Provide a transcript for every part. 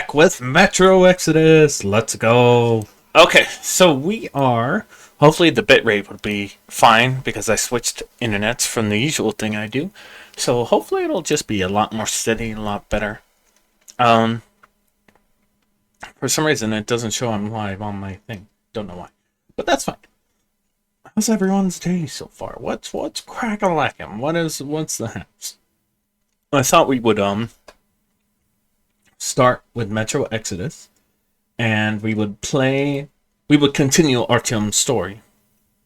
back with Metro Exodus. Let's go. Okay, so we are. Hopefully, the bitrate would be fine because I switched internets from the usual thing I do. So hopefully, it'll just be a lot more steady, a lot better. Um, for some reason, it doesn't show I'm live on my thing. Don't know why, but that's fine. How's everyone's day so far? What's crack-a-lackin'? What's the haps? I thought we would start with Metro Exodus, and we would continue Artyom's story.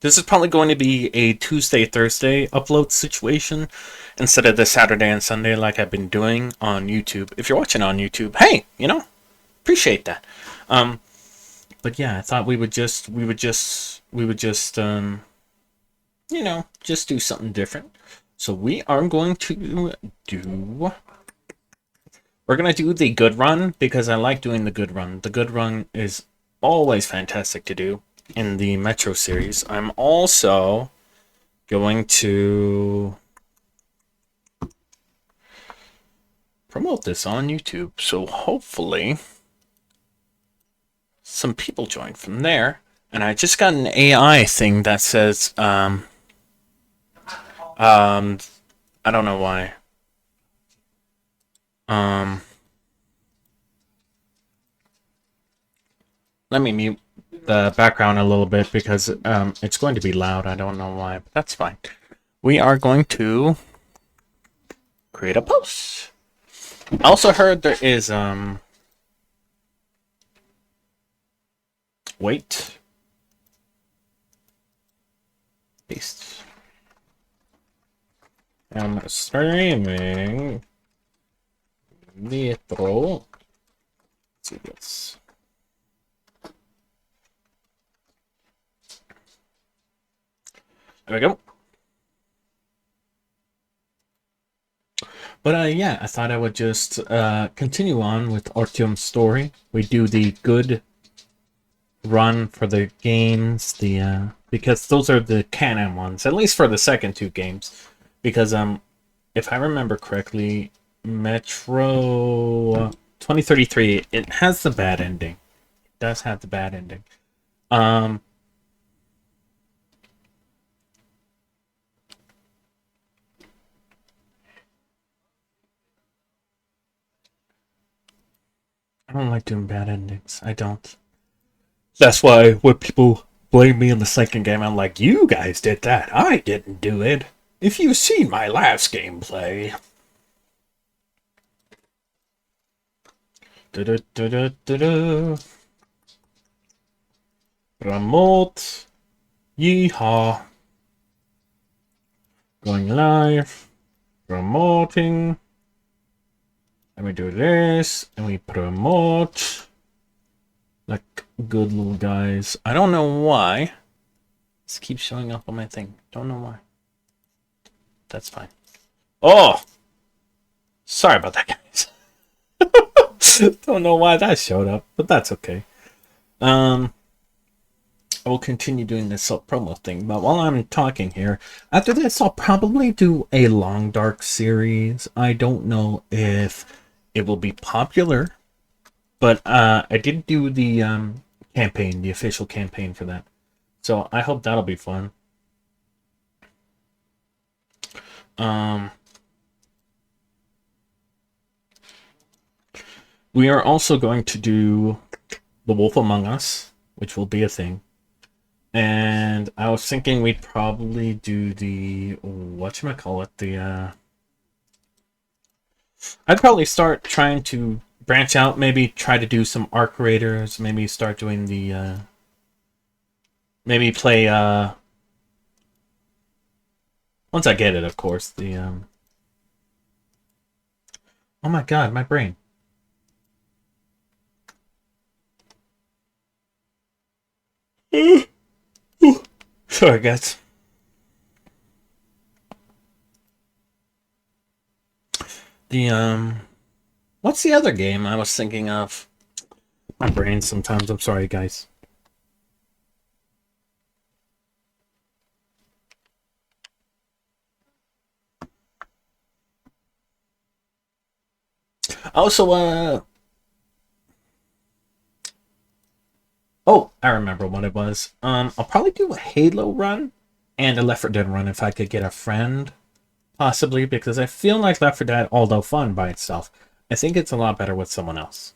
This is probably going to be a Tuesday, Thursday upload situation instead of the Saturday and Sunday like I've been doing on YouTube. If you're watching on YouTube, hey, appreciate that. But yeah, I thought just do something different. So we're going to do the good run because I like doing the good run. The good run is always fantastic to do in the Metro series. I'm also going to promote this on YouTube. So hopefully some people join from there. And I just got an AI thing that says, I don't know why. Let me mute the background a little bit because it's going to be loud. I don't know why, but that's fine. We are going to create a post. I also heard there is wait. Paste. I'm streaming Metro. Let's see this. There we go. But yeah, I thought I would just continue on with Artyom's story. We do the good run for the games, because those are the canon ones, at least for the second two games. Because if I remember correctly, Metro 2033, it has the bad ending. It does have the bad ending. I don't like doing bad endings. I don't. That's why when people blame me in the second game, I'm like, you guys did that. I didn't do it. If you've seen my last gameplay. Promote. Yeehaw. Going live. Promoting. And we do this. And we promote. Like good little guys. I don't know why. This keeps showing up on my thing. Don't know why. That's fine. Oh! Sorry about that, guys. Don't know why that showed up, but that's okay. I will continue doing this promo thing, but while I'm talking here, after this, I'll probably do a Long Dark series. I don't know if it will be popular, but I did do the campaign, the official campaign for that. So I hope that'll be fun. We are also going to do The Wolf Among Us, which will be a thing. And I was thinking we'd probably do the I'd probably start trying to branch out, maybe try to do some Arc Raiders, maybe start doing the maybe play once I get it, of course, the oh my god, my brain. Sorry, guys. The what's the other game I was thinking of? My brain sometimes. I'm sorry, guys. Also, Oh, I remember what it was. I'll probably do a Halo run and a Left 4 Dead run if I could get a friend, possibly, because I feel like Left 4 Dead, although fun by itself, I think it's a lot better with someone else.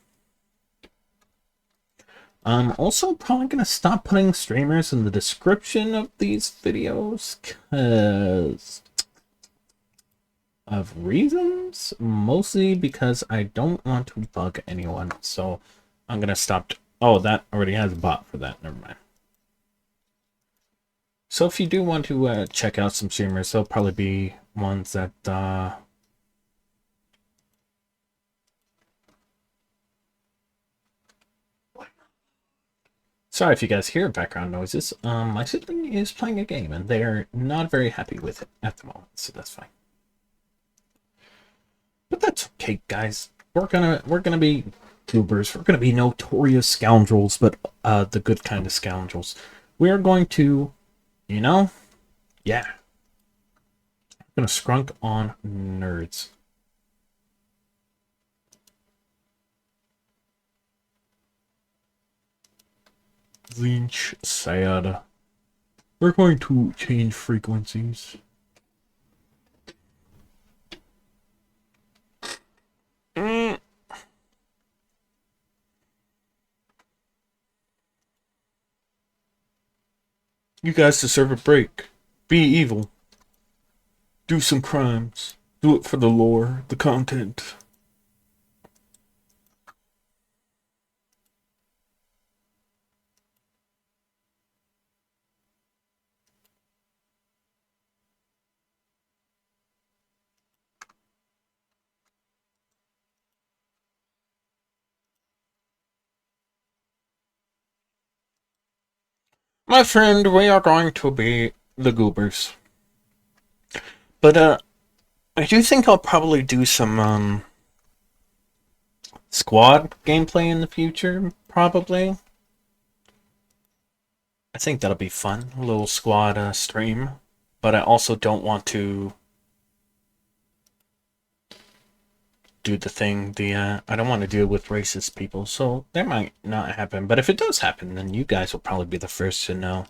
I'm also probably gonna stop putting streamers in the description of these videos because of reasons, mostly because I don't want to bug anyone. So I'm gonna stop. Oh, that already has a bot for that. Never mind. So if you do want to check out some streamers, they'll probably be ones that sorry if you guys hear background noises. My sibling is playing a game and they're not very happy with it at the moment, so that's fine. But that's okay, guys. We're gonna be goobers. We're gonna be notorious scoundrels, but the good kind of scoundrels. We are going to, you know, yeah. I'm gonna scrunk on nerds. Lynch sad. We're going to change frequencies. Mm. You guys deserve a break. Be evil. Do some crimes. Do it for the lore, the content. My friend, we are going to be the goobers. But I do think I'll probably do some squad gameplay in the future, probably. I think that'll be fun. A little squad stream. But I also don't want to do the thing, I don't want to deal with racist people, so that might not happen. But if it does happen, then you guys will probably be the first to know.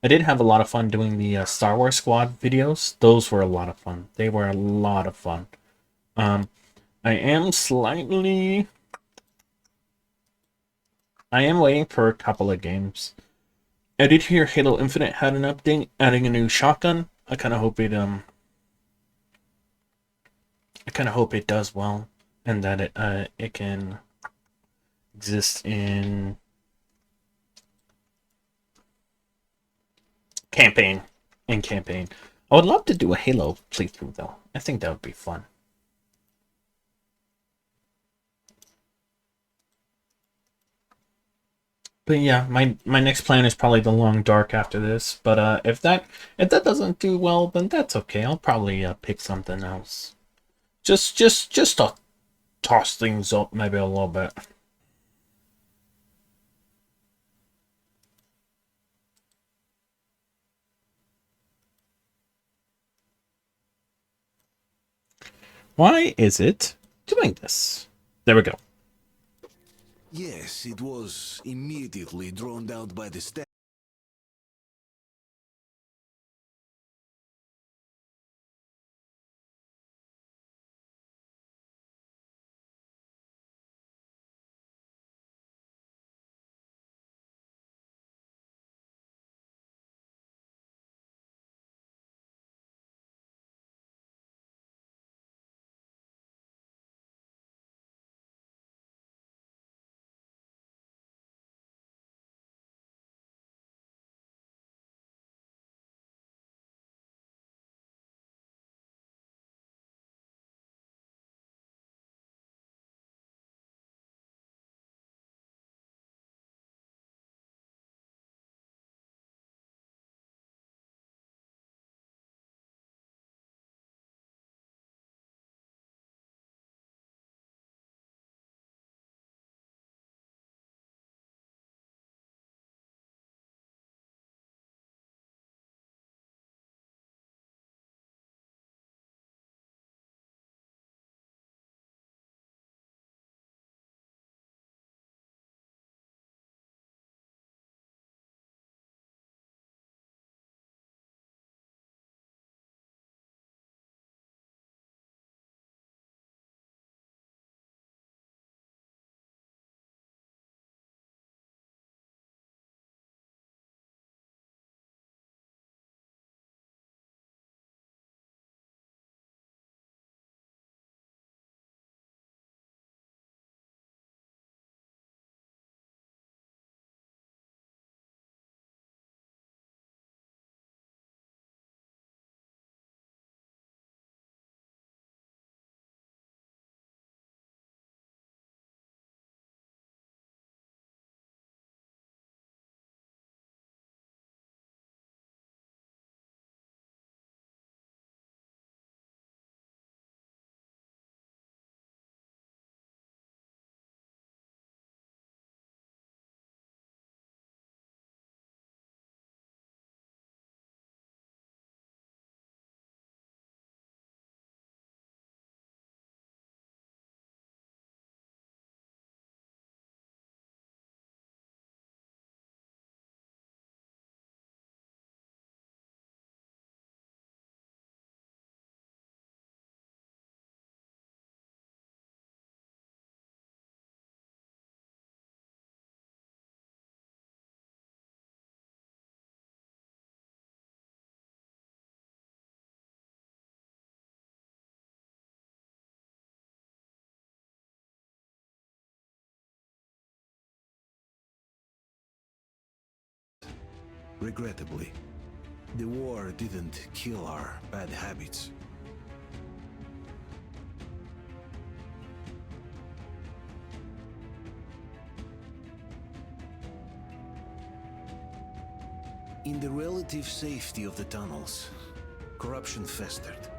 I did have a lot of fun doing the Star Wars Squad videos. Those were a lot of fun. They were a lot of fun. I am slightly... I am waiting for a couple of games. I did hear Halo Infinite had an update, adding a new shotgun. I kind of hope it does well, and that it can exist in campaign. In campaign, I would love to do a Halo playthrough though. I think that would be fun. But yeah, my next plan is probably the Long Dark after this. But if that doesn't do well, then that's okay. I'll probably pick something else. Just to toss things up maybe a little bit. Why is it doing this? There we go. Yes, it was immediately drowned out by the staff. regrettably. The war didn't kill our bad habits. In the relative safety of the tunnels, corruption festered.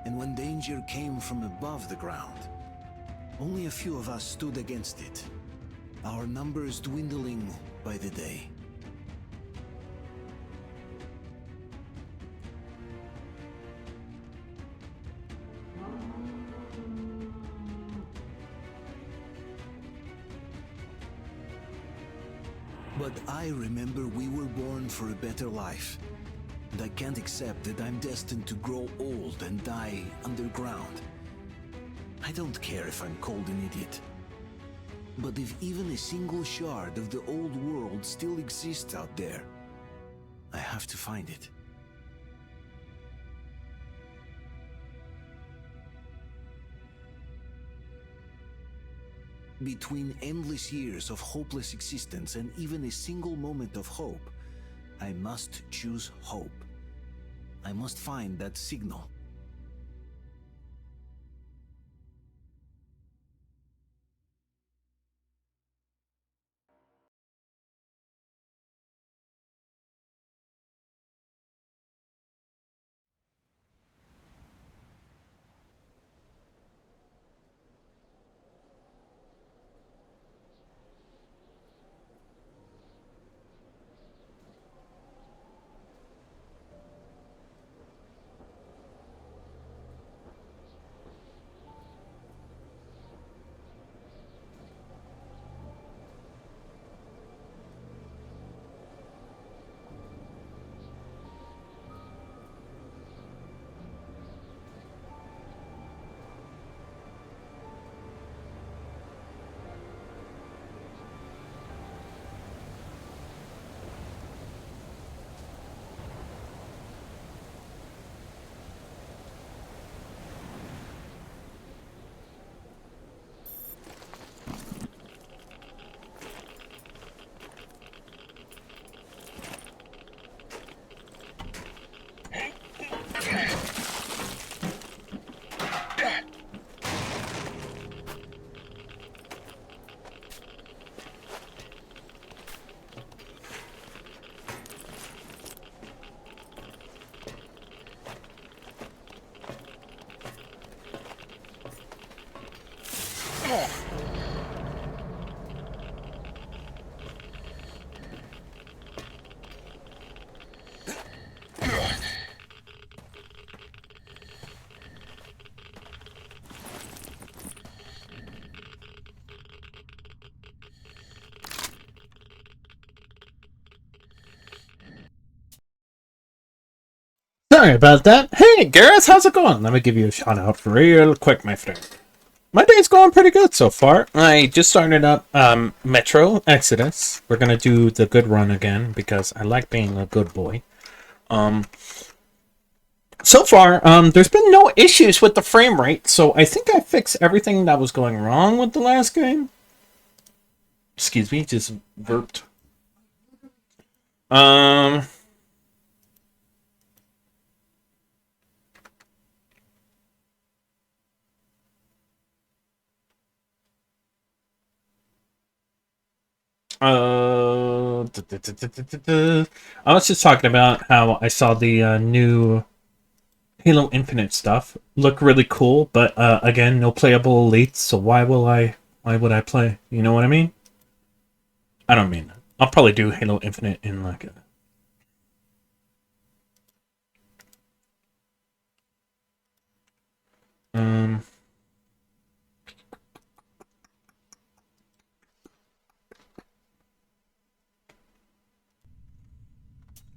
And when danger came from above the ground, only a few of us stood against it, our numbers dwindling by the day. But I remember we were born for a better life. And I can't accept that I'm destined to grow old and die underground. I don't care if I'm called an idiot. But if even a single shard of the old world still exists out there, I have to find it. Between endless years of hopeless existence and even a single moment of hope, I must choose hope. I must find that signal. Sorry about that. Hey, Gareth, how's it going? Let me give you a shout out real quick, my friend. My day's going pretty good so far. I just started up Metro Exodus. We're gonna do the good run again because I like being a good boy. So far, there's been no issues with the frame rate, so I think I fixed everything that was going wrong with the last game. Excuse me, just burped. I was just talking about how I saw the new Halo Infinite stuff look really cool, but again, no playable elites. So why would I play? You know what I mean? I don't mean that. I'll probably do Halo Infinite in like a.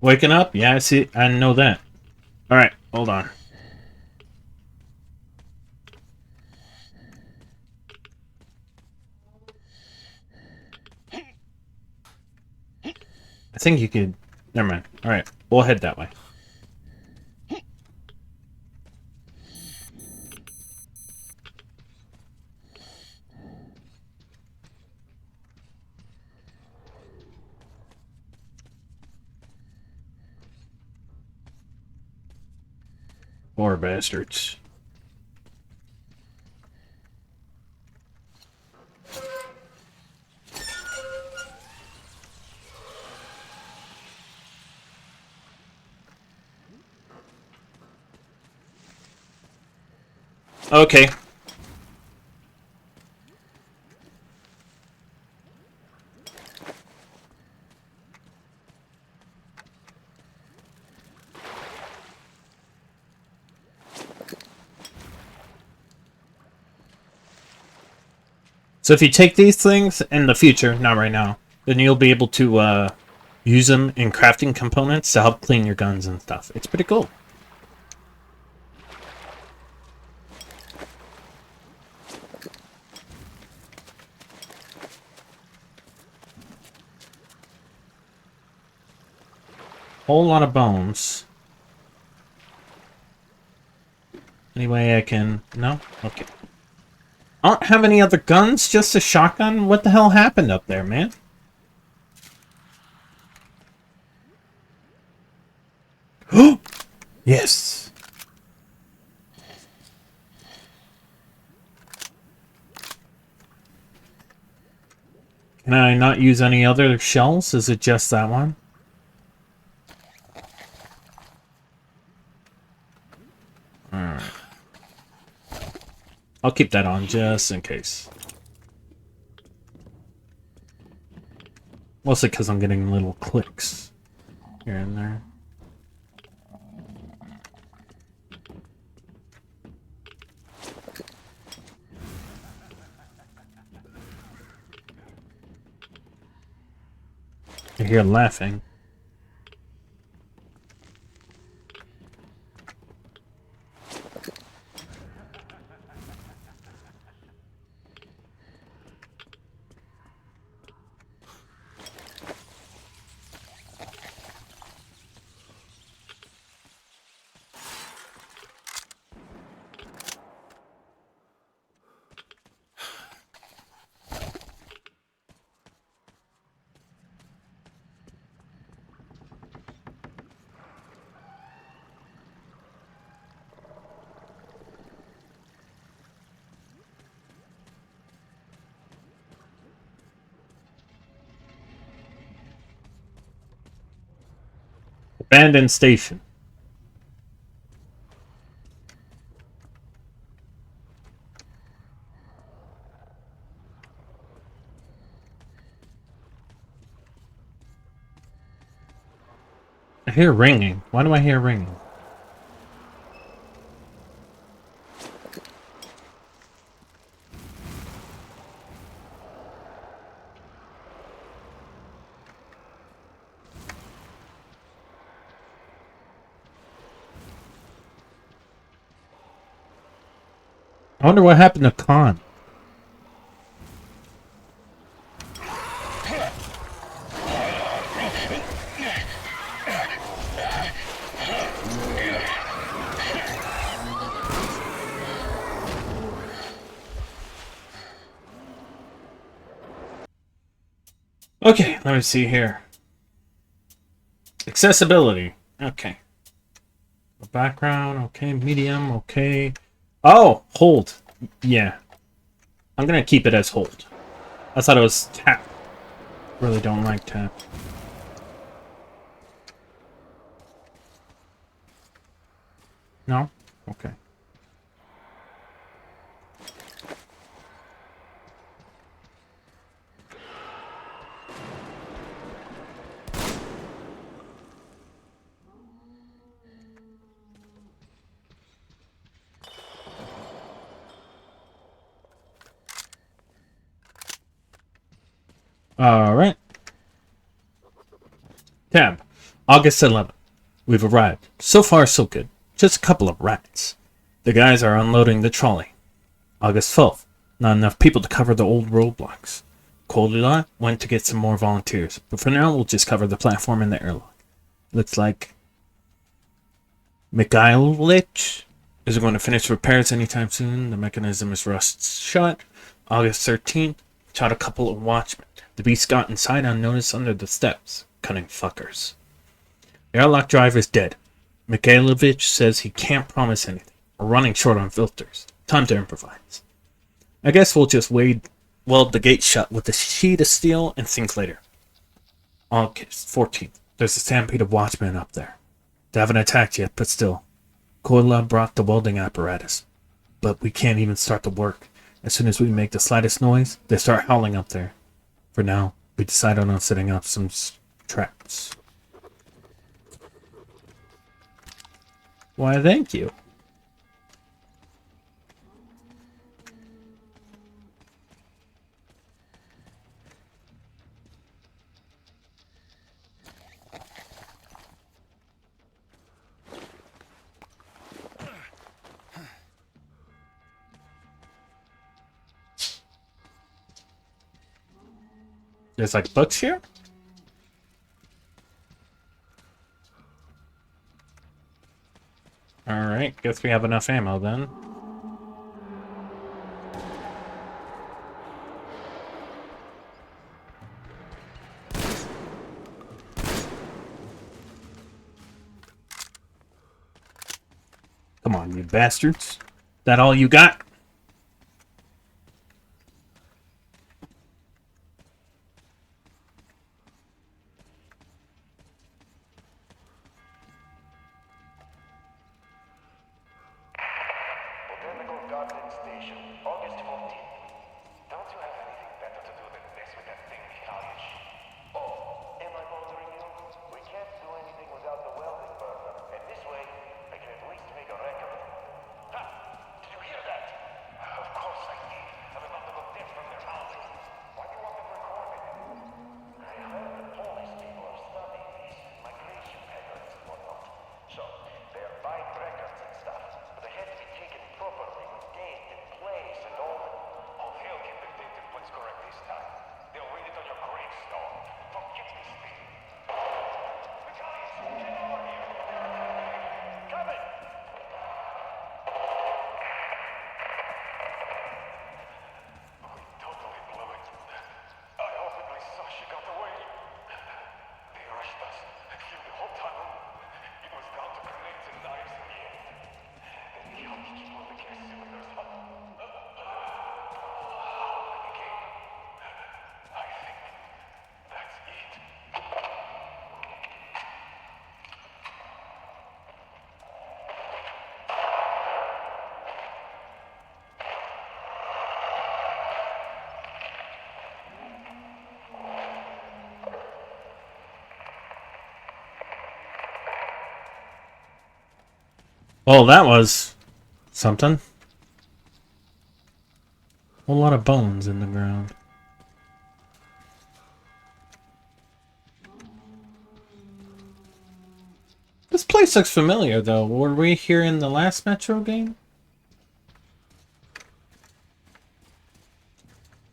Waking up? Yeah, I see. I know that. All right, hold on. I think you could. Never mind. All right, we'll head that way. Poor bastards. Okay. So if you take these things in the future, not right now, then you'll be able to use them in crafting components to help clean your guns and stuff. It's pretty cool. Whole lot of bones. Any way I can... No? Okay. I don't have any other guns, just a shotgun? What the hell happened up there, man? Yes! Can I not use any other shells? Is it just that one? Alright. I'll keep that on just in case. Mostly because I'm getting little clicks here and there. I hear laughing. Abandoned station. I hear ringing. Why do I hear ringing? I wonder what happened to Khan. Okay, let me see here. Accessibility. Okay. Background, okay. Medium, okay. Oh, hold. Yeah. I'm gonna keep it as hold. I thought it was tap. Really don't like tap. No? Okay. Alright. Tab. August 11th. We've arrived. So far, so good. Just a couple of rats. The guys are unloading the trolley. August 12th. Not enough people to cover the old roadblocks. Goldilocks went to get some more volunteers, but for now we'll just cover the platform and the airlock. Looks like Mikhailovich is going to finish repairs anytime soon. The mechanism is rust shut. August 13th. Shot a couple of watchmen. The beast got inside unnoticed under the steps. Cunning fuckers. The airlock drive is dead. Mikhailovich says he can't promise anything. We're running short on filters. Time to improvise. I guess we'll just weld the gate shut with a sheet of steel and think later. August 14th. There's a stampede of watchmen up there. They haven't attacked yet, but still. Koila brought the welding apparatus. But we can't even start the work. As soon as we make the slightest noise, they start howling up there. For now, we decided on setting up some traps. Why, thank you. There's like books here? Alright, guess we have enough ammo then. Come on, you bastards. That all you got? Well, that was something. A whole lot of bones in the ground. This place looks familiar, though. Were we here in the last Metro game?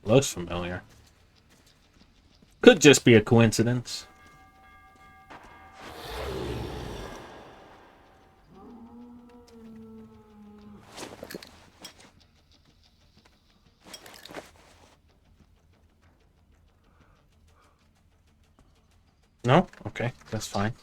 Looks familiar. Could just be a coincidence. No? Okay, that's fine.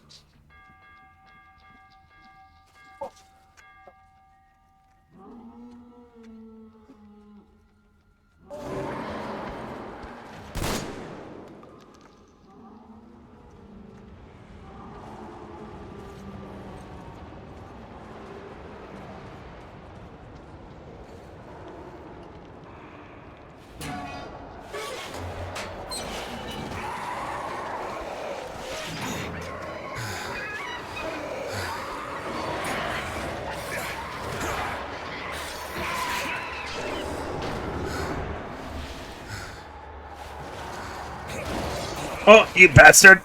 Oh, you bastard!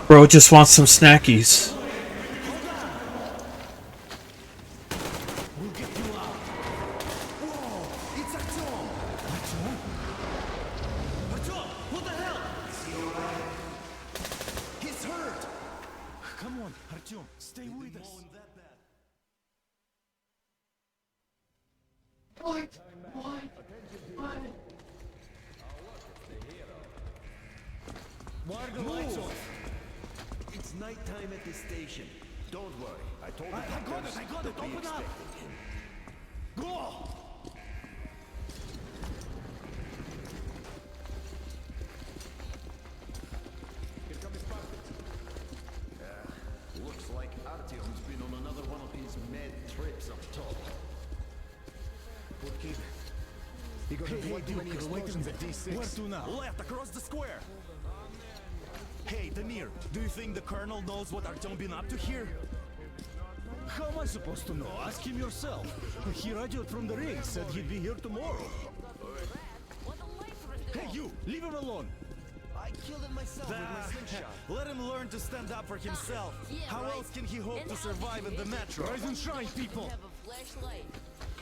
Bro just wants some snackies. Why are the lights off? It's nighttime at the station. Don't worry. I told the doctors I got it. to be Open up. expecting him. Go! Looks like Artyom's been on another one of his mad trips up top. Good kid. He got way too many explosions at D6. Where to now? Left, across the square. Hey, Damir, do you think the Colonel knows what Artyom been up to here? How am I supposed to know? Ask him yourself. He radioed from the ring, said he'd be here tomorrow. Hey, you! Leave him alone! I killed him myself with my slingshot. Let him learn to stand up for himself. How else can he hope to survive in the metro? Rise and shine, people!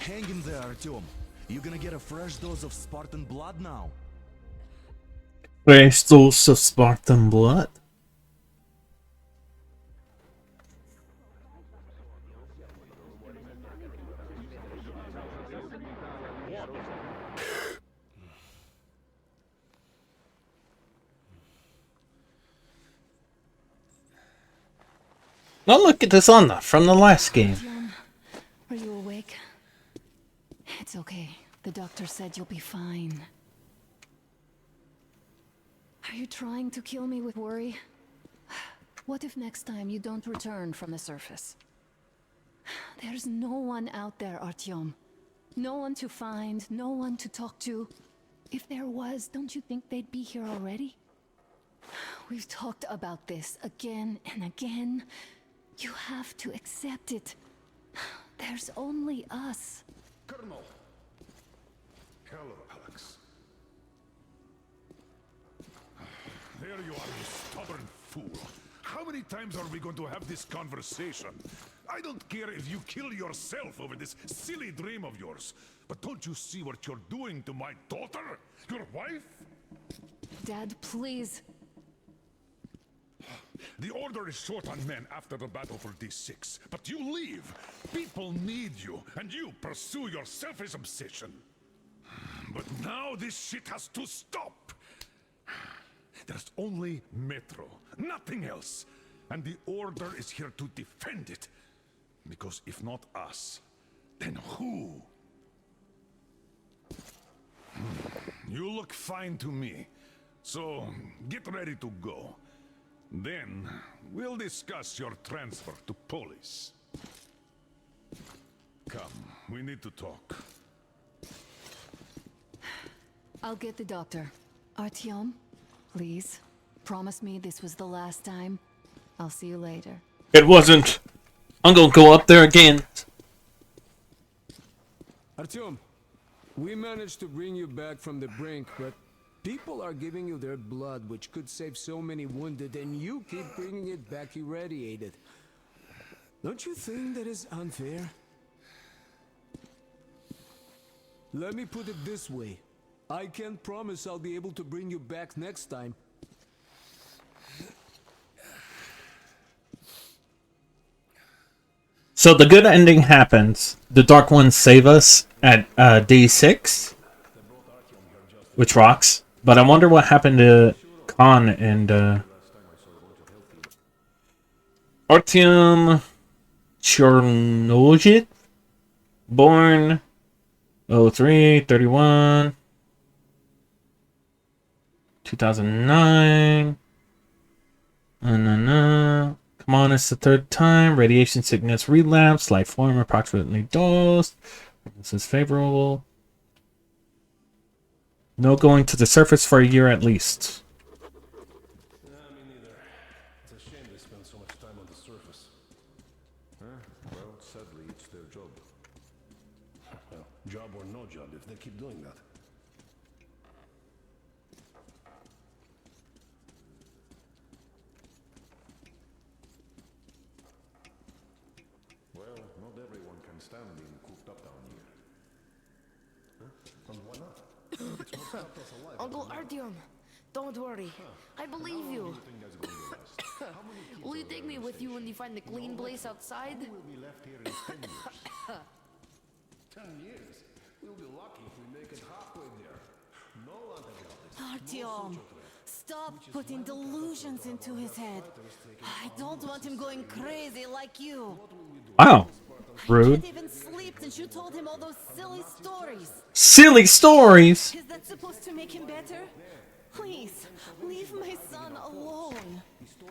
Hang in there, Artyom. You're gonna get a fresh dose of Spartan blood now. Fresh dose of Spartan blood. Now look at this Anna from the last game. John, are you awake? It's okay. The doctor said you'll be fine. Are you trying to kill me with worry? What if next time you don't return from the surface? There's no one out there, Artyom. No one to find, no one to talk to. If there was, don't you think they'd be here already? We've talked about this again and again. You have to accept it. There's only us. Colonel. Hello, Alex. There you are, you stubborn fool. How many times are we going to have this conversation? I don't care if you kill yourself over this silly dream of yours. But don't you see what you're doing to my daughter? Your wife? Dad, please. The Order is short on men after the battle for D6. But you leave. People need you, and you pursue your selfish obsession. But now this shit has to stop. There's only Metro, nothing else. And the Order is here to defend it. Because if not us, then who? You look fine to me. So, get ready to go. Then, we'll discuss your transfer to Polis. Come, we need to talk. I'll get the doctor. Artyom, please. Promise me this was the last time. I'll see you later. It wasn't. I'm gonna go up there again. Artyom, we managed to bring you back from the brink, but people are giving you their blood, which could save so many wounded, and you keep bringing it back irradiated. Don't you think that is unfair? Let me put it this way. I can't promise I'll be able to bring you back next time. So the good ending happens. The Dark Ones save us at D6, which rocks. But I wonder what happened to Khan and Artyom Chernozhit, born 03/31, 2009. Come on, it's the third time. Radiation sickness relapse. Life form approximately dosed. This is favorable. No going to the surface for a year at least. Me neither. It's a shame they spend so much time on the surface. Well, sadly, it's their job. Well, job or no job, if they keep doing that. Well, not everyone can stand being cooped up down here. And why not? It's what kept us alive. Uncle Artyom, don't worry. I believe you. Will you take me with you when you find the clean place outside? We'll be left here in 10 years. 10 years? We'll be lucky if we make it halfway there. No antibiotics. Artyom, stop putting delusions into his head. I don't want him going crazy like you. Wow. He Rude. can't even sleep since you told him all those silly stories. Silly stories. Is that supposed to make him better? Please, leave my son alone.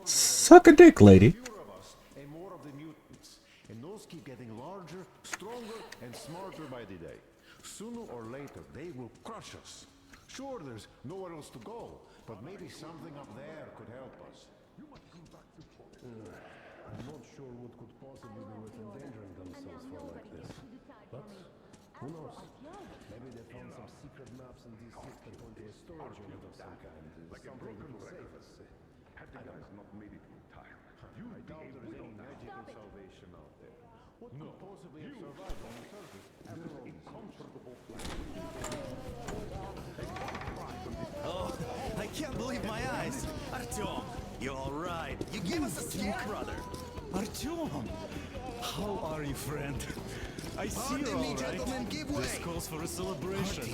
Suck a dick, lady. Fewer of us and more of the mutants. And those keep getting larger, stronger, and smarter by the day. Sooner or later, they will crush us. Sure, there's nowhere else to go, but maybe something up there could help us. I'm not sure what could possibly be worth endangering themselves for like this. But who knows? Maybe they found some secret maps in these ships that point to a storage unit of some kind. Like something that will save us. Had the guys not made it in time, I doubt there's any magical salvation out there. What could possibly have survived on the surface after all this? Oh, I can't believe my eyes. Artyom, you all right? You gave us a scare, brother. Artyom! How are you, friend? I see you're all right. This calls for a celebration.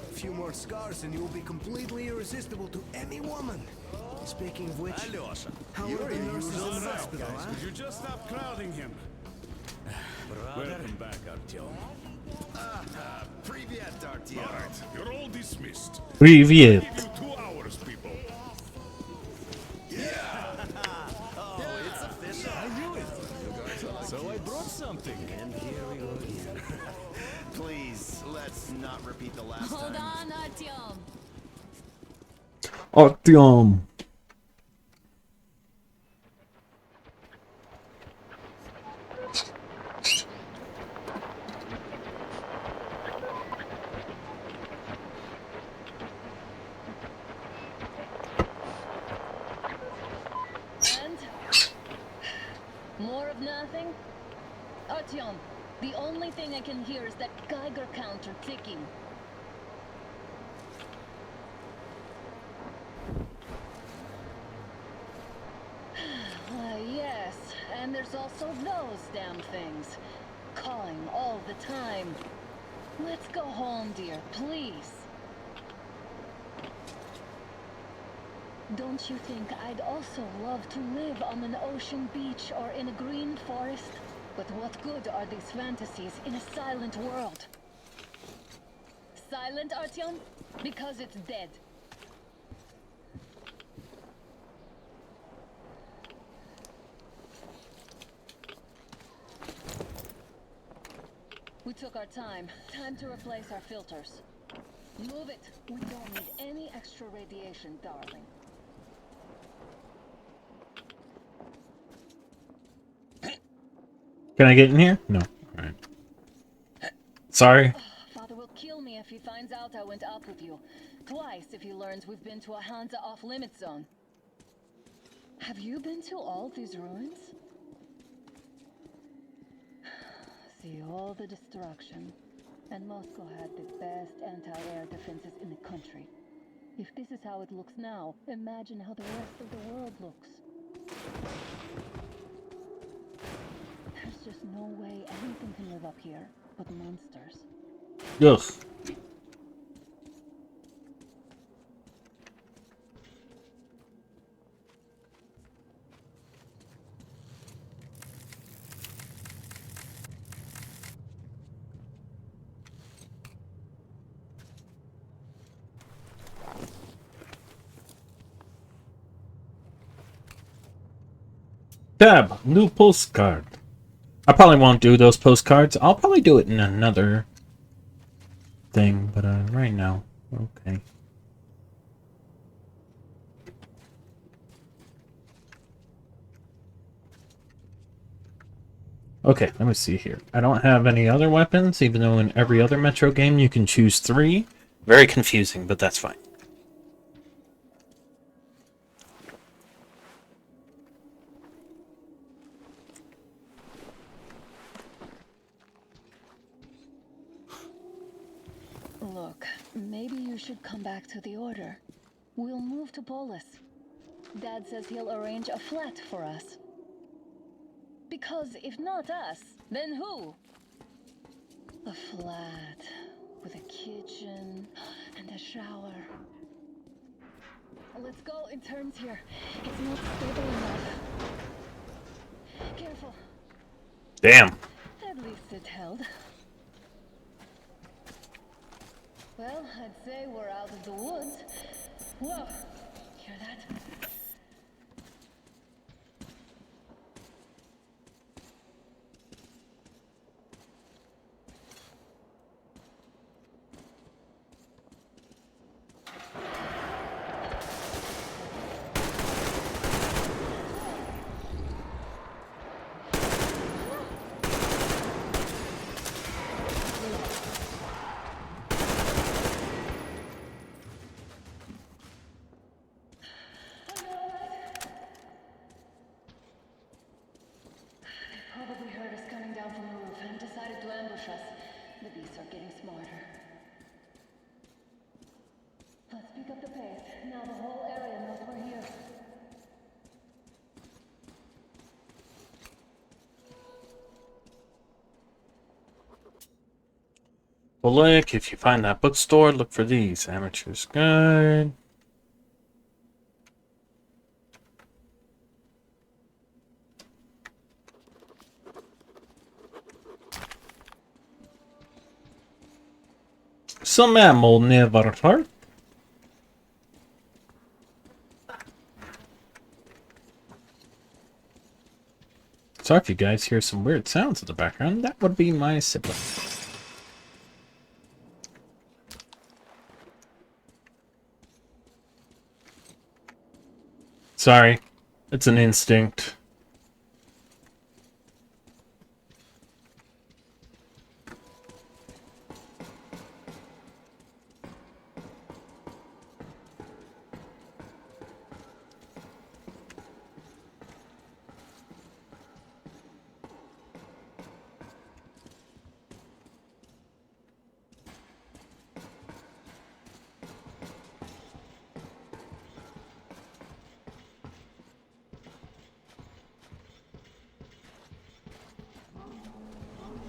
A few more scars and you will be completely irresistible to any woman. Speaking of which, Alyosha, how are the nurses in the hospital, huh? Could you just stop crowding him? Welcome back, Artyom. Привет, Artyom. All right, you're all dismissed. Привет. Give you 2 hours, people. Oh, it's official. I knew it. So I brought something. And here we go again. Please, let's not repeat the last Hold time. on, Artyom. Artyom. And? More of nothing? Artyom, the only thing I can hear is that Geiger counter ticking. Yes, and there's also those damn things. Calling all the time. Let's go home, dear, please. Don't you think I'd also love to live on an ocean beach or in a green forest? But what good are these fantasies in a silent world? Silent, Artyom? Because it's dead. We took our time. Time to replace our filters. Move it. We don't need any extra radiation, darling. Can I get in here? No. Alright. Sorry. Father will kill me if he finds out I went out with you. Twice if he learns we've been to a Hansa off-limit zone. Have you been to all these ruins? See all the destruction. And Moscow had the best anti-air defenses in the country. If this is how it looks now, imagine how the rest of the world looks. There's just no way anything can live up here but monsters. Ugh. Tab, new postcard. I probably won't do those postcards. I'll probably do it in another thing, but right now, okay. Okay, let me see here. I don't have any other weapons, even though in every other Metro game you can choose 3. Very confusing, but that's fine. Look, maybe you should come back to the Order. We'll move to Polis. Dad says he'll arrange a flat for us. Because if not us, then who? A flat with a kitchen and a shower. Let's go in turns here. It's not stable enough. Careful. Damn. At least it held. Well, I'd say we're out of the woods. Whoa! Hear that? Probably heard us coming down from the roof and decided to ambush us. The beasts are getting smarter. Let's pick up the pace. Now the whole area knows we're here. Bullock, if you find that bookstore, look for these. Amateur's Guide. Some ammo never hurt. So if you guys hear some weird sounds in the background, that would be my sibling. Sorry, it's an instinct.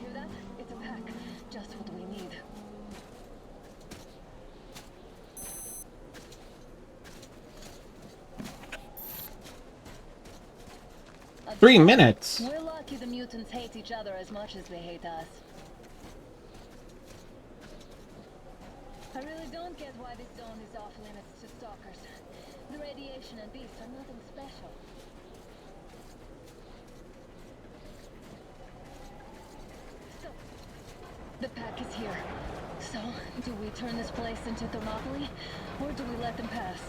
Hear that? It's a pack. Just what we need. 3 minutes. We're lucky the mutants hate each other as much as they hate us. I really don't get why this zone is off limits to stalkers. The radiation and beasts are nothing special. So, the pack is here. So, do we turn this place into Thermopylae, or do we let them pass?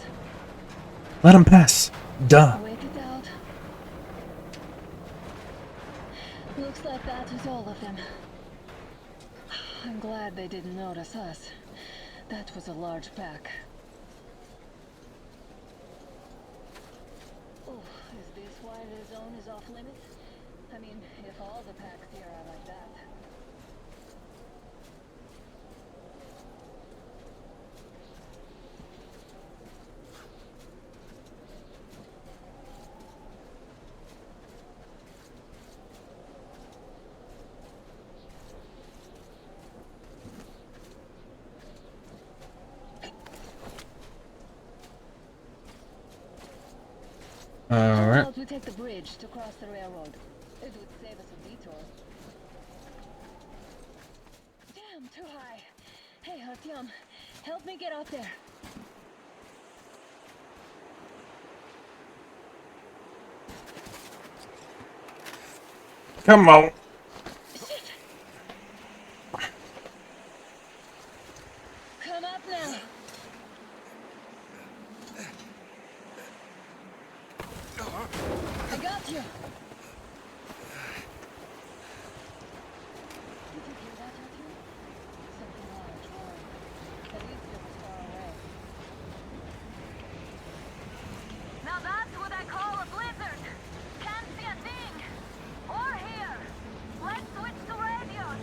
Let him pass. Duh. Wait it out. Looks like that was all of them. I'm glad they didn't notice us. That was a large pack. Oh, is this why the zone is off limits? I mean, if all the packs here are like that. How Alright. about we take the bridge to cross the railroad? It would save us a detour. Damn, too high. Hey, Artyom, help me get out there. Come on. Shit! Come up now. I got you. Did you hear that, Artyom? Something large roaring. At least it was far away. Now that's what I call a blizzard. Can't see a thing. Or hear. Let's switch to radios.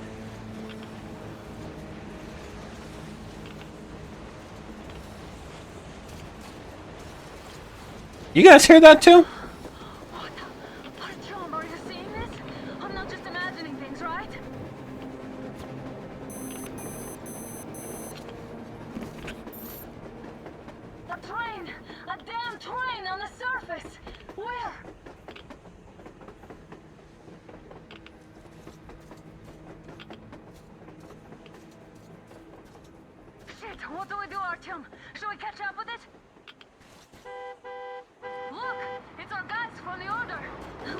You guys hear that too? Artyom, are you seeing this? I'm not just imagining things, right? Artyom. Should we catch up with it? Look! It's our guys from the Order.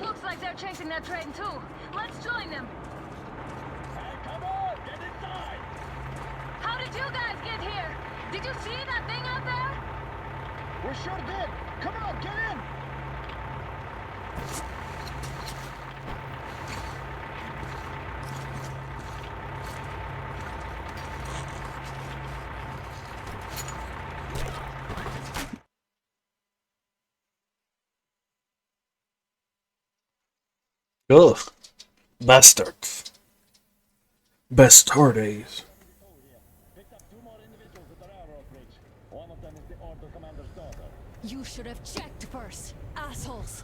Looks like they're chasing that train too. Let's join them. Hey, come on! Get inside! How did you guys get here? Did you see that thing out there? We sure did! Come on, get in! Ugh. Bastards. Bastardes. Picked up 2 more individuals at the railroad bridge. One of them is the Order commander's daughter. You should have checked first, assholes.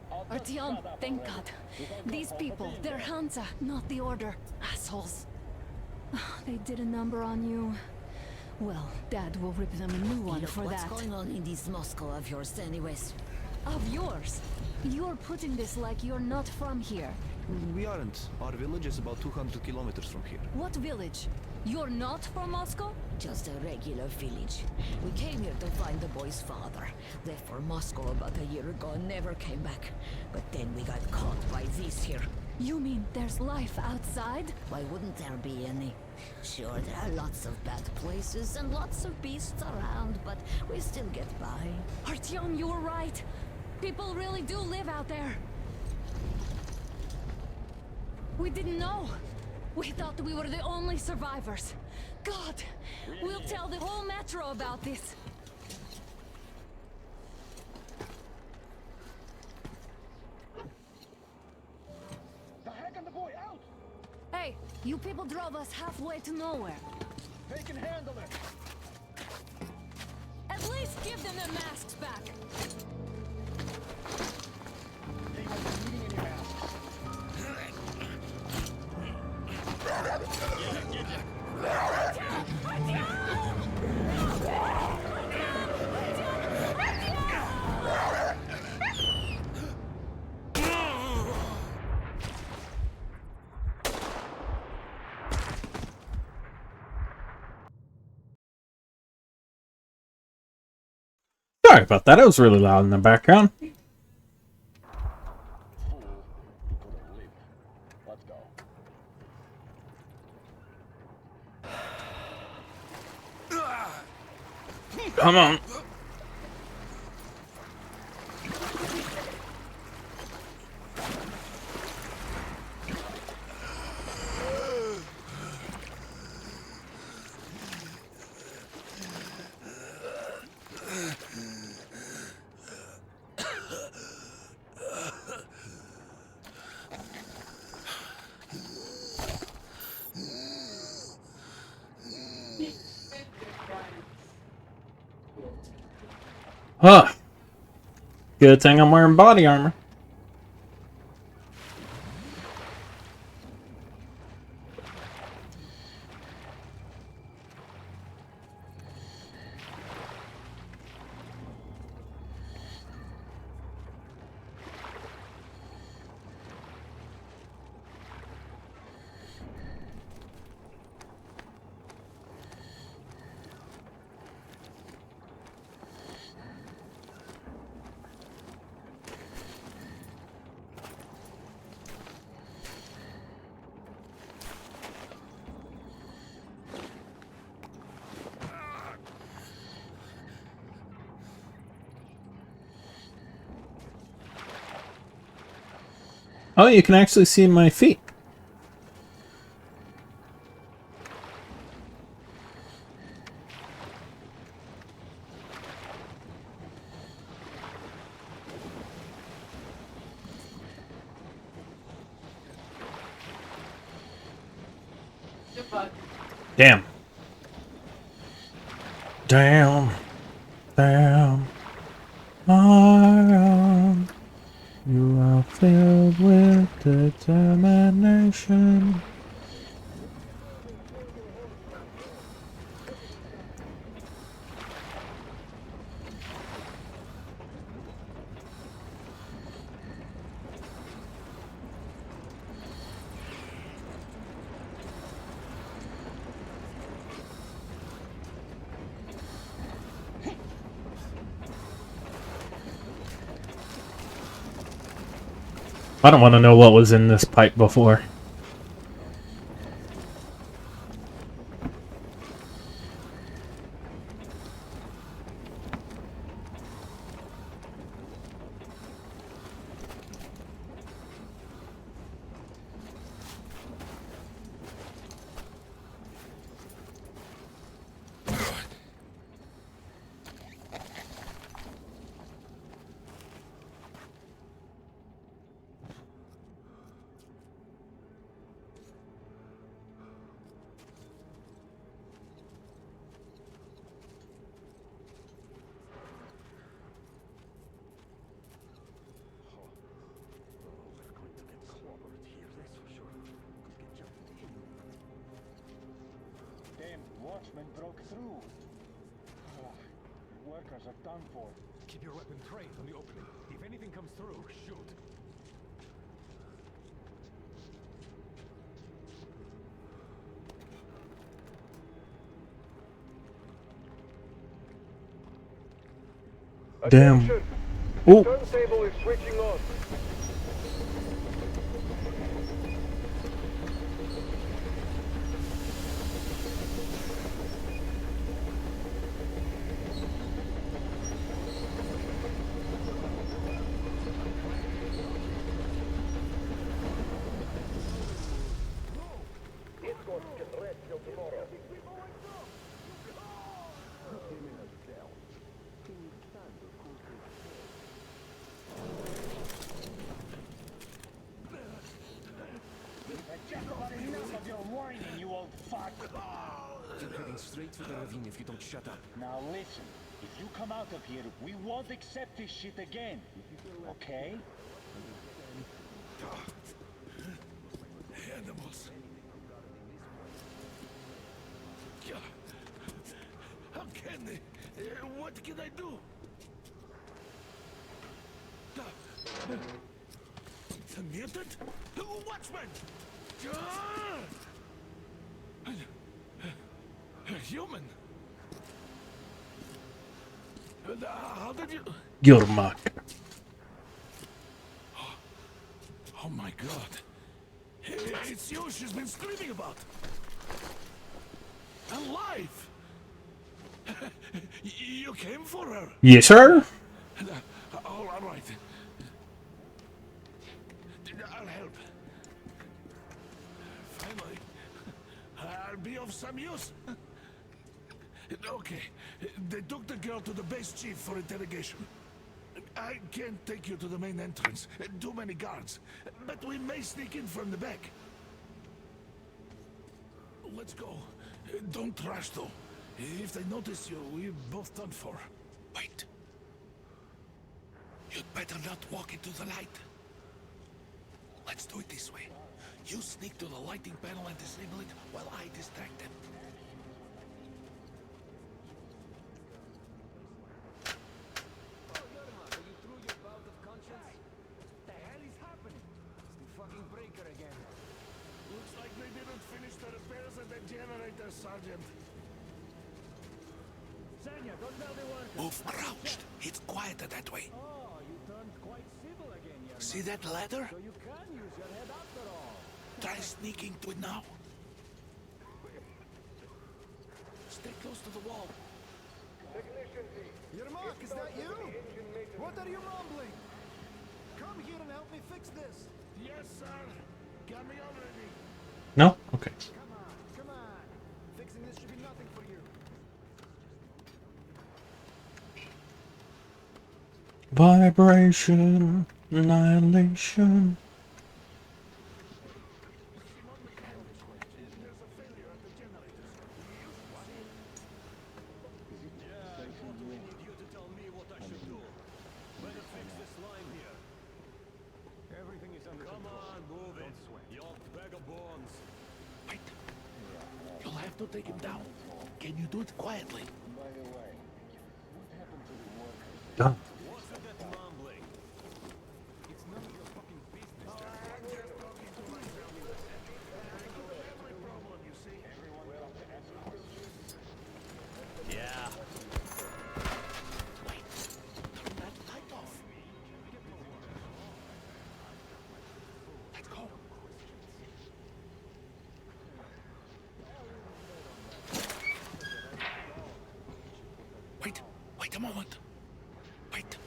I'll just Artyom, shut up thank already. God. You guys These don't people, fall for they're being Hansa, not the Order. Assholes. They did a number on you. Well, Dad will rip them a new one Look, for what's that. going on in this Moscow of yours anyways? Of yours? You're putting this like you're not from here. We aren't. Our village is about 200 kilometers from here. What village? You're not from Moscow? Just a regular village. We came here to find the boy's father. Left for Moscow about a year ago and never came back. But then we got caught by this here. You mean there's life outside? Why wouldn't there be any? Sure, there are lots of bad places and lots of beasts around, but we still get by. Artyom, you were right. People really do live out there. We didn't know. We thought we were the only survivors. God, we'll tell the whole metro about this. The heck and the boy out! Hey, you people drove us halfway to nowhere. They can handle it! At least give them their masks back. They won't be needing any masks. Sorry about that. It was really loud in the background. Let's go. Come on. Huh. Good thing I'm wearing body armor. Oh, you can actually see my feet. Damn. Damn. Damn. Iron. You are filled with determination. I don't want to know what was in this pipe before. Damn watchman broke through. Workers are done for. Keep your weapon trained on the opening. If anything comes through, shoot. Damn. Oh. Turntable is switching on. You're heading straight for the ravine if you don't shut up. Now listen, if you come out of here, we won't accept this shit again. Okay? Animals. Yeah. How can they? What can I do? A mutant? Watchman! A human? How did you... Yormak. Oh my god. It's you she's been screaming about. Alive! You came for her. Yes, sir. All right. I'll help. Finally, I'll be of some use. Okay, they took the girl to the base chief for interrogation. I can't take you to the main entrance. Too many guards. But we may sneak in from the back. Let's go. Don't rush, though. If they notice you, we're both done for. Wait. You'd better not walk into the light. Let's do it this way. You sneak to the lighting panel and disable it while I distract them. Looks like they didn't finish the repairs at the generator, Sergeant. Sanya, don't tell the workers. Move crouched. It's quieter that way. Oh, you turned quite civil again, Yermak. See that ladder? So you can use your head after all. Try sneaking to it now. Stay close to the wall. Yermak, is that you? What are you mumbling? Come here and help me fix this. Yes, sir. Got me already. No? Okay. Come on. Fixing this should be nothing for you. Vibration, annihilation. Wait. You'll have to take him down. Can you do it quietly? By the way, what happened to the workers? Done. What's that mumbling? It's none of your fucking business. I'm just talking to myself. Every problem, you see. Everyone got to ask questions. Yeah. Wait. Turn that light off. Wait a moment. Wait.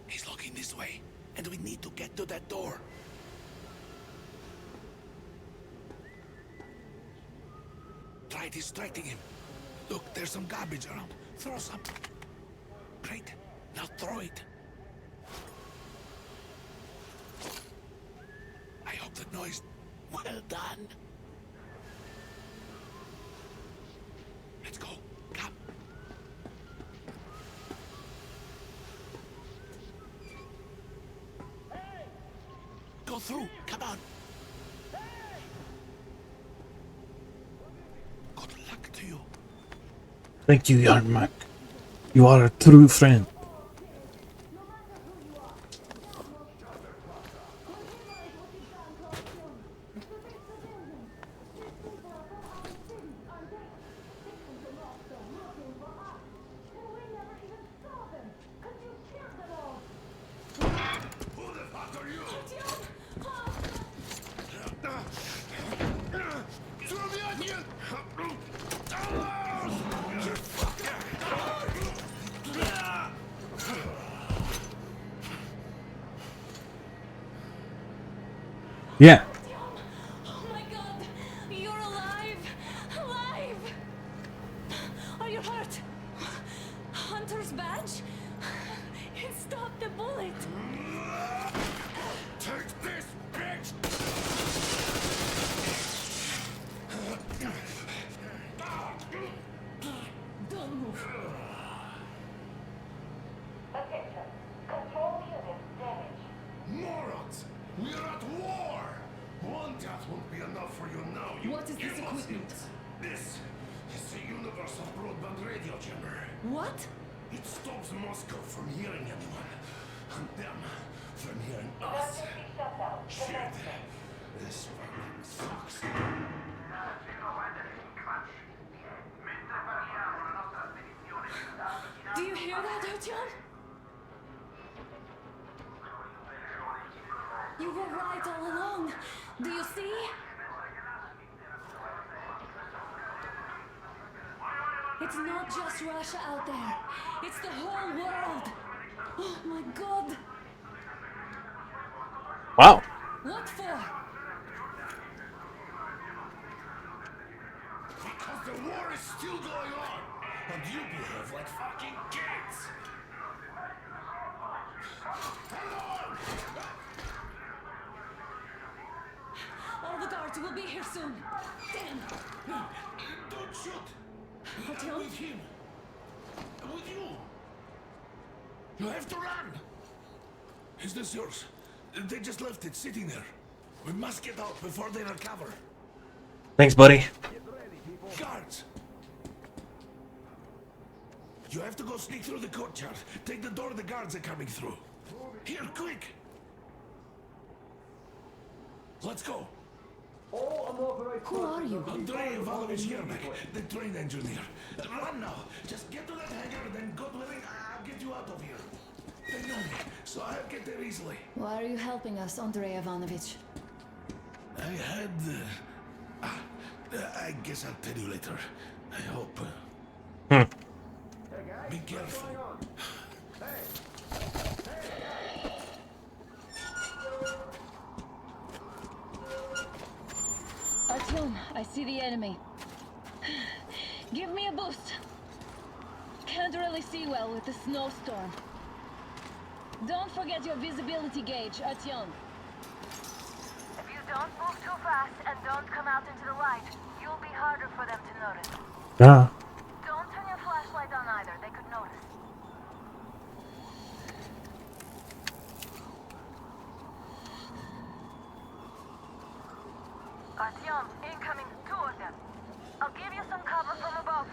He's looking this way, and we need to get to that door. Try distracting him. Look, there's some garbage around. Throw some. Great. Now throw it. I hope the noise... Well done. Let's go. Come. Go through. Come on. Good luck to you. Thank you, Yarmak. You are a true friend. Yeah. Oh my god! You're alive! Alive! Are you hurt? Hunter's badge? It stopped the bullet! Take this, bitch! Don't move. Attention. Control unit damaged. Morons! We are at war! One death won't be enough for you now. You What is this equipment? This is the universal broadband radio jammer. What? It stops Moscow from hearing anyone. And them from hearing us. Emergency shutdown. Shit. This fucking sucks. Do you hear that, Artyom? You were right all along. Do you see? It's not just Russia out there. It's the whole world. Oh my god. Wow. What for? Because the war is still going on. And you behave like fucking kids. Hello! All the guards will be here soon. Damn. Don't shoot! Artyom? With him. With you. You have to run. Is this yours? They just left it sitting there. We must get out before they recover. Thanks, buddy. Guards! You have to go sneak through the courtyard. Take the door the guards are coming through. Here, quick! Let's go. Who are you? Andrei Ivanovich Yermak, the train engineer. Run now. Just get to that hangar, then go to the ring. I'll get you out of here. They know me, so I'll get there easily. Why are you helping us, Andrei Ivanovich? I had... I guess I'll tell you later. I hope. Be careful. Artyom, I see the enemy. Give me a boost. Can't really see well with the snowstorm. Don't forget your visibility gauge, Artyom. If you don't move too fast and don't come out into the light, you'll be harder for them to notice. Yeah. Don't turn your flashlight on either. They could notice. Artyom, incoming. 2 of them. I'll give you some cover from above.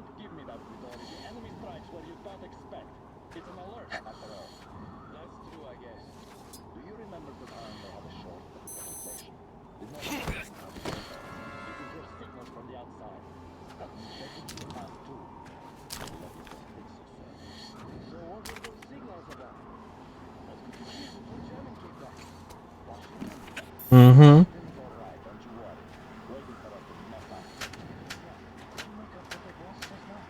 Don't give me that, Vittori. The enemy strikes where you don't expect. It's an alert, after all. That's true, I guess. Do you remember the time they had a short conversation? With no information how to get there. You could hear signals from the outside. But we checked into the past too. Like it's a fixer service. So what were those signals about? What could you see before German came back? Washington? Mm-hmm. Everything's alright, don't you worry. Waiting for us to mess up. Yeah. Did you make up what it was just now?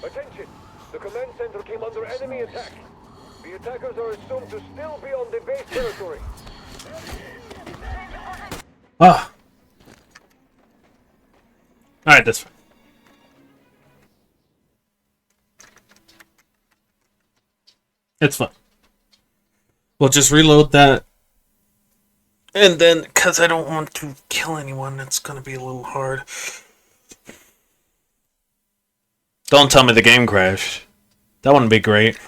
Attention! The command center came under enemy attack. The attackers are assumed to still be on the base territory. Ah. Alright, this one. It's fine. We'll just reload that. And then, because I don't want to kill anyone, it's going to be a little hard. Don't tell me the game crashed. That wouldn't be great.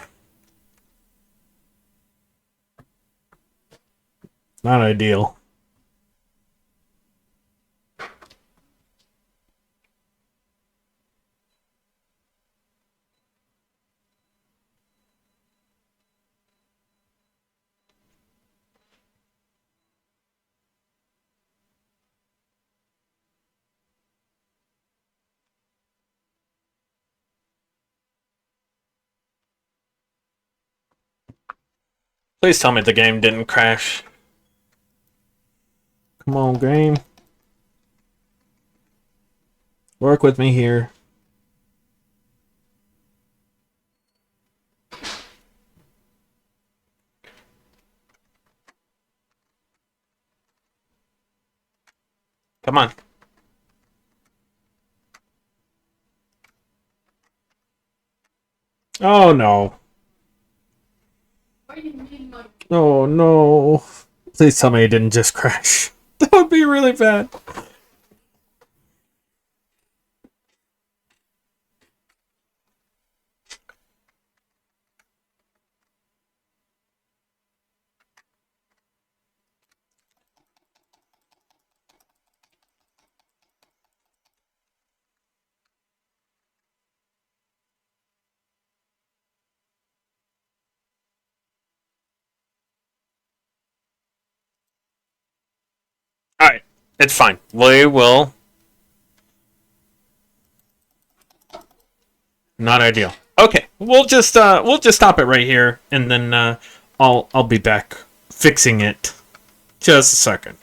Not ideal. Please tell me the game didn't crash. Come on, game. Work with me here. Come on. Oh no. Oh no. Please tell me it didn't just crash. That would be really bad. Alright, it's fine. We will. Not ideal. Okay, we'll just stop it right here, and then I'll be back fixing it. Just a second.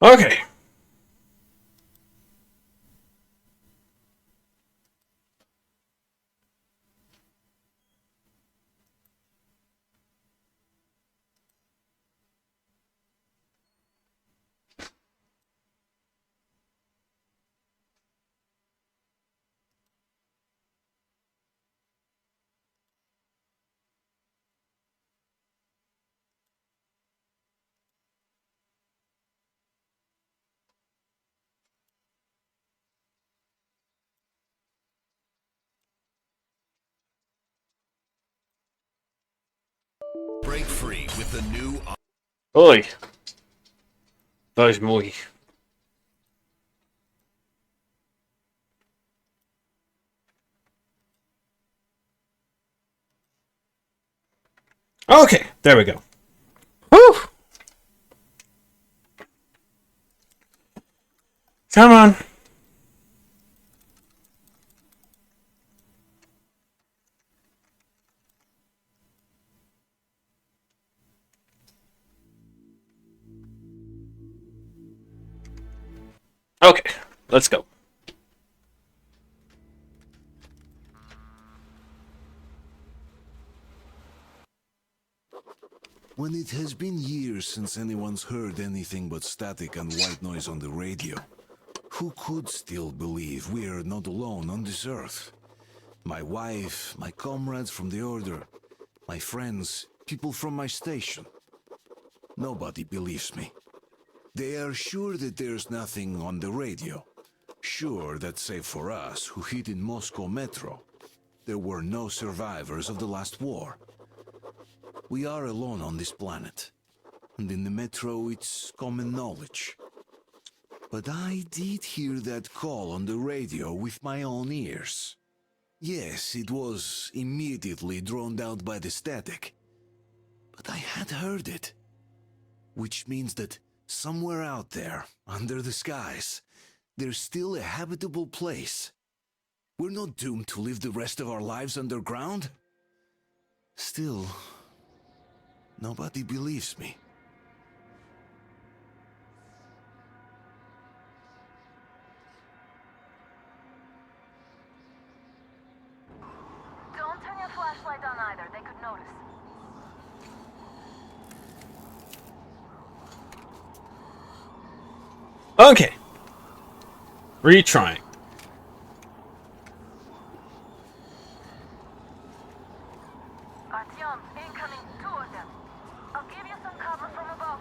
Okay. Break free with the new. Oi. Dois muy. Okay, there we go. Whew. Come on. Okay, let's go. When it has been years since anyone's heard anything but static and white noise on the radio, who could still believe we are not alone on this earth? My wife, my comrades from the Order, my friends, people from my station. Nobody believes me. They are sure that there's nothing on the radio. Sure that save for us who hid in Moscow Metro, there were no survivors of the last war. We are alone on this planet. And in the Metro it's common knowledge. But I did hear that call on the radio with my own ears. Yes, it was immediately drowned out by the static. But I had heard it. Which means that somewhere out there, under the skies, there's still a habitable place. We're not doomed to live the rest of our lives underground. Still, nobody believes me. Don't turn your flashlight on either. They could notice. Okay. Retrying. Artyom, incoming. 2 of them. I'll give you some cover from above.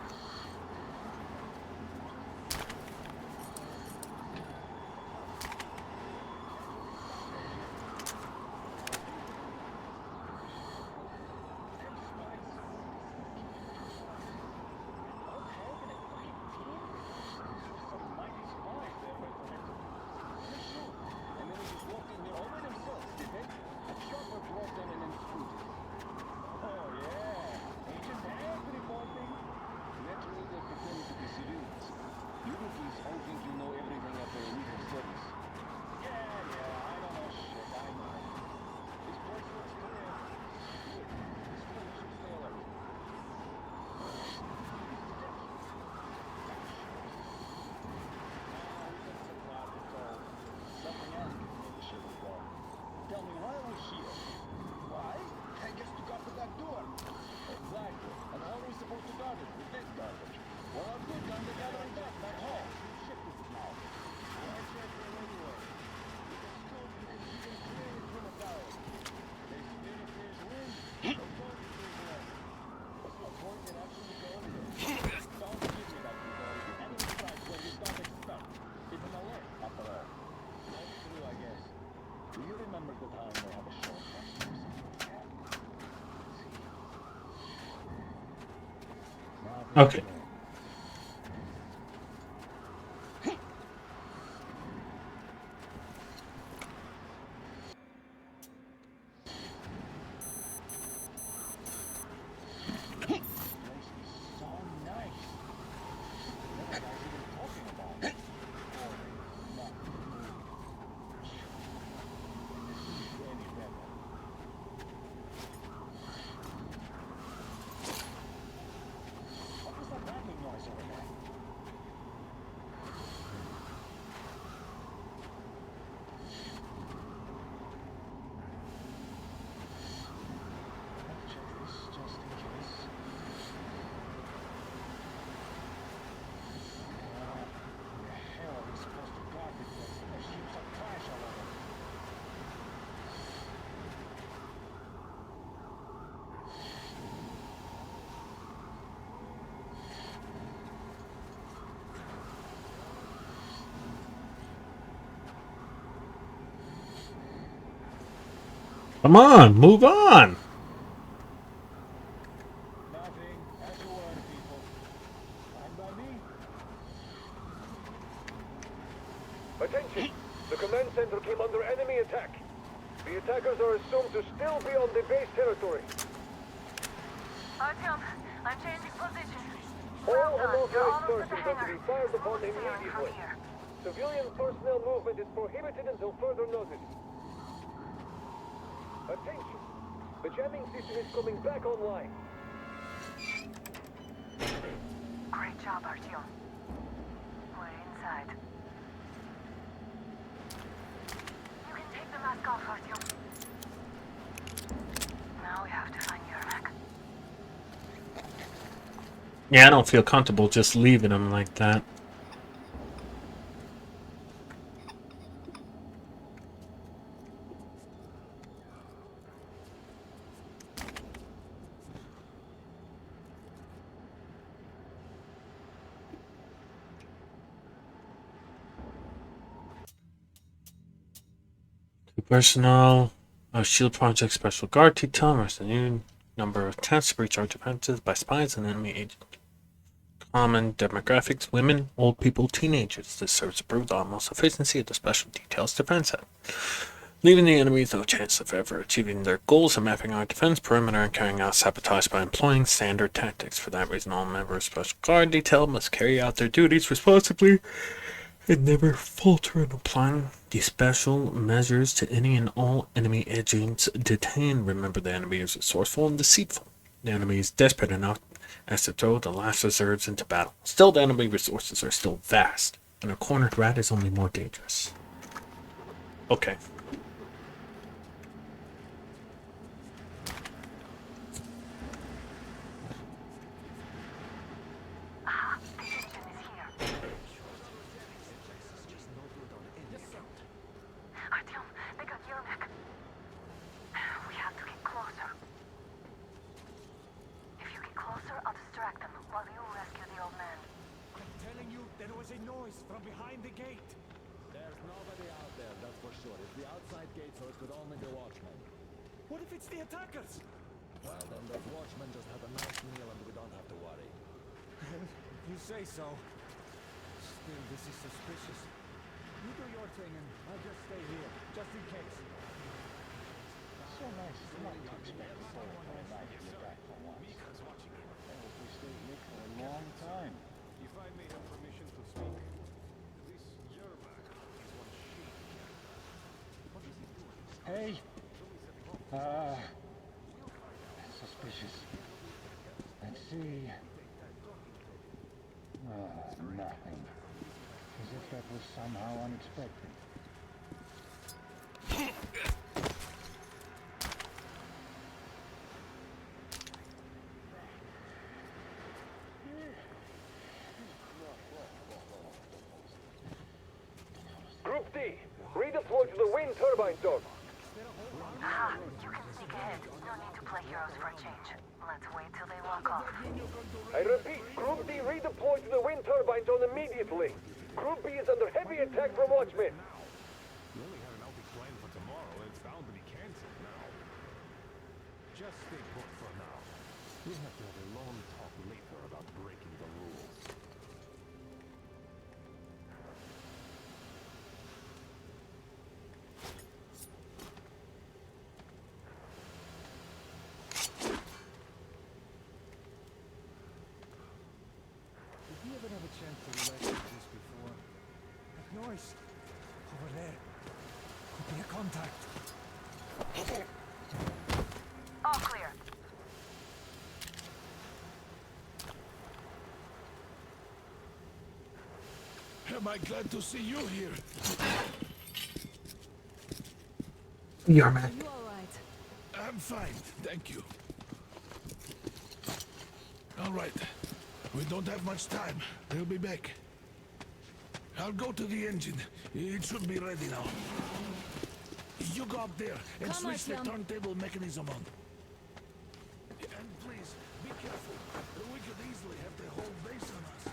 Okay. Come on, move on. Nothing. As you were, people. Fine by me. Attention! The command center came under enemy attack. The attackers are assumed to still be on the base territory. Artyom, I'm changing position. All Well done. You're unauthorized almost at the persons are to hangar. be fired upon Smooth sailing from immediately. here. Civilian personnel movement is prohibited until further notice. Attention! The jamming system is coming back online. Great job, Artyom. We're inside. You can take the mask off, Artyom. Now we have to find Yermak. Yeah, I don't feel comfortable just leaving them like that. Personnel, Shield Project Special Guard Detail, the new number of tests to recharge defenses by spies and enemy agents. Common demographics: women, old people, teenagers. This serves to prove the almost efficiency of the Special Details defense set, leaving the enemies no chance of ever achieving their goals of mapping our defense perimeter and carrying out sabotage by employing standard tactics. For that reason, all members of Special Guard Detail must carry out their duties responsibly and never falter in applying these special measures to any and all enemy agents detained. Remember, the enemy is resourceful and deceitful. The enemy is desperate enough as to throw the last reserves into battle. Still, the enemy resources are still vast, and a cornered rat is only more dangerous. Okay. Artyom, they got Yermak. We have to get closer. If you get closer, I'll distract them while you rescue the old man. I'm telling you, there was a noise from behind the gate. There's nobody out there, that's for sure. It's the outside gate, so it could only be watchmen. What if it's the attackers? Well, then those watchmen just have a nice meal and we don't have to worry. You say so. Still, this is suspicious. You do your thing and I'll just stay here, just in case. So nice not to expect a soul for a night to back for once. Oh, we stayed here for a long time. If I may have permission to speak, this Yermak is one sheep. What is he doing? Hey! Suspicious. Let's see. Nothing. As if that was somehow unexpected. Group D, redeploy to the wind turbine zone. Aha, you can sneak ahead. No need to play heroes for a change. Let's wait till they walk off. I repeat, Group D redeploy to the wind turbine zone immediately. Group B is under heavy attack from watchmen. We only had an outing planned for tomorrow, and it's bound to be cancelled now. Just stay put for now. We'll have to have a long talk later about breaking the rules. Did you ever have a chance to relax like this before? That noise. Over there. Could be a contact. All clear. Am I glad to see you here? Yermak. Are you alright? I'm fine, thank you. All right. We don't have much time. They'll be back. I'll go to the engine. It should be ready now. You go up there and Come on, switch the Sam. turntable mechanism on. And please, be careful. We could easily have the whole base on us.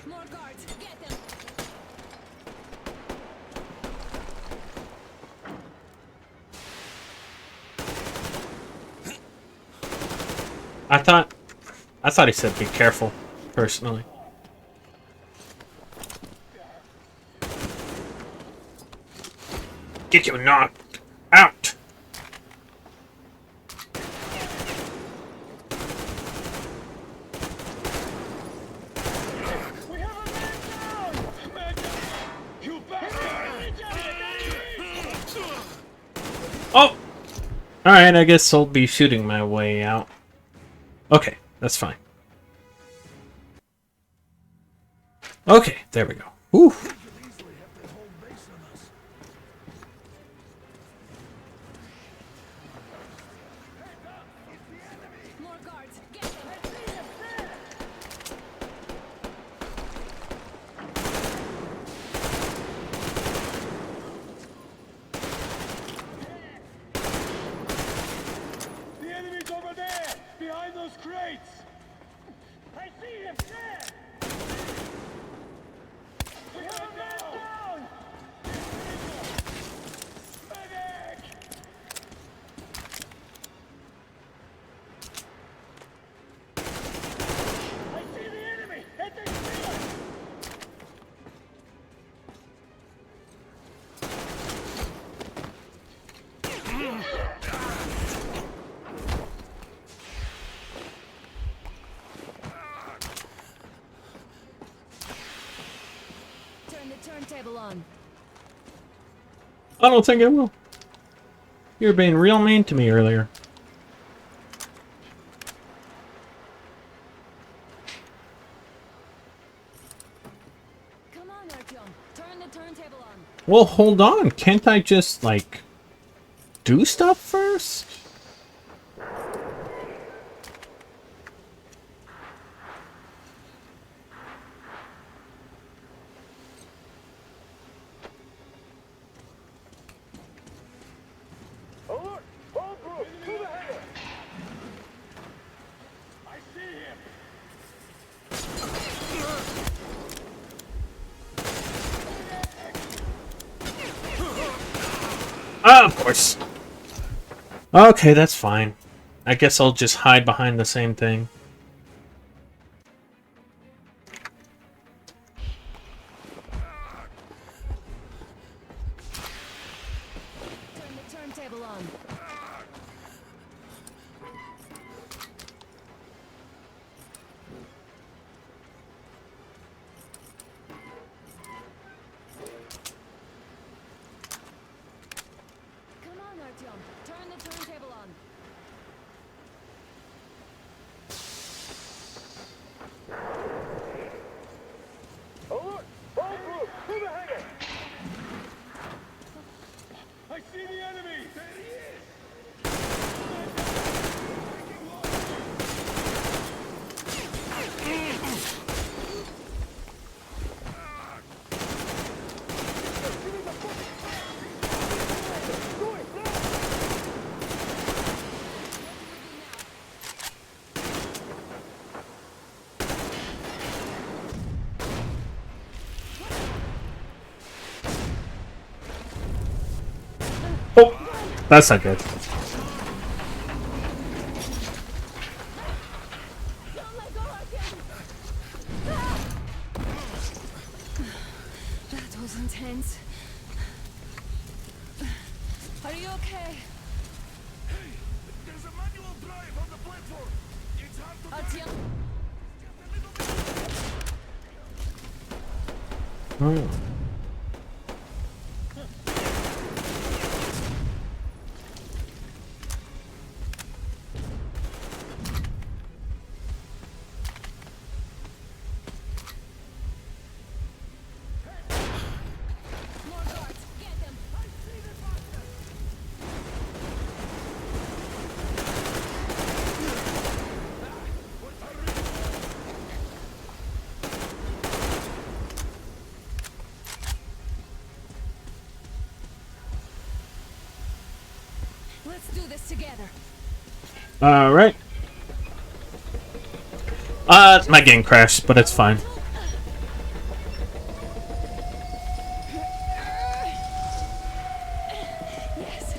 More guards! Get them! I thought he said be careful, personally. Get you knocked out! We have a man down! Man down! You bastard! Oh! Alright, I guess I'll be shooting my way out. Okay, that's fine. Okay, there we go. Whew. I see him! There! We have a man down! Medic! I see the enemy! At the shield! Turn the turntable on. I don't think it will. You were being real mean to me earlier. Come on, Artyom. Turn the turntable on. Well, hold on. Can't I just, like, do stuff first? Alert! All groups, to the hangar! I see him! Ah, of course. Okay, that's fine. I guess I'll just hide behind the same thing. Turn the turntable on. Come on, Artyom. Turn the turntable on. Alert! All groups, to the hangar! I see the enemy! There he is! Oh, that's not good. Don't let go, Artyom! That was intense. Are you okay? There's a manual drive on the platform. It's hard to Artyom? Oh. More guards! Get them! I see the bastard! Let's do this together. Alright. My game crashed, but it's fine. Yes.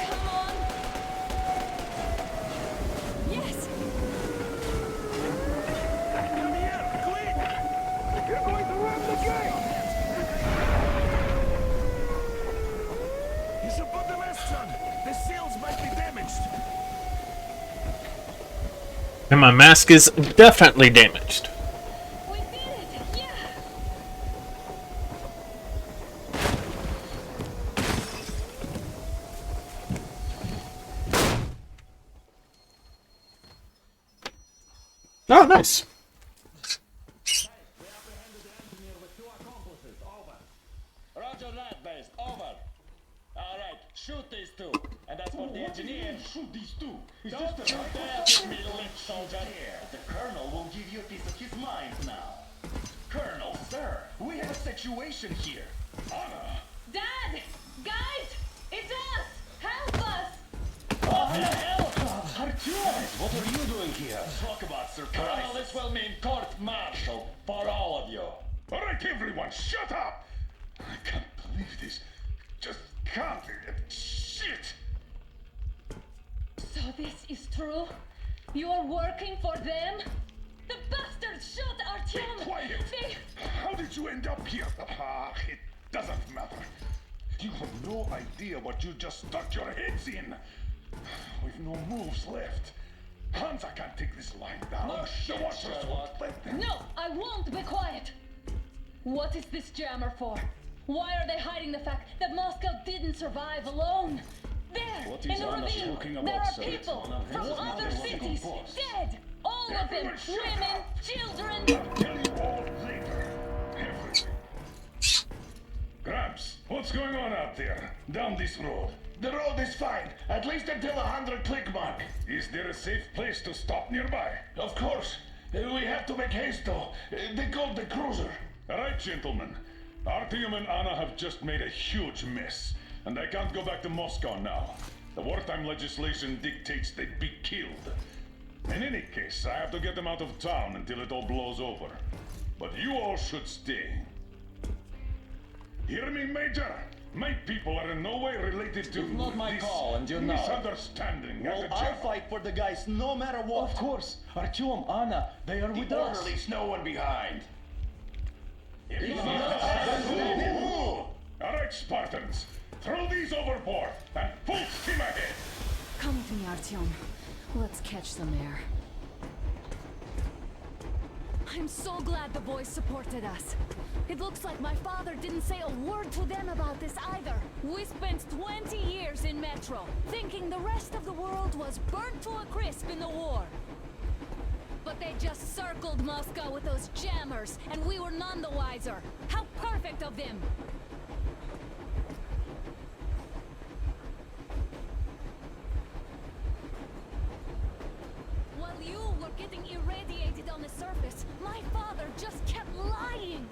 Come on. Yes. come here, quick! You're going to ram the gate! You should put the mast on. The seals might be damaged. And my mask is definitely damaged. We did it. Yeah. Oh, nice. Roger that, base. Over. Alright, shoot these two. And as for the engineer, shoot these two. Don't you dare give me lip, soldier. The Colonel will give you a piece of his mind now. Colonel, sir, we situation here? Anna! Dad! Guys! It's us! Help us! What the hell? Artyom! What are you doing here? Talk about surprise. This will mean court-martial for all of you. Alright, everyone, shut up! I can't believe this. Just can't. Shit! So this is true? You are working for them? The bastards shot Artyom! Be quiet! They... How did you end up here? It doesn't matter. You have no idea what you just stuck your heads in. We've no moves left. Hansa can't take this line down. No shit, the Watchers won't let them. No, I won't be quiet! What is this jammer for? Why are they hiding the fact that Moscow didn't survive alone? There, What in is the Anna ravine, talking there about, are sir? people Anna from has other another cities, boss. dead! All of them, Everyone shut women, up. children... I'll tell you all later. Everything. Gramps, what's going on out there? Down this road? The road is fine, at least until 100 click mark. Is there a safe place to stop nearby? Of course. We have to make haste though. They called the cruiser. Alright, gentlemen. Artyom and Anna have just made a huge mess, and I can't go back to Moscow now. The wartime legislation dictates they'd be killed. In any case, I have to get them out of town until it all blows over. But you all should stay. Hear me, Major? My people are in no way related to It's not my this call, and you know it. misunderstanding. Well, as a I'll general. fight for the guys no matter what. Of course. Artyom, Anna, they are with The us. orderlies, no one behind. Alright, Spartans. Throw these overboard and full steam ahead. Come with me, Artyom. Let's catch some air. I'm so glad the boys supported us. It looks like my father didn't say a word to them about this either. We spent 20 years in Metro, thinking the rest of the world was burnt to a crisp in the war. But they just circled Moscow with those jammers, and we were none the wiser. How perfect of them! While you were getting irradiated on the surface, my father just kept lying.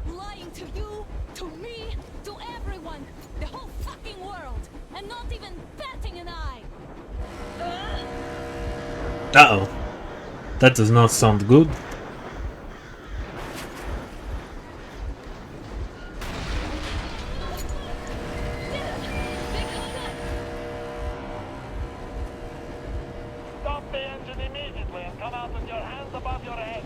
Lying to you, to me, to everyone, the whole fucking world, and not even batting an eye. Uh-oh. That does not sound good. Stop the engine immediately and come out with your hands above your head.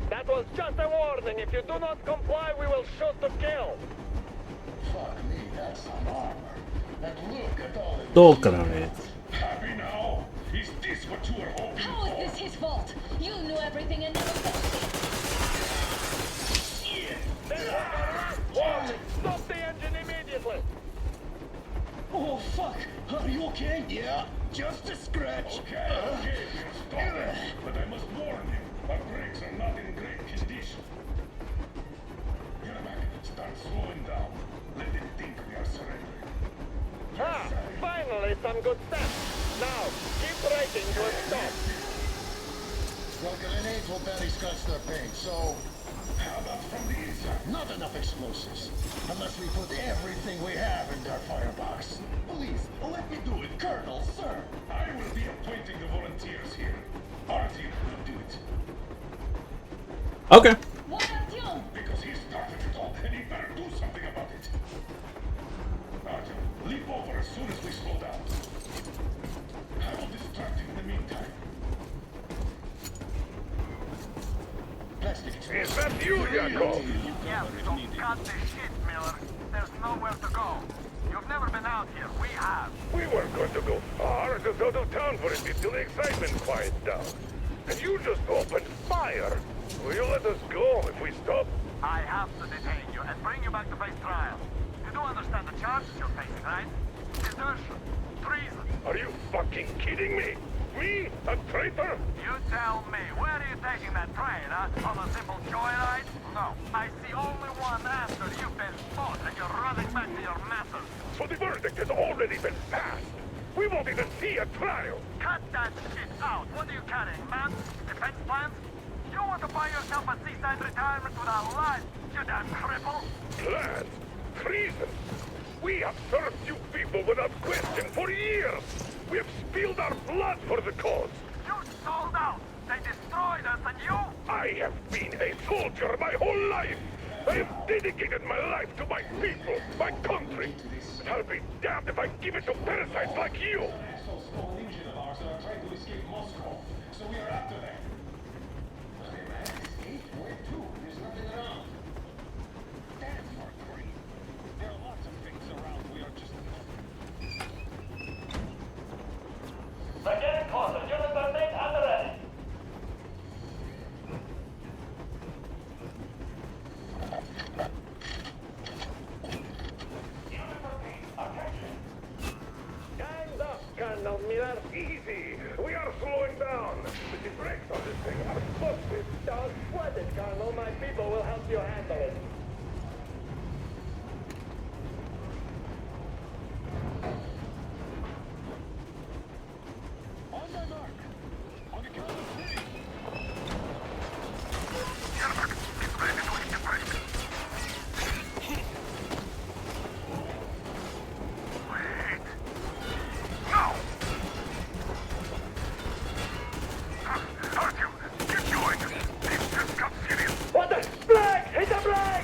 That was just a warning. If you do not comply, we will shoot to kill. Fuck me, that's some armor. And look at all the Tolkien it. Happy now? Is this what you were hoping How for? is this his fault? You knew everything and never said shit. Warning! Stop the engine immediately. Oh, fuck. Are you okay? Yeah, just a scratch. Okay, we'll stop it. But I must warn you, our brakes are not in great condition. Yermak, start slowing down. Let them think we are surrendering. Ah, finally some good steps. Now, keep braking to a stop. Well, grenades will barely scratch their paint, so How about from the inside? not enough explosives. Unless we put everything we have in their firebox. Please, let me do it, Colonel, sir. I will be appointing the volunteers here. Artyom will do it. Okay. Why Artyom? Because he started it all, and he better do something about it. Artyom, leap over as soon as we slow down. I will distract him in the meantime. Plastic Is that you, Yakov? Yeah, so cut the shit, Miller. There's nowhere to go. You've never been out here. We have. We weren't going to go far, just out of town for a bit till the excitement quiets down. And you just opened fire. Will you let us go if we stop? I have to detain you and bring you back to face trial. You do understand the charges you're facing, right? Desertion, treason. Are you fucking kidding me? Me? A traitor? You tell me, where are you taking that train, huh? On a simple joyride? No, I see only one answer. You've been fought and you're running back to your masters. So the verdict has already been passed. We won't even see a trial! Cut that shit out! What are you carrying, man? Defense plans? You want to buy yourself a seaside retirement without life, you damn cripple? Plans? Treason? We have served you people without question for years! We have spilled our blood for the cause! You sold out! They destroyed us and you? I have been a soldier my whole life! I have dedicated my life to my people, my country! And I'll be damned if I give it to parasites like you! Assholes stole an engine of ours and are trying to escape Moscow. So we are after them. Okay, man. Escape? Where to? There's nothing around. Damn, Mercury. There are lots of things around. We are just not. Lieutenant Carter, German birthday at the ready. Hands up, Colonel Miller! Easy! We are slowing down! The brakes on this thing are busted! Don't sweat it, Colonel. My people will help you handle it. On my mark. On the count of 3. What the? Black! Hit the black!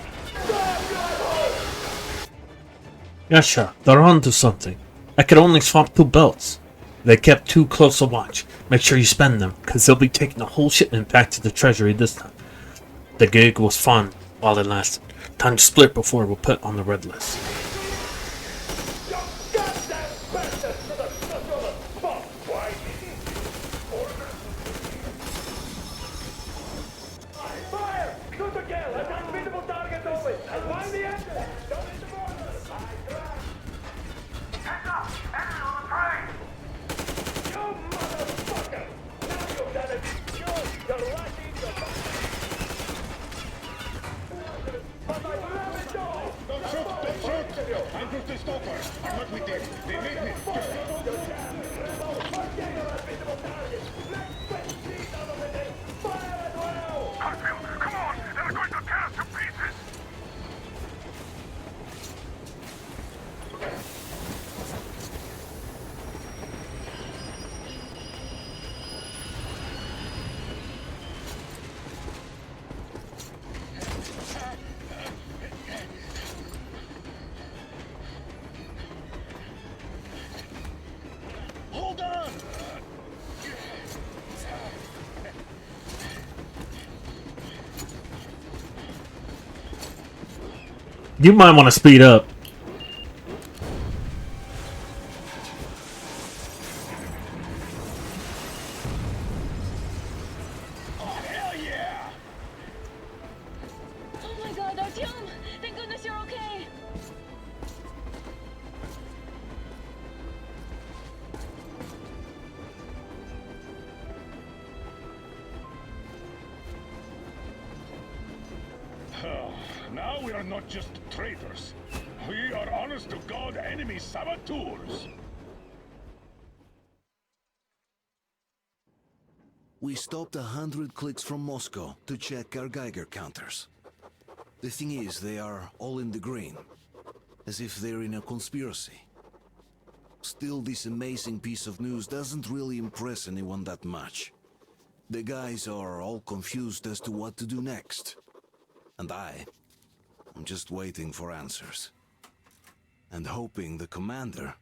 Yasha, they're onto something. I could only swap 2 belts. They kept too close a watch. Make sure you spend them, cause they'll be taking the whole shipment back to the treasury this time. The gig was fun while it lasted. Time to split before we're put on the red list. Fire! Shoot the kill! Attack visible target only! And find the engine! Don't hit the border! Heads up! Enemy on the train! You motherfucker! Now you've done it! You're lucky But I love it all! Don't shoot! Don't shoot! I'm Bruce the Stalker. I'm not with them. They made me. Hartfield, come on! They're going to tear us to pieces! Hold on! You might want to speed up. Hell yeah! Oh my god, Artyom! Thank goodness you're okay! Now we are not just traitors. We are honest to God enemy saboteurs. We stopped 100 clicks from Moscow to check our Geiger counters. The thing is, they are all in the green, as if they're in a conspiracy. Still, this amazing piece of news doesn't really impress anyone that much. The guys are all confused as to what to do next. And I'm just waiting for answers. And hoping the commander,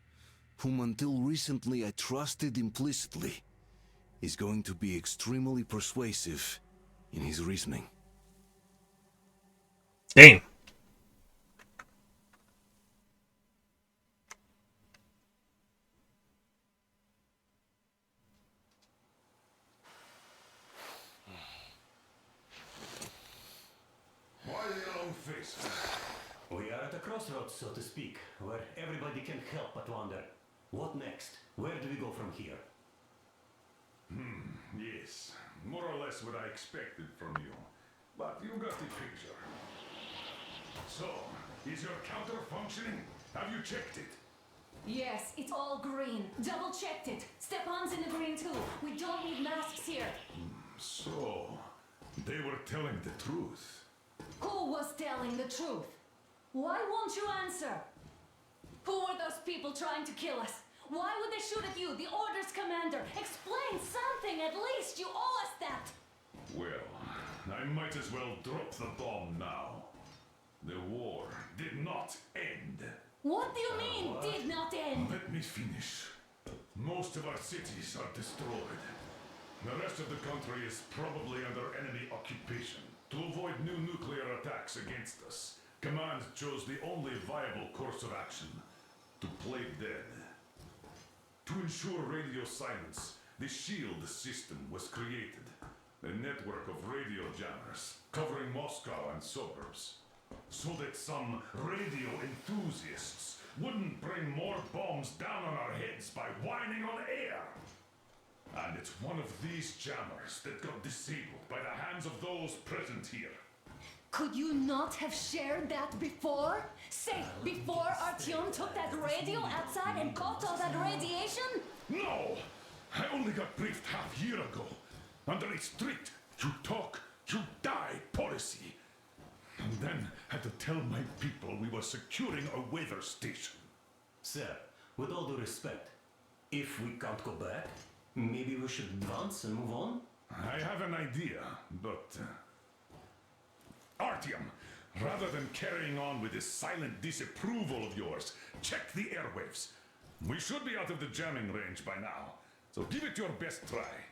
whom until recently I trusted implicitly, is going to be extremely persuasive in his reasoning. Damn. Why the long face? We are at a crossroads, so to speak, where everybody can help but wonder, what next? Where do we go from here? Yes, more or less what I expected from you. But you got the picture. So, is your counter functioning? Have you checked it? Yes, it's all green. Double-checked it. Stepan's in the green too. We don't need masks here. So, they were telling the truth. Who was telling the truth? Why won't you answer? Who were those people trying to kill us? Why would they shoot at you, the Order's commander? Explain something, at least. You owe us that. Well, I might as well drop the bomb now. The war did not end. What do you mean, did not end? Let me finish. Most of our cities are destroyed. The rest of the country is probably under enemy occupation. To avoid new nuclear attacks against us, Command chose the only viable course of action: to play dead. To ensure radio silence, the SHIELD system was created. A network of radio jammers covering Moscow and suburbs. So that some radio enthusiasts wouldn't bring more bombs down on our heads by whining on air. And it's one of these jammers that got disabled by the hands of those present here. Could you not have shared that before? Say, before Artyom took that radio outside and caught all that radiation? No! I only got briefed half year ago. Under a strict, you talk, you die policy. And then had to tell my people we were securing a weather station. Sir, with all due respect, if we can't go back, maybe we should advance and move on? I have an idea, but... Artyom, rather than carrying on with this silent disapproval of yours, check the airwaves. We should be out of the jamming range by now, so give it your best try.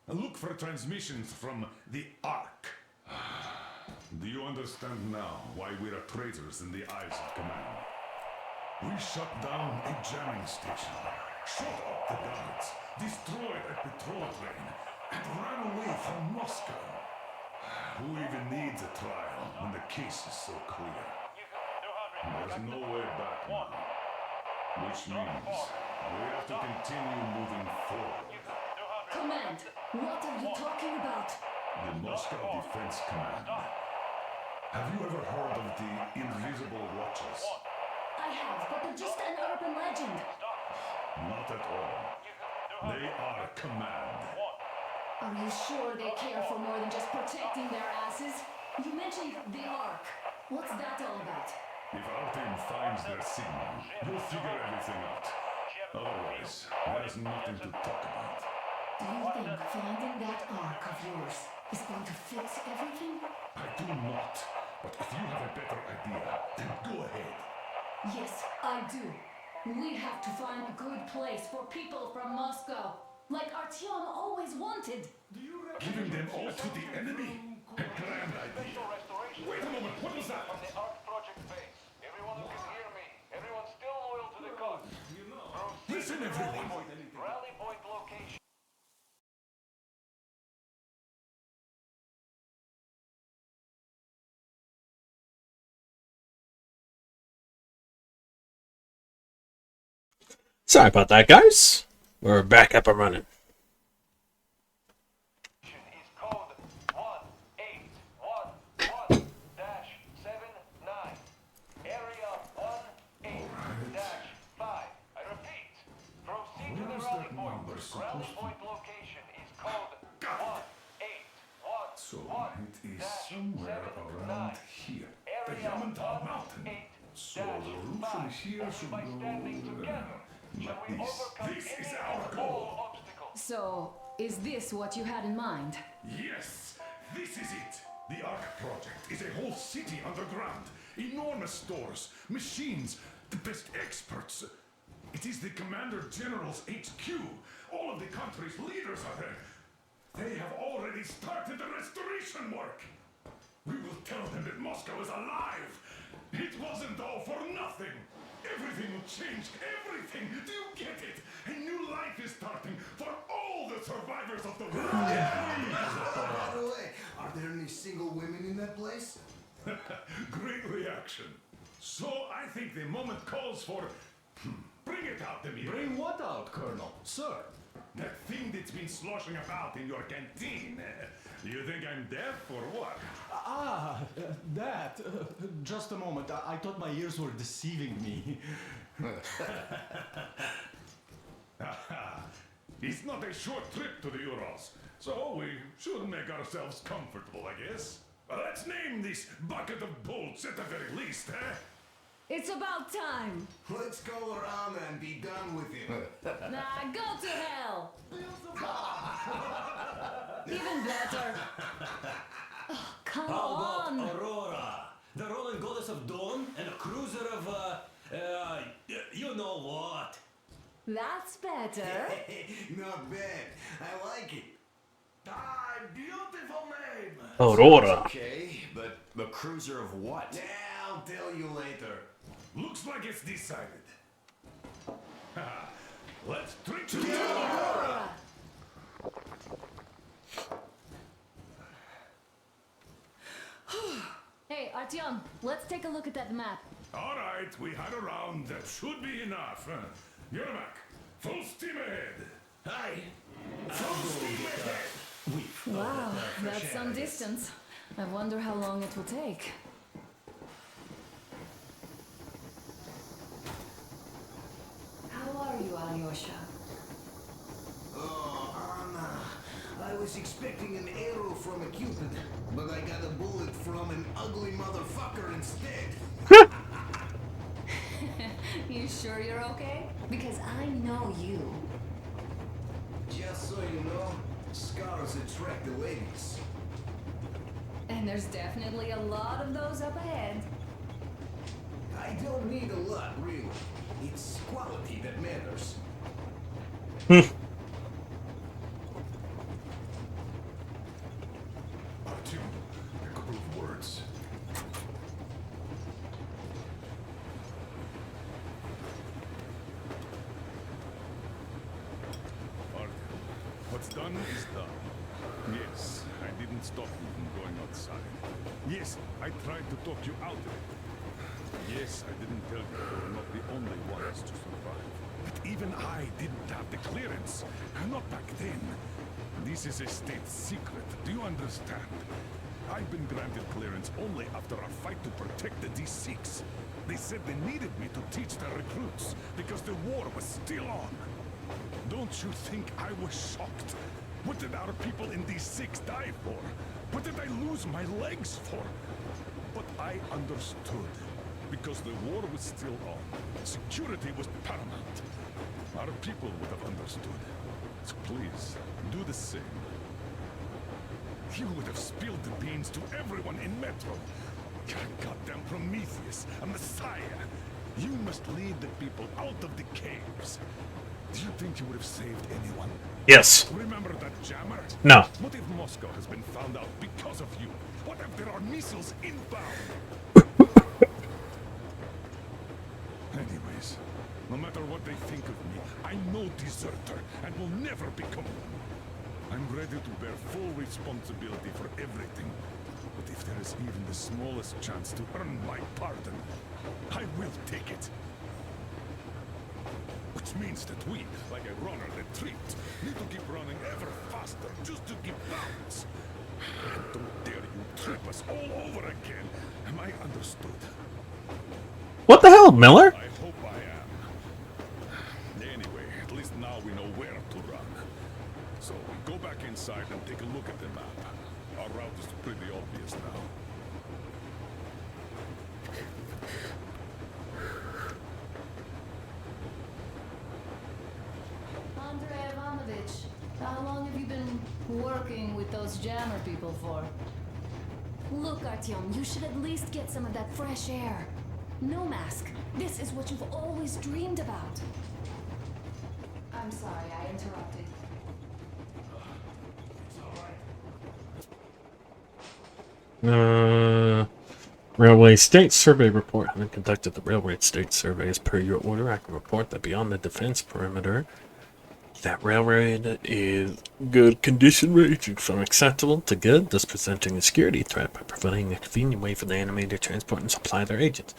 Look for transmissions from the Ark. Do you understand now why we are traitors in the eyes of Command? We shut down a jamming station, shot up the guards, destroyed a patrol train, and ran away from Moscow. Who even needs a trial when the case is so clear? There's no way back now. Which means we have to continue moving forward. Command, what are you talking about? The Moscow Defense Command. Have you ever heard of the Invisible Watches? I have, but they're just an urban legend. Not at all. They are Command. Are you sure they care for more than just protecting their asses? You mentioned the Ark. What's that all about? If our team finds their signal, you'll figure everything out. Otherwise, there's nothing to talk about. Do you think finding that Ark of yours is going to fix everything? I do not. But if you have a better idea, then go ahead. Yes, I do. We have to find a good place for people from Moscow. Like Artyom always wanted. Giving them all to the enemy? A grand idea. Wait a moment, what was that? From the Ark Project base. Everyone who can hear me. Everyone's still loyal to the cause. Listen, everyone. Rally point location. Sorry about that, guys. We're back up and running. Is code 1811-79. Area 18-5. I repeat. Proceed to the rally point. Rally point location is code 1811. So it is somewhere around here. The Yamantau Mountain. So the route from here should go like this. This is our goal. So, is this what you had in mind? Yes, this is it. The Ark Project is a whole city underground. Enormous stores, machines, the best experts. It is the Commander General's HQ. All of the country's leaders are there. They have already started the restoration work. We will tell them that Moscow is alive. It wasn't all for nothing. Everything will change. Everything. Do you get it? A new life is starting for all the survivors of the world. By the way, are there any single women in that place? Great reaction. So I think the moment calls for... Bring it out, Demir. Bring what out, Colonel? Sir? That thing thing that's been sloshing about in your canteen. You think I'm deaf or what? That. Just a moment. I thought my ears were deceiving me. It's not a short trip to the Urals, so we should make ourselves comfortable, I guess. Let's name this bucket of bolts at the very least, eh? It's about time. Let's go around and be done with him. Nah, go to hell. Even better. Oh, come How on. about Aurora, the Roman goddess of dawn, and a cruiser of, you know what? That's better. Not bad. I like it. Beautiful name. Aurora. Okay, but the cruiser of what? Yeah, I'll tell you later. Looks like it's decided. Let's drink to Aurora. Hey, Artyom, let's take a look at that map. All right, we had a round. That should be enough. Yermak, full steam ahead. Hi. Full steam ahead. Wow, that's some distance. I wonder how long it will take. How are you, Alyosha? Oh, Anna. I was expecting an arrow from a Cupid, but I got a bullet from an ugly motherfucker instead. You sure you're okay? Because I know you. Just so you know, scars attract the ladies. And there's definitely a lot of those up ahead. I don't need a lot, really. It's quality that matters. Artyom, a couple of words. Artyom, what's done is done. Yes, I didn't stop you from going outside. Yes, I tried to talk you out of it. Yes, I didn't tell you you were not the only ones to survive. But even I didn't have the clearance. Not back then. This is a state secret. Do you understand? I've been granted clearance only after our fight to protect the D6. They said they needed me to teach their recruits because the war was still on. Don't you think I was shocked? What did our people in D6 die for? What did I lose my legs for? But I understood. Because the war was still on. Security was paramount. Our people would have understood. So please, do the same. You would have spilled the beans to everyone in Metro. You're a goddamn Prometheus, a messiah. You must lead the people out of the caves. Do you think you would have saved anyone? Yes. Remember that jammer? No. What if Moscow has been found out because of you? What if there are missiles inbound? Anyways, no matter what they think of me, I'm no deserter and will never become one. I'm ready to bear full responsibility for everything. But if there is even the smallest chance to earn my pardon, I will take it. Which means that we, like a runner that tripped, need to keep running ever faster just to keep balance. And don't dare you trip us all over again. Am I understood? What the hell, Miller? I hope I am. Anyway, at least now we know where to run. So go back inside and take a look at the map. Our route is pretty obvious now. Andrei Ivanovich, how long have you been working with those jammer people for? Look, Artyom, you should at least get some of that fresh air. No mask. This is what you've always dreamed about. I'm sorry, I interrupted. Railway State Survey Report. Having conducted the Railway State Survey as per your order, I can report that beyond the defense perimeter, that railroad is good condition, ranging from acceptable to good, thus presenting a security threat by providing a convenient way for the enemy to transport and supply their agents.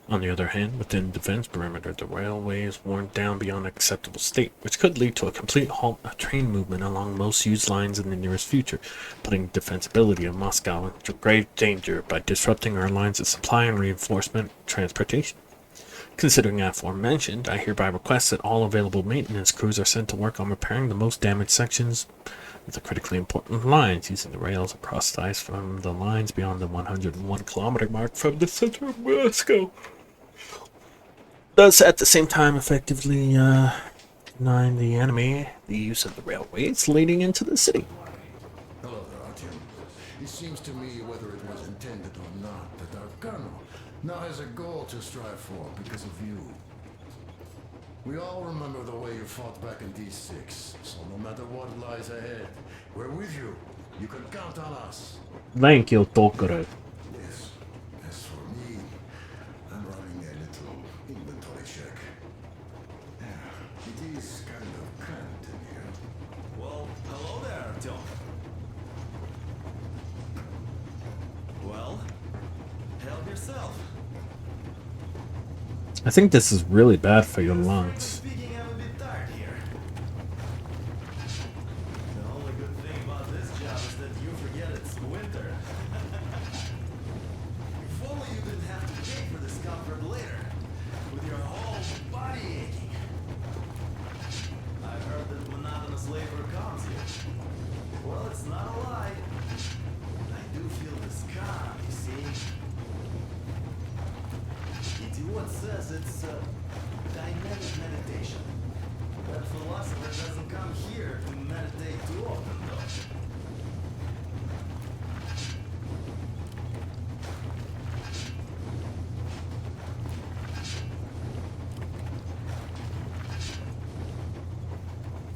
On the other hand, within defense perimeter, the railway is worn down beyond acceptable state, which could lead to a complete halt of train movement along most used lines in the nearest future, putting defensibility of Moscow into grave danger by disrupting our lines of supply and reinforcement transportation. Considering the aforementioned, I hereby request that all available maintenance crews are sent to work on repairing the most damaged sections of the critically important lines, using the rails across the ice from the lines beyond the 101-kilometer mark from the center of Moscow. Thus, at the same time, effectively denying the enemy the use of the railways leading into the city. Hello there, Artyom. It seems to me, whether it was intended or not, that our colonel now has a goal to strive for because of you. We all remember the way you fought back in D6, so no matter what lies ahead, we're with you. You can count on us. Thank you, Tokoro. Yes. As for me, I'm running a little inventory check. Yeah, it is kind of cramped in here. Well, hello there, Artyom. Well, help yourself. I think this is really bad for your lungs. Speaking, I'm a bit tired here. The only good thing about this job is that you forget it's winter. If only you didn't have to pay for this comfort later, with your whole body aching. I've heard that monotonous labor calms you. Well, it's not a lie. I do feel this calm, you see. What says it's dynamic meditation. That philosopher doesn't come here to meditate too often, though.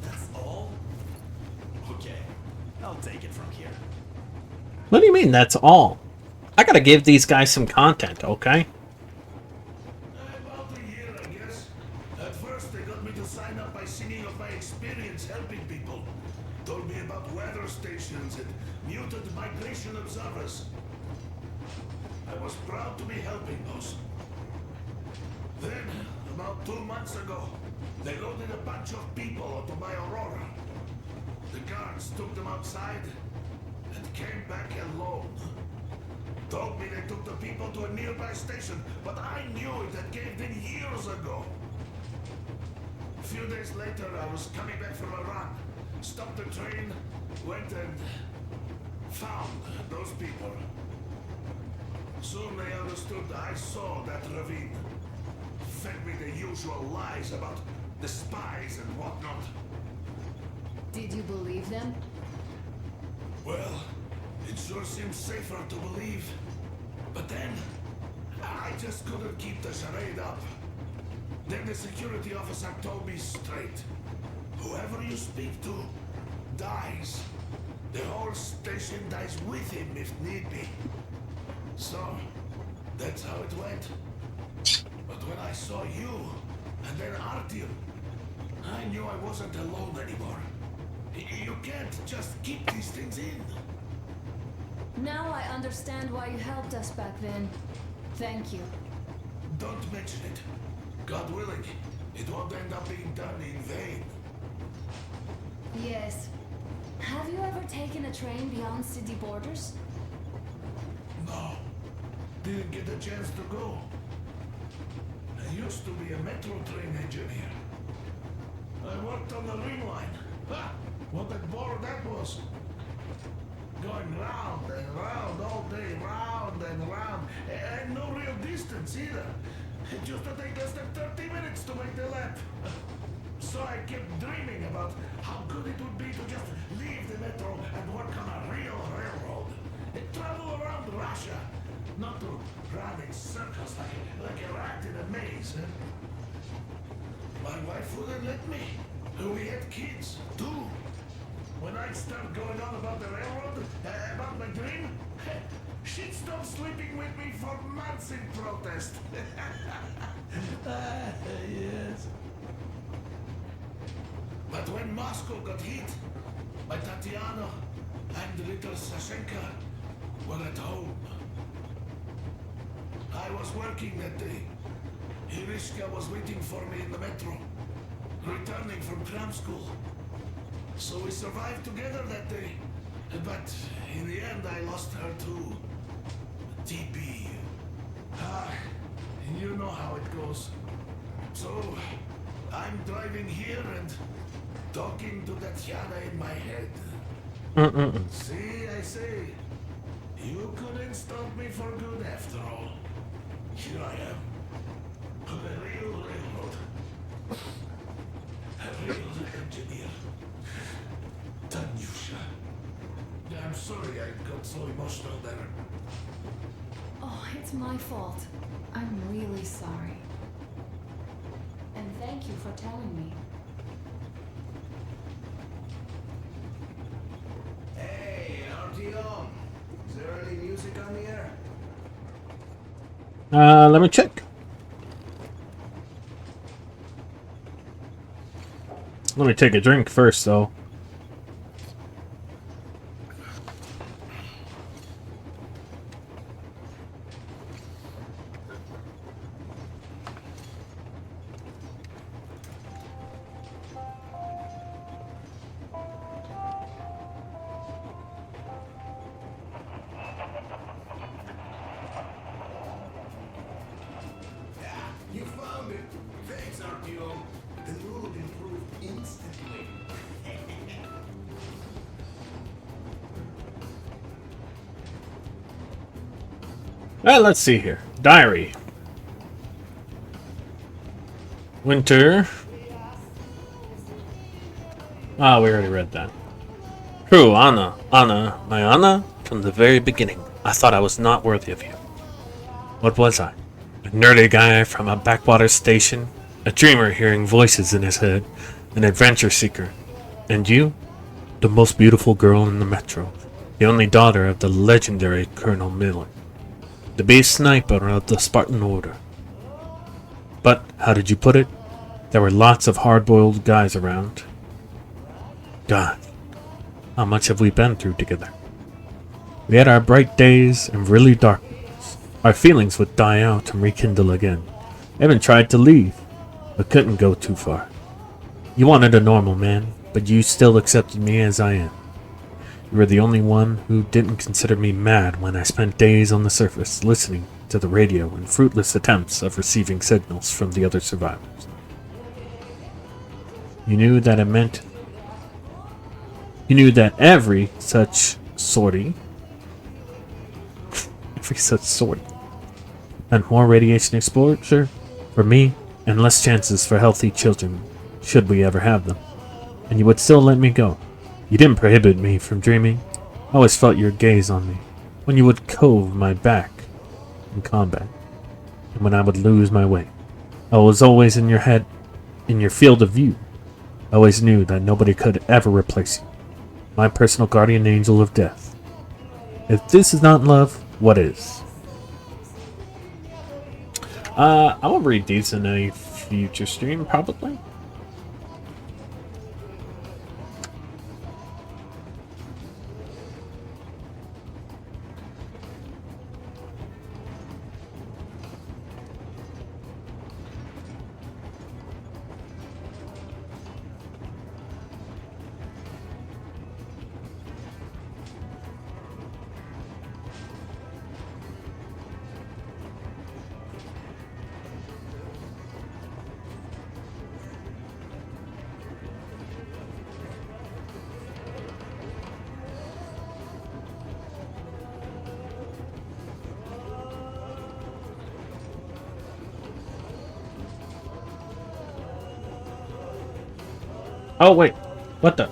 That's all? Okay, I'll take it from here. What do you mean, that's all? I gotta give these guys some content, okay? Told me about weather stations and mutant migration observers. I was proud to be helping those. Then, about 2 months ago, they loaded a bunch of people onto my Aurora. The guards took them outside and came back alone. Told me they took the people to a nearby station, but I knew it had caved in years ago. A few days later, I was coming back from a run. Stopped the train, went and found those people. Soon they understood I saw that ravine. Fed me the usual lies about the spies and whatnot. Did you believe them? Well, it sure seems safer to believe. But then, I just couldn't keep the charade up. Then the security officer told me straight. Whoever you speak to dies. The whole station dies with him if need be. So, that's how it went. But when I saw you, and then Artyom, I knew I wasn't alone anymore. You can't just keep these things in. Now I understand why you helped us back then. Thank you. Don't mention it. God willing, it won't end up being done in vain. Yes. Have you ever taken a train beyond city borders? No. Didn't get a chance to go. I used to be a metro train engineer. I worked on the Ring Line. Ha! What a bore that was. Going round and round all day, round and round. And no real distance either. It used to take less than 30 minutes to make the lap. So I kept dreaming about how good it would be to just leave the metro and work on a real railroad. And travel around Russia. Not to run in circles like a rat in a maze. My wife wouldn't let me. We had kids, too. When I'd start going on about the railroad, about my dream, she'd stop sleeping with me for months in protest. Yes. But when Moscow got hit, my Tatiana and little Sashenka were at home. I was working at the Irishka was waiting for me in the metro, returning from cram school. So we survived together that day. But in the end, I lost her to TB. You know how it goes. So I'm driving here and talking to Tatiana in my head. See, I say, you couldn't stop me for good after all. Here I am. A real railroad. A real engineer. Tanyusha. I'm sorry I got so emotional there. Oh, it's my fault. I'm really sorry. And thank you for telling me. Hey, Artyom. Is there any music on the air? Let me check. Let me take a drink first, though. You found it. Thanks, Artyom. The mood improved instantly. Let's see here. Diary. Winter. We already read that. True, Anna. Anna, my Anna, from the very beginning, I thought I was not worthy of you. What was I? A nerdy guy from a backwater station? A dreamer hearing voices in his head? An adventure seeker? And you? The most beautiful girl in the metro. The only daughter of the legendary Colonel Miller. The base sniper of the Spartan Order. But, how did you put it? There were lots of hard-boiled guys around. God, how much have we been through together? We had our bright days and really dark ones. Our feelings would die out and rekindle again. I even tried to leave, but couldn't go too far. You wanted a normal man, but you still accepted me as I am. You were the only one who didn't consider me mad when I spent days on the surface listening to the radio in fruitless attempts of receiving signals from the other survivors. You knew that it meant... You knew that every such sortie and more radiation exposure for me and less chances for healthy children should we ever have them. And you would still let me go. You didn't prohibit me from dreaming. I always felt your gaze on me when you would cove my back in combat and when I would lose my way. I was always in your head, in your field of view. I always knew that nobody could ever replace you. My personal guardian angel of death. If this is not love, what is? I will read these in a future stream, probably. Oh, wait. What the?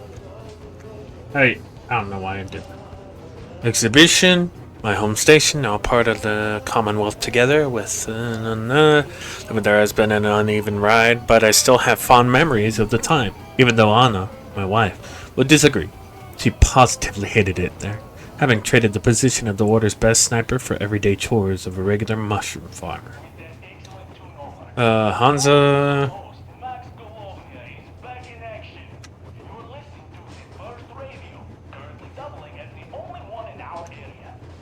I don't know why I did that. Exhibition. My home station, now part of the Commonwealth together with... there has been an uneven ride, but I still have fond memories of the time. Even though Anna, my wife, would disagree. She positively hated it there. Having traded the position of the Order's best sniper for everyday chores of a regular mushroom farmer. Hansa...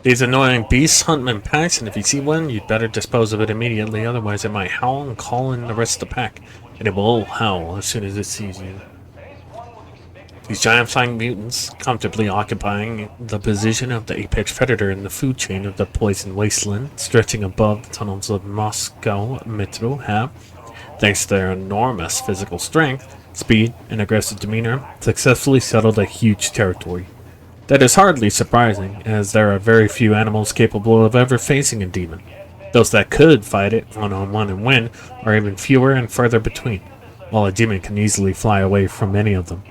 These annoying beasts hunt in packs, and if you see one, you'd better dispose of it immediately, otherwise it might howl and call in the rest of the pack, and it will all howl as soon as it sees you. These giant flying mutants, comfortably occupying the position of the apex predator in the food chain of the poison wasteland, stretching above the tunnels of Moscow Metro, have, thanks to their enormous physical strength, speed, and aggressive demeanor, successfully settled a huge territory. That is hardly surprising, as there are very few animals capable of ever facing a demon. Those that could fight it one-on-one and win are even fewer and further between, while a demon can easily fly away from any of them.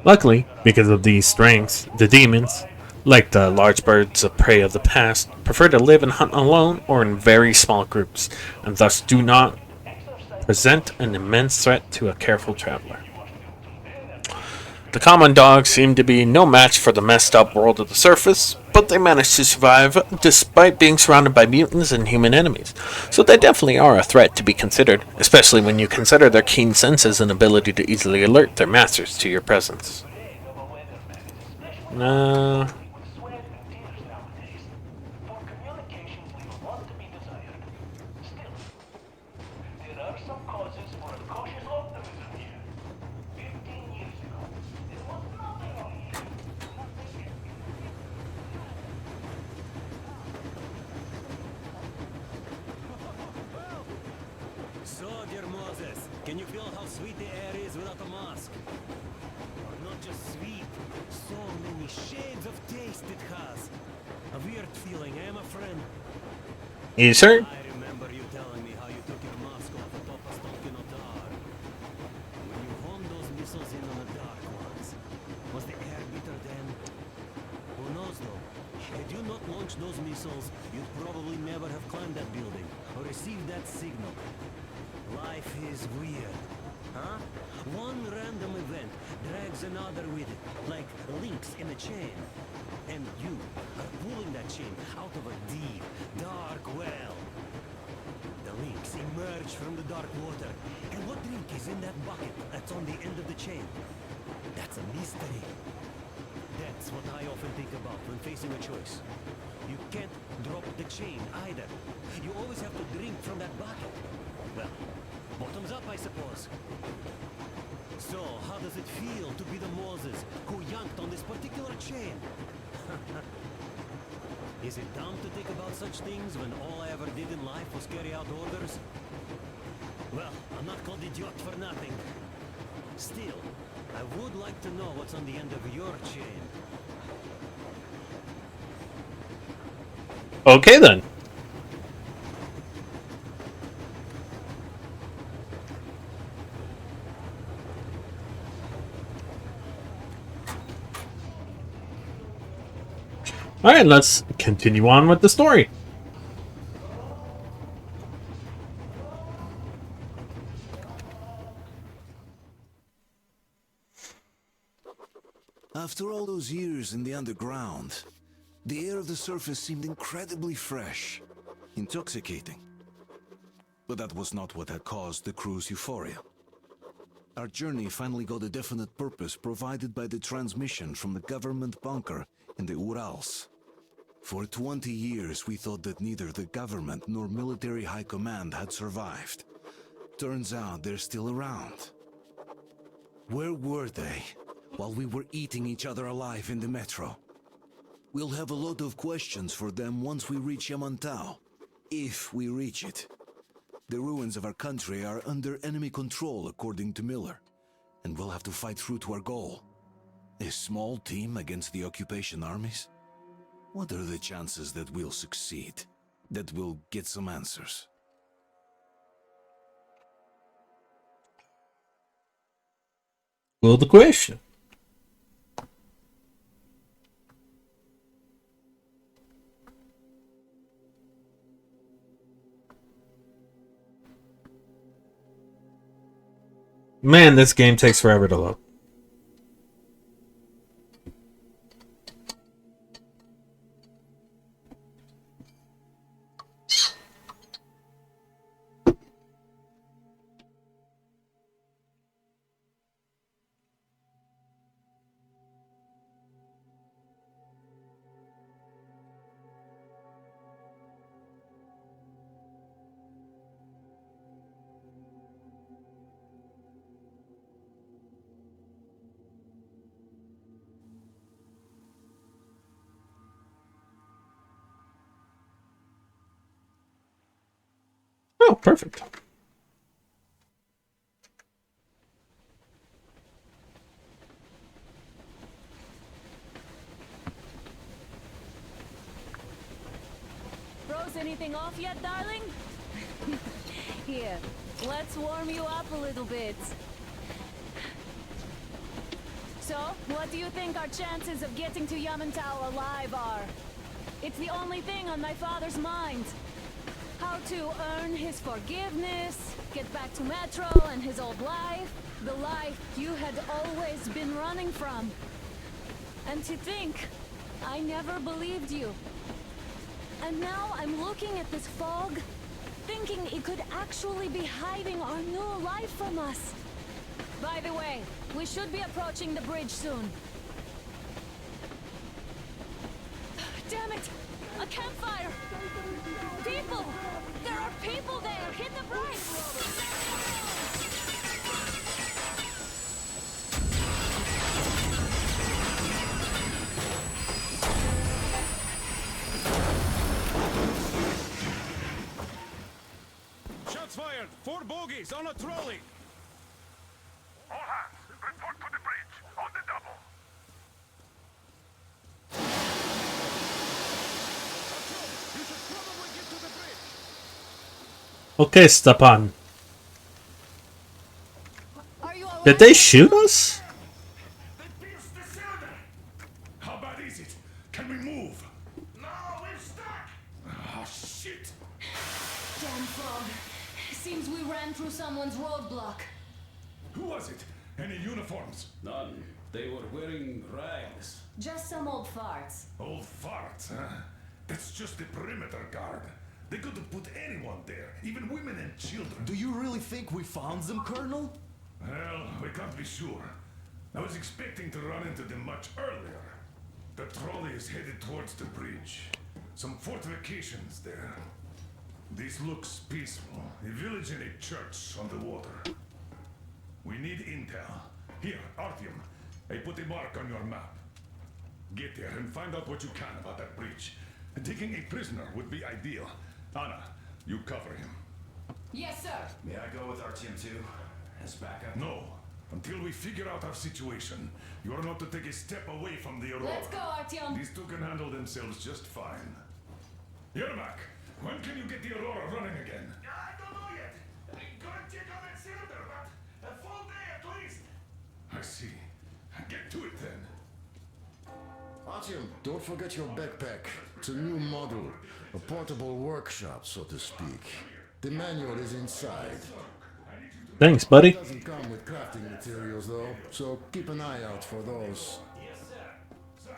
Luckily, because of these strengths, the demons, like the large birds of prey of the past, prefer to live and hunt alone or in very small groups, and thus do not present an immense threat to a careful traveler. The common dogs seem to be no match for the messed up world of the surface, but they manage to survive despite being surrounded by mutants and human enemies. So they definitely are a threat to be considered, especially when you consider their keen senses and ability to easily alert their masters to your presence. So, dear Moses, can you feel how sweet the air is without a mask? Or not just sweet, so many shades of taste it has. A weird feeling, eh, my friend? You sure? I remember you telling me how you took your mask off atop a Stonkin Otar. When you honed those missiles in on the Dark Ones, was the air bitter then? Who knows though? Had you not launched those missiles, you'd probably never have climbed that building, or received that signal. Life is weird, huh? One random event drags another with it, like links in a chain. And you are pulling that chain out of a deep, dark well. The links emerge from the dark water. And what drink is in that bucket that's on the end of the chain? That's a mystery. That's what I often think about when facing a choice. You can't drop the chain either. You always have to drink from that bucket. Well, bottoms up, I suppose. So, how does it feel to be the Moses who yanked on this particular chain? Is it dumb to think about such things when all I ever did in life was carry out orders? Well, I'm not called idiot for nothing. Still, I would like to know what's on the end of your chain. Okay then. Alright, let's continue on with the story. After all those years in the underground, the air of the surface seemed incredibly fresh, intoxicating. But that was not what had caused the crew's euphoria. Our journey finally got a definite purpose provided by the transmission from the government bunker in the Urals. For 20 years we thought that neither the government nor military high command had survived. Turns out they're still around. Where were they while we were eating each other alive in the metro? We'll have a lot of questions for them once we reach Yamantau, if we reach it. The ruins of our country are under enemy control, according to Miller, and we'll have to fight through to our goal. A small team against the occupation armies? What are the chances that we'll succeed? That we'll get some answers? Well, the question. Man, this game takes forever to load. Oh, perfect. Froze anything off yet, darling? Here, let's warm you up a little bit. So, what do you think our chances of getting to Yamantau alive are? It's the only thing on my father's mind. How to earn his forgiveness, get back to Metro and his old life. The life you had always been running from. And to think, I never believed you. And now I'm looking at this fog, thinking it could actually be hiding our new life from us. By the way, we should be approaching the bridge soon. Damn it! A campfire! People! There are people there! Hit the brakes! Shots fired! 4 bogies on a trolley! All hands, report to the bridge, on the double. You should probably get to the bridge! Okay, Stepan. Are you alright? Did they shoot us? How bad is it? Can we move? No, we're stuck! Oh, shit! Damn fog. Seems we ran through someone's roadblock. Who was it? Any uniforms? None. They were wearing rags. Just some old farts. Old farts, huh? That's just the perimeter guard. They could have put anyone there, even women and children. Do you really think we found them, Colonel? Well, we can't be sure. I was expecting to run into them much earlier. The trolley is headed towards the bridge. Some fortifications there. This looks peaceful. A village and a church on the water. We need intel. Here, Artyom. I put a mark on your map. Get there and find out what you can about that bridge. And taking a prisoner would be ideal. Anna, you cover him. Yes, sir. May I go with Artyom too? As backup? No. Until we figure out our situation, you are not to take a step away from the Aurora. Let's go, Artyom. These two can handle themselves just fine. Yermak, when can you get the Aurora running again? I don't know yet. Gonna check on that cylinder, but a full day at least. I see. Get to it then. Artyom, don't forget your backpack. It's a new model. A portable workshop, so to speak. The manual is inside. Thanks, buddy. It doesn't come with crafting materials, though, so keep an eye out for those.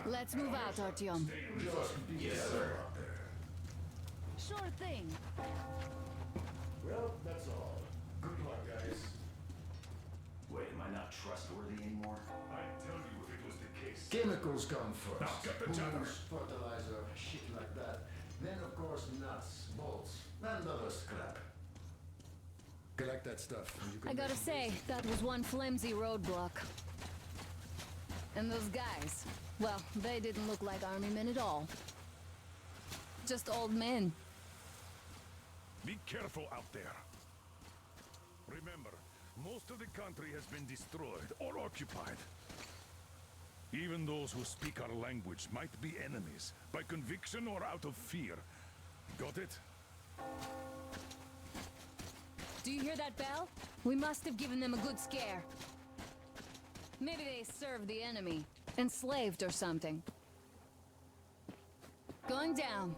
Let's move out, Artyom. Yes, sir. Sure thing. Well, that's all. Good luck, guys. Wait, am I not trustworthy anymore? I'd tell you if it was the case. Chemicals come first. Now, cut the chatter. Booze, fertilizer, shit like that. Then, of course, nuts, bolts, and other scrap. Collect that stuff. and you can I gotta make say, that was one flimsy roadblock. And those guys, well, they didn't look like army men at all. Just old men. Be careful out there. Remember, most of the country has been destroyed or occupied. Even those who speak our language might be enemies, by conviction or out of fear. Got it? Do you hear that bell? We must have given them a good scare. Maybe they served the enemy. Enslaved or something. Going down.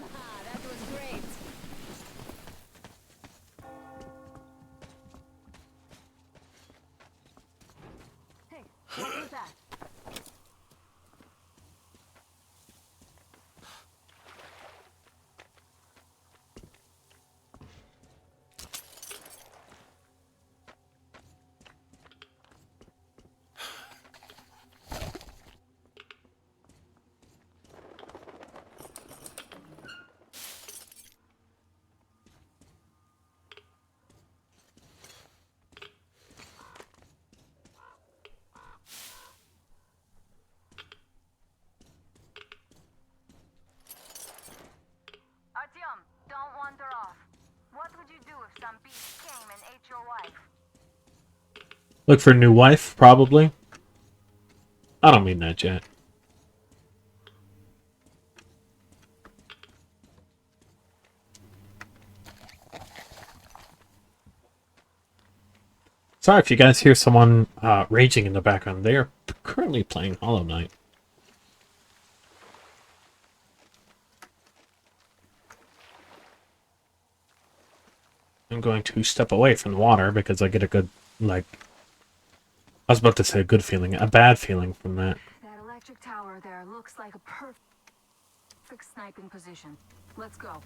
Haha, that was great. Hey, what was that? Look for a new wife, probably. I don't mean that yet. Sorry if you guys hear someone raging in the background. They are currently playing Hollow Knight. I'm going to step away from the water because I get a good, like... I was about to say a good feeling, a bad feeling from that. That electric tower there looks like a perfect sniping position. Let's go.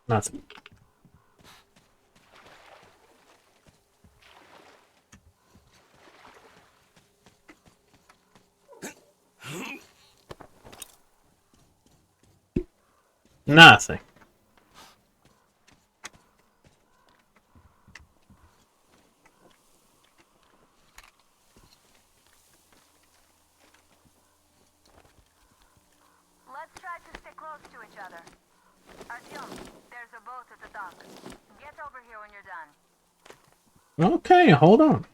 Nothing. Nothing. Let's try to stay close to each other. Artyom, there's a boat at the dock. Get over here when you're done. Okay, hold on.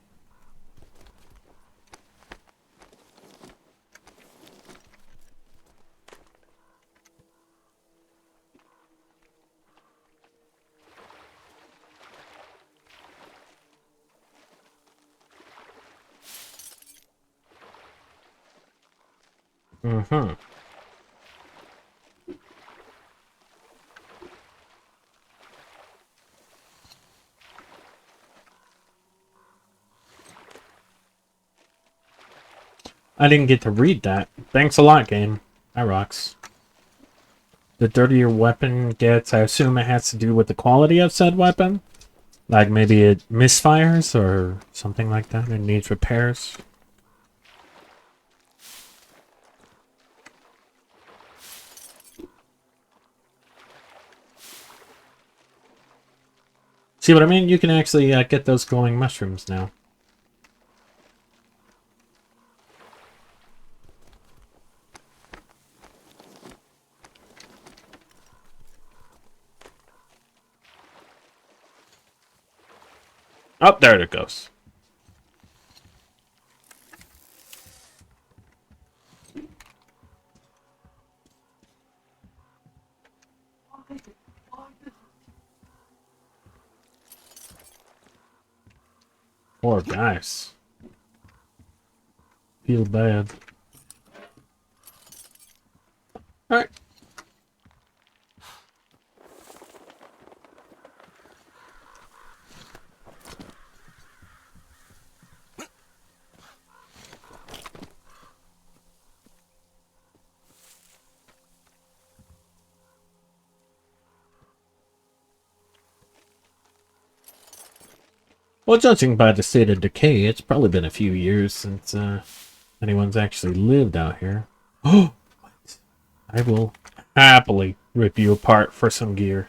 Mm-hmm. I didn't get to read that. Thanks a lot, game. That rocks. The dirtier weapon gets, I assume it has to do with the quality of said weapon? Like maybe it misfires or something like that. It needs repairs. See what I mean? You can actually get those glowing mushrooms now. Oh, there it goes. Poor guys. Feel bad. Alright. Well, judging by the state of decay, it's probably been a few years since anyone's actually lived out here. Oh! I will happily rip you apart for some gear.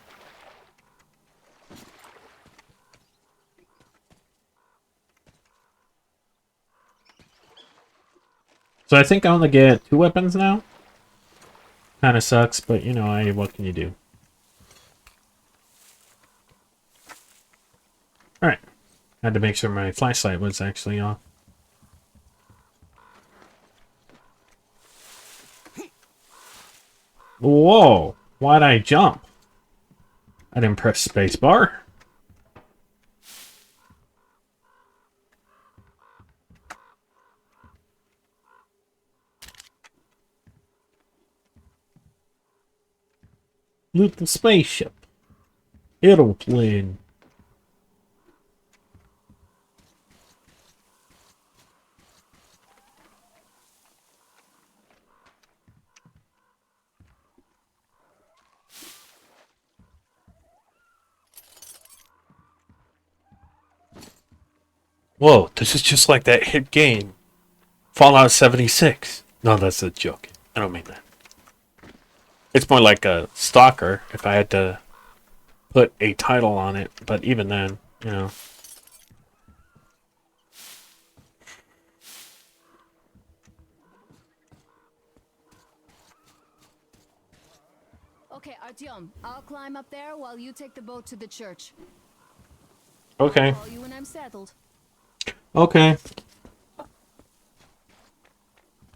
So I think I only get 2 weapons now. Kinda sucks, but you know, what can you do? Alright. Had to make sure my flashlight was actually off. Whoa! Why'd I jump? I didn't press spacebar. Loot the spaceship. Aeroplane. Whoa, this is just like that hit game. Fallout 76. No, that's a joke. I don't mean that. It's more like a Stalker, if I had to put a title on it. But even then, you know. Okay, Artyom, I'll climb up there while you take the boat to the church. Okay. I'll call you when I'm settled. Okay.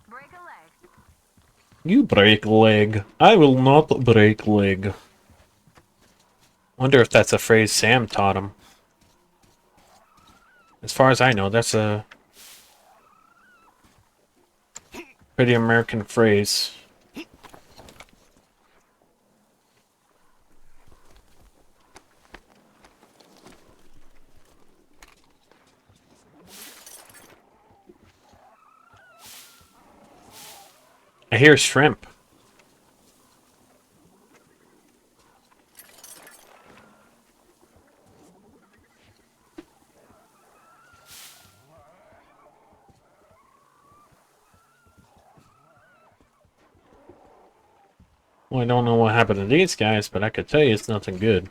Break a leg. You break leg. I will not break leg. Wonder if that's a phrase Sam taught him. As far as I know, that's a pretty American phrase. I hear shrimp. Well, I don't know what happened to these guys, but I could tell you it's nothing good.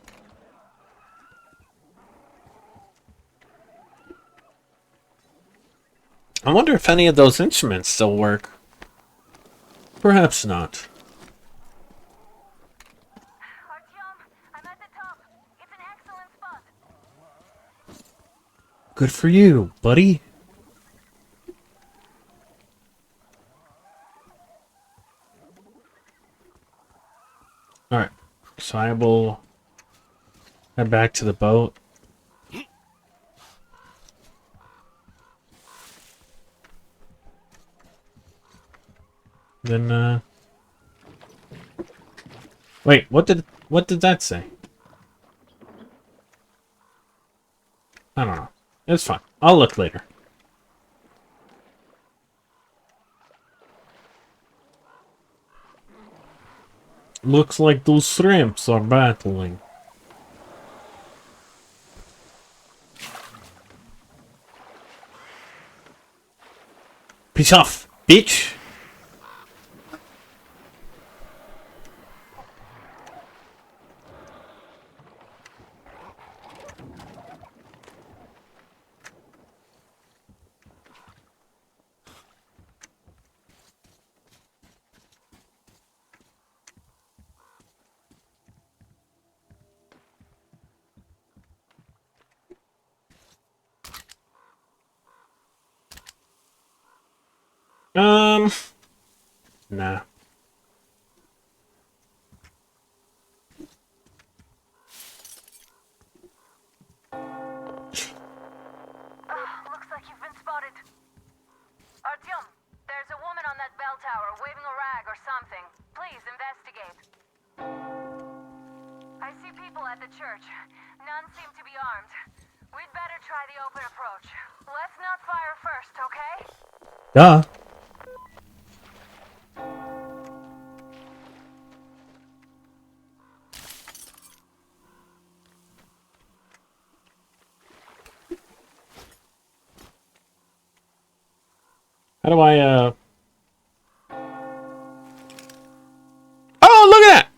I wonder if any of those instruments still work. Perhaps not. Artyom, I'm at the top. It's an excellent spot. Good for you, buddy. Alright, so I will head back to the boat. Then, wait, what did that say? I don't know. It's fine. I'll look later. Looks like those shrimps are battling. Peace off, bitch! Nah. Looks like you've been spotted. Artyom, there's a woman on that bell tower waving a rag or something. Please investigate. I see people at the church. None seem to be armed. We'd better try the open approach. Let's not fire first, okay? Duh. How do I, Oh, look at that!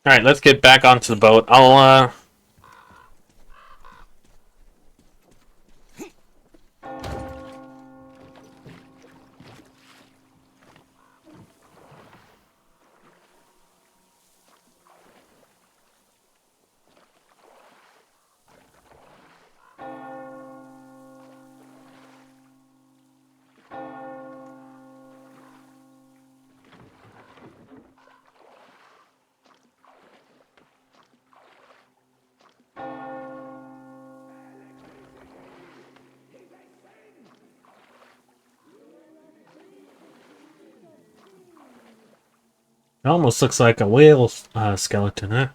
Alright, let's get back onto the boat. I'll, It almost looks like a whale skeleton, huh?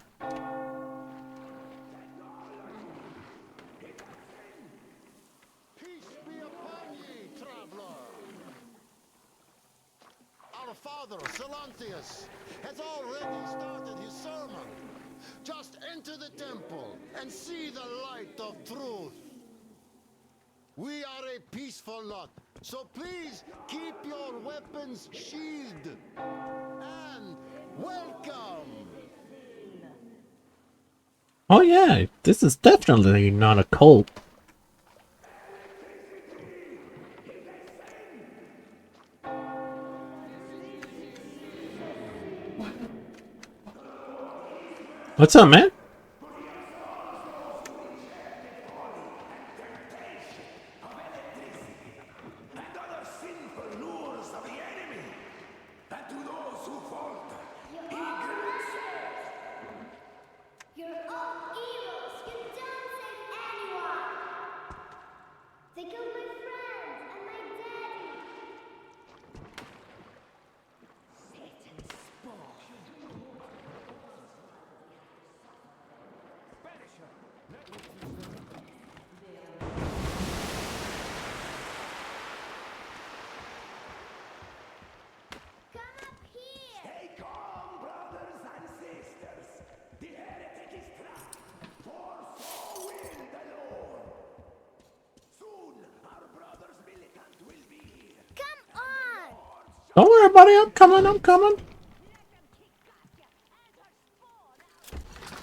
Our father, Silantius, has already started his sermon. Just enter the temple and see the light of truth. We are a peaceful lot, so please keep your weapons sheathed. And welcome Oh yeah, this is definitely not a cult. What's up, man? You're all evils! You don't save anyone! They killed my friends and my daddy! Satan's spawn! Come up here! Stay calm, brothers and sisters. The heretic is trapped, for so will the Lord. Soon, our brother's militant will be here. Come on! Don't worry, buddy. I'm coming. I'm coming.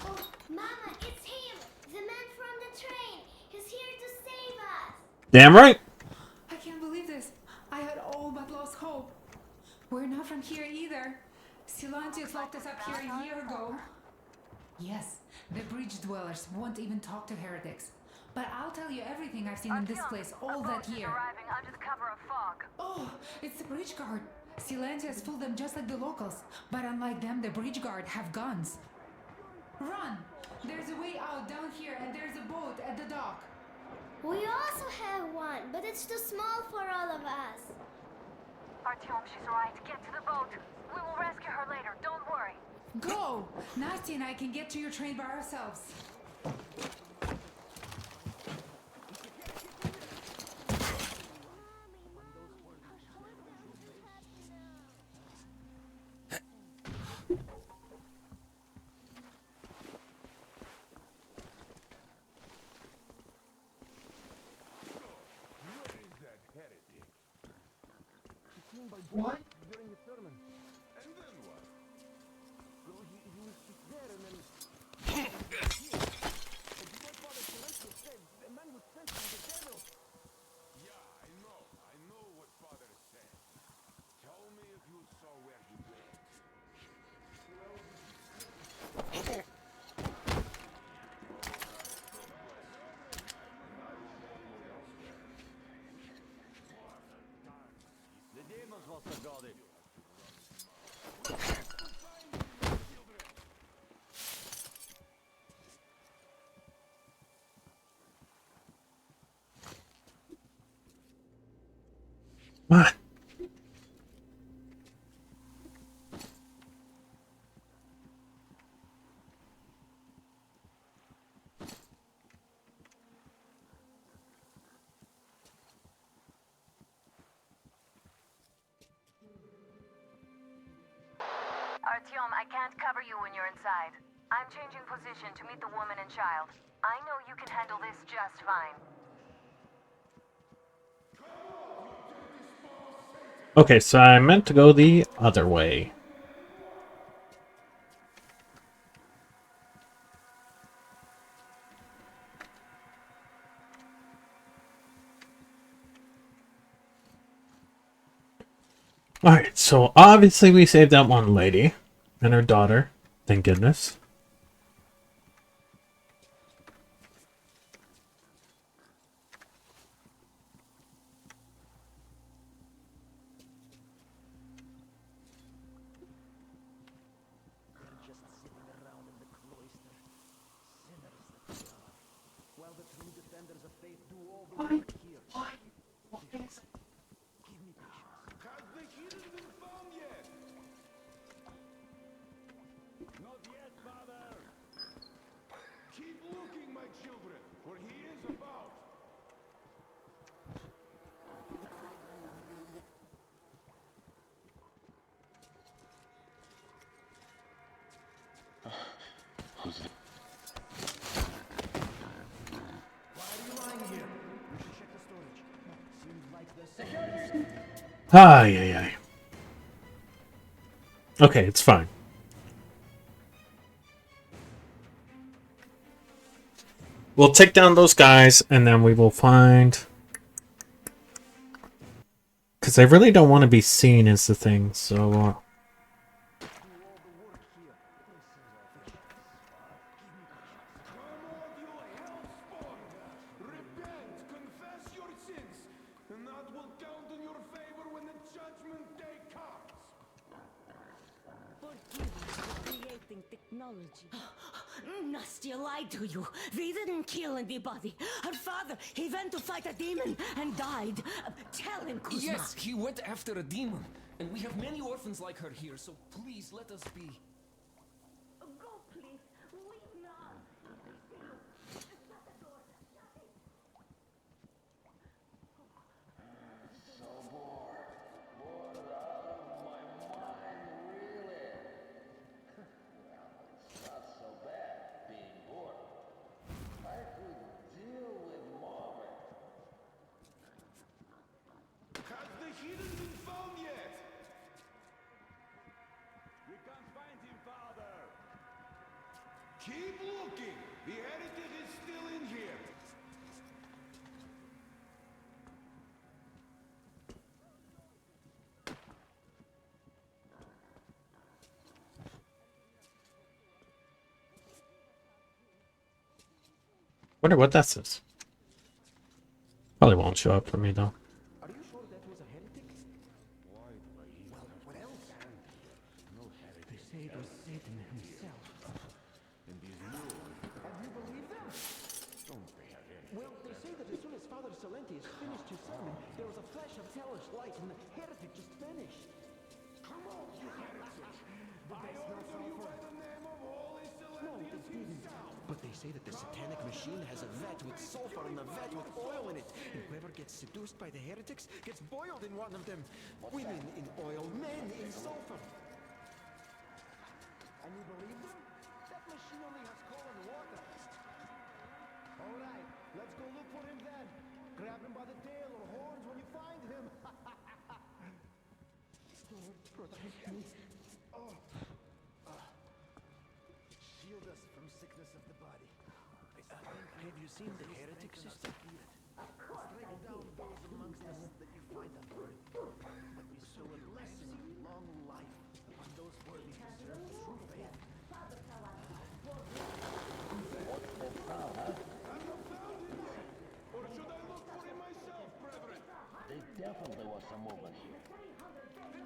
Oh, Mama, it's him! The man from the train! He's here to save us! Damn right. I can't believe this. I had all but lost hope. We're not from here either. Silantius locked us up here a year ago. Yes, the bridge dwellers won't even talk to heretics. But I'll tell you everything I've seen in this place all that year. Arriving under the cover of fog. Oh, it's the bridge guard. Silantius fooled them just like the locals. But unlike them, the bridge guard have guns. Run! There's a way out down here and there's a boat at the dock. We also have one, but it's too small for all of us. Artyom, she's right. Get to the boat. We will rescue her later. Don't worry. Go! Nasty and I can get to your train by ourselves. What? During the sermon. And then what? Well, he was just there and then... And before Father Silencio said, the man was sent from the devil. Yeah, I know what Father said. Tell me if you saw where he went. The demons must have got it. What? Artyom, I can't cover you when you're inside. I'm changing position to meet the woman and child. I know you can handle this just fine. Okay, so I meant to go the other way. Alright, so obviously we saved that one lady and her daughter. Thank goodness. Just sitting around in the cloister. Sinners that we are. While the true defenders of faith do all the work here. Give me patience. Has the hidden been found yet? Not yet, Father. Keep looking, my children, for he is about. Who's it? Why are you lying here? We should check the storage. Seems like there's something. Ay, ay, ay. Okay, it's fine. We'll take down those guys, and then we will find... Because they really don't want to be seen is the thing, so... Technology. Nastia lied to you. We didn't kill anybody. Her father, he went to fight a demon and died. Tell him, Kuzma. Yes, he went after a demon. And we have many orphans like her here, so please let us be. Go, please. Weep not. So bored. Bored out of my mind, really. Well, it's not so bad being bored. I could deal with more. Has the hidden been found yet? We can't find him, Father. Keep looking. The heretic is still in here. Wonder what that says. Probably won't show up for me, though. Are you sure that was a heretic? Why? Well, what else? No heretic. They say it was Satan himself. And these new ones. And you believe them? Don't be a heretic. Well, they say that as soon as Father Salentius finished his sermon, there was a flash of hellish light and the heretic just vanished. Come on, you heretic! I order you by the name of Holy Salentius himself! But they say that the satanic machine has a vat with sulfur and a vat with oil in it. And whoever gets seduced by the heretics gets boiled in one of them. Women in oil, men in sulfur. And you believe them? That machine only has coal and water. All right, let's go look for him then. Grab him by the tail or horns when you find him. Lord, protect me. Shield us from sickness of the body. Have you seen the heretic sister? Strike down those amongst us that you find unworthy. But we sow a blessing of long life upon those worthy who serve the true faith. Or should I look for him myself, brethren? There definitely was some movement here.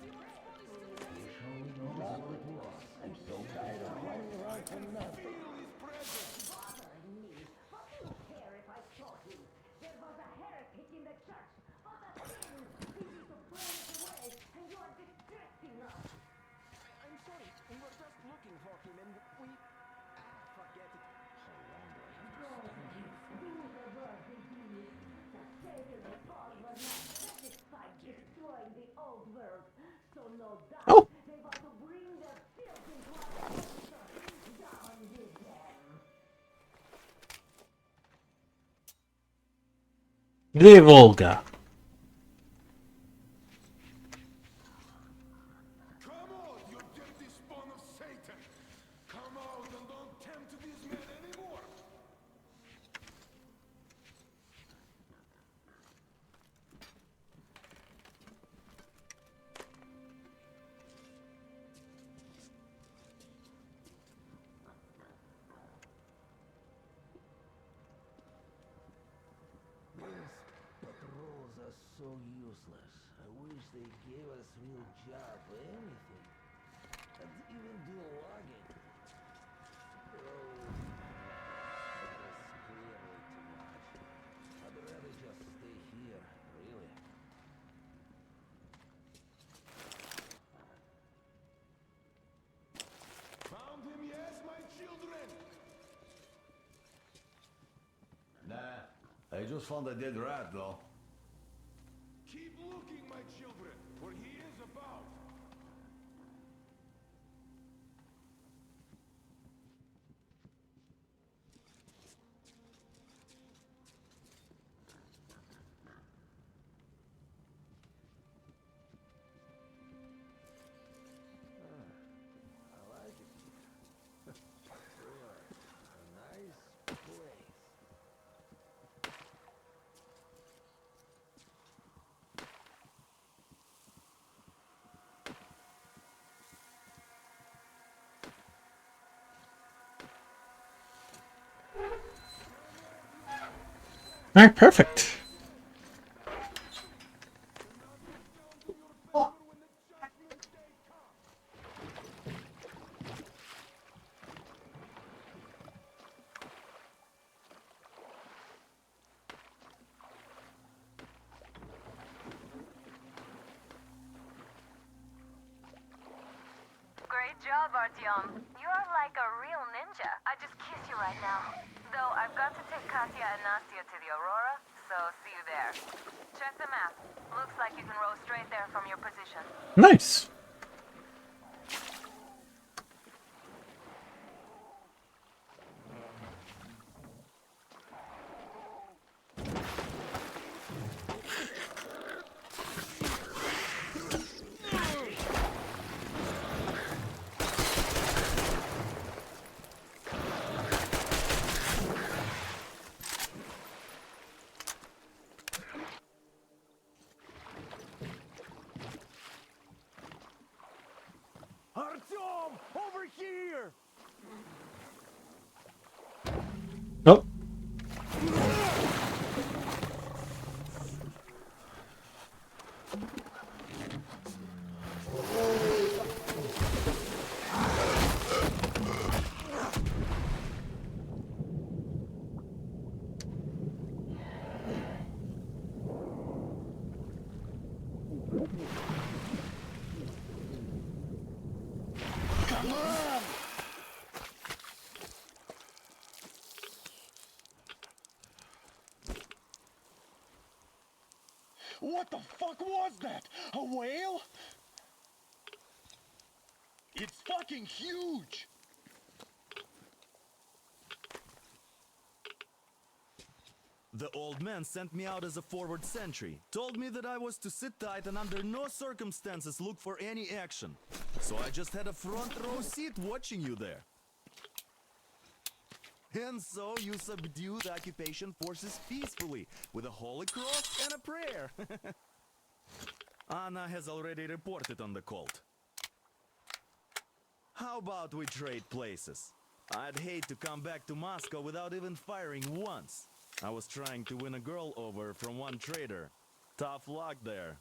You surely know not what it was. I'm so tired of running around for nothing. I'm sorry, we were just looking for him and we... forget it. Oh! The Volga. Come out, you dirty spawn of Satan! Come out and don't tempt these men anymore! These patrols are so useless. I wish they gave us real job or anything. And even do logging. Oh, this is clearly too much. I'd rather just stay here, really. Found him, yes, my children? Nah, I just found a dead rat, though. Keep looking, my children, for he is about. I like it. Really, a nice place. Alright, perfect. Great job, Artyom. You are like a real ninja. I just kiss you right now. Though I've got to take Katya and Nastya to the Aurora, so see you there. Check the map. Looks like you can row straight there from your position. Nice. Artyom, over here! Nope. Come on! What the fuck was that? A whale? It's fucking huge! The old man sent me out as a forward sentry. Told me that I was to sit tight and under no circumstances look for any action. So I just had a front row seat watching you there. And so you subdued the occupation forces peacefully with a holy cross and a prayer. Anna has already reported on the cult. How about we trade places? I'd hate to come back to Moscow without even firing once. I was trying to win a girl over from one trader. Tough luck there.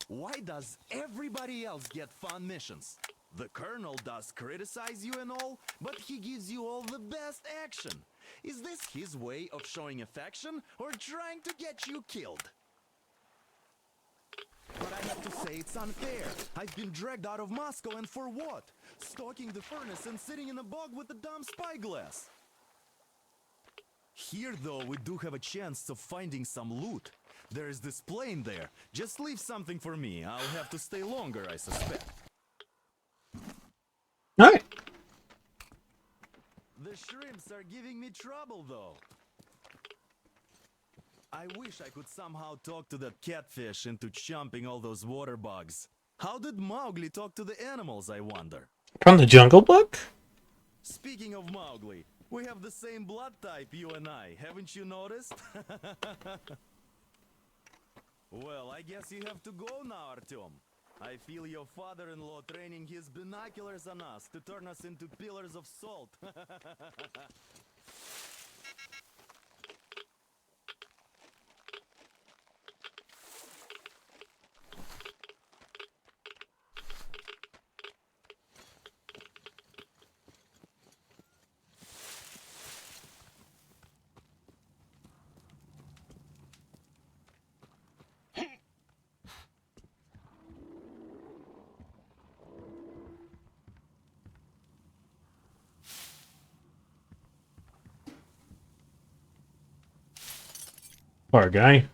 Why does everybody else get fun missions? The colonel does criticize you and all, but he gives you all the best action. Is this his way of showing affection or trying to get you killed? But I have to say it's unfair. I've been dragged out of Moscow, and for what? Stalking the furnace and sitting in a bog with a dumb spyglass. Here, though, we do have a chance of finding some loot. There is this plane there. Just leave something for me. I'll have to stay longer, I suspect. Alright. The shrimps are giving me trouble, though. I wish I could somehow talk to that catfish into chomping all those water bugs. How did Mowgli talk to the animals, I wonder? From the Jungle Book? Speaking of Mowgli, we have the same blood type, you and I. Haven't you noticed? Well, I guess you have to go now, Artyom. I feel your father-in-law training his binoculars on us to turn us into pillars of salt. Poor guy.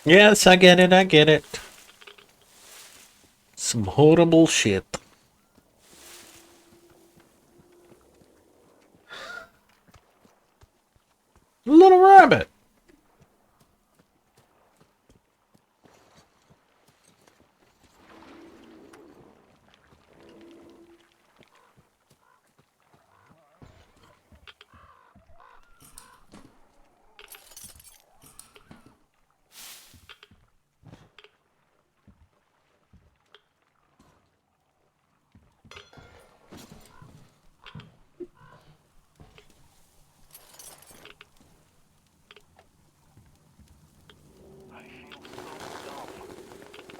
Yes, I get it, I get it. Some horrible shit. Little rabbit.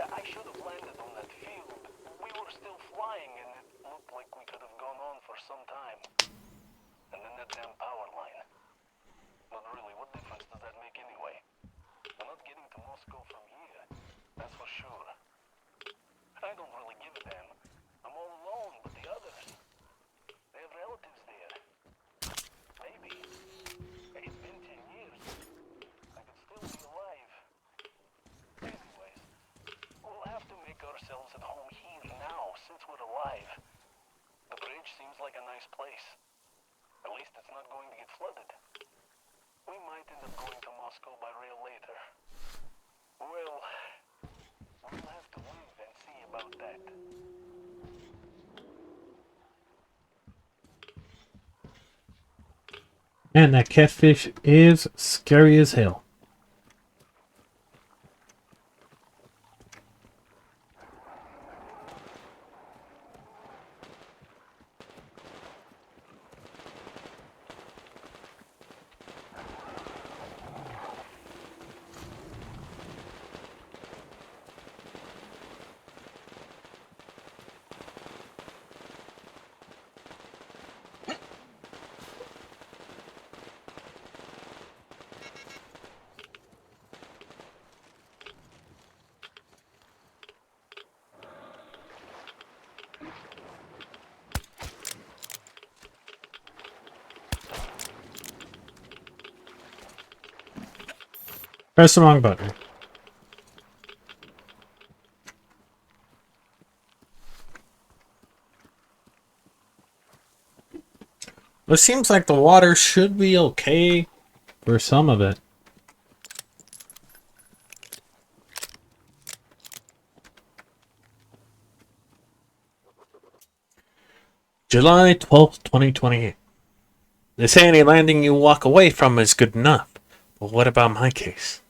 I should have landed on that field. We were still flying and it looked like we could have gone on for some time. And then that damn power line. But really, what difference does that make anyway? We're not getting to Moscow from here. That's for sure. I don't really give a damn. I'm all alone, but the others, they have relatives there. Maybe. It's been 10 years. I could still be alive. Anyways, we'll have to make ourselves at home here now, since we're alive. The bridge seems like a nice place. At least it's not going to get flooded. We might end up going to Moscow by rail later. Well, we'll have to live and see about that. Man, that catfish is scary as hell. Press the wrong button. It seems like the water should be okay for some of it. July 12th, 2028. They say any landing you walk away from is good enough. But what about my case?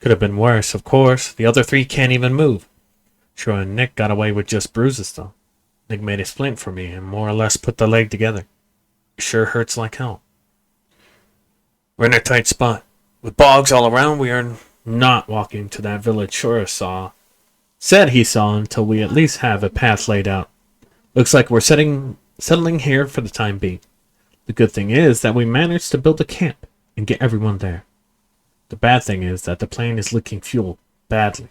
Could have been worse, of course. The other three can't even move. Sure, Nick got away with just bruises, though. Nick made a splint for me and more or less put the leg together. It sure hurts like hell. We're in a tight spot. With bogs all around, we are not walking to that village Shora said he saw until we at least have a path laid out. Looks like we're settling here for the time being. The good thing is that we managed to build a camp and get everyone there. The bad thing is that the plane is leaking fuel badly,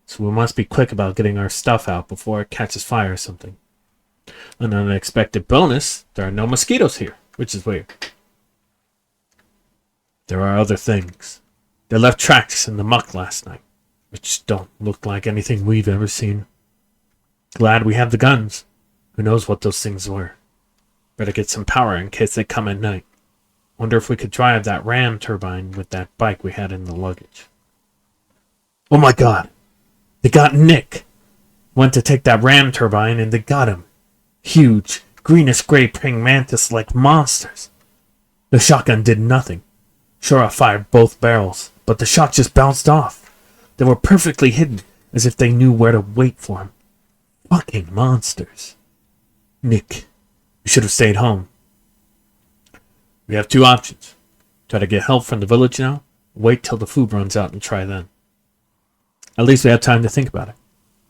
so we must be quick about getting our stuff out before it catches fire or something. An unexpected bonus, there are no mosquitoes here, which is weird. There are other things. They left tracks in the muck last night, which don't look like anything we've ever seen. Glad we have the guns. Who knows what those things were. Better get some power in case they come at night. Wonder if we could drive that ram turbine with that bike we had in the luggage. Oh my god! They got Nick! Went to take that ram turbine and they got him. Huge, greenish-gray praying mantis-like monsters. The shotgun did nothing. Sure, I fired both barrels, but the shot just bounced off. They were perfectly hidden, as if they knew where to wait for him. Fucking monsters. Nick, you should have stayed home. We have two options. Try to get help from the village now, wait till the food runs out and try then. At least we have time to think about it.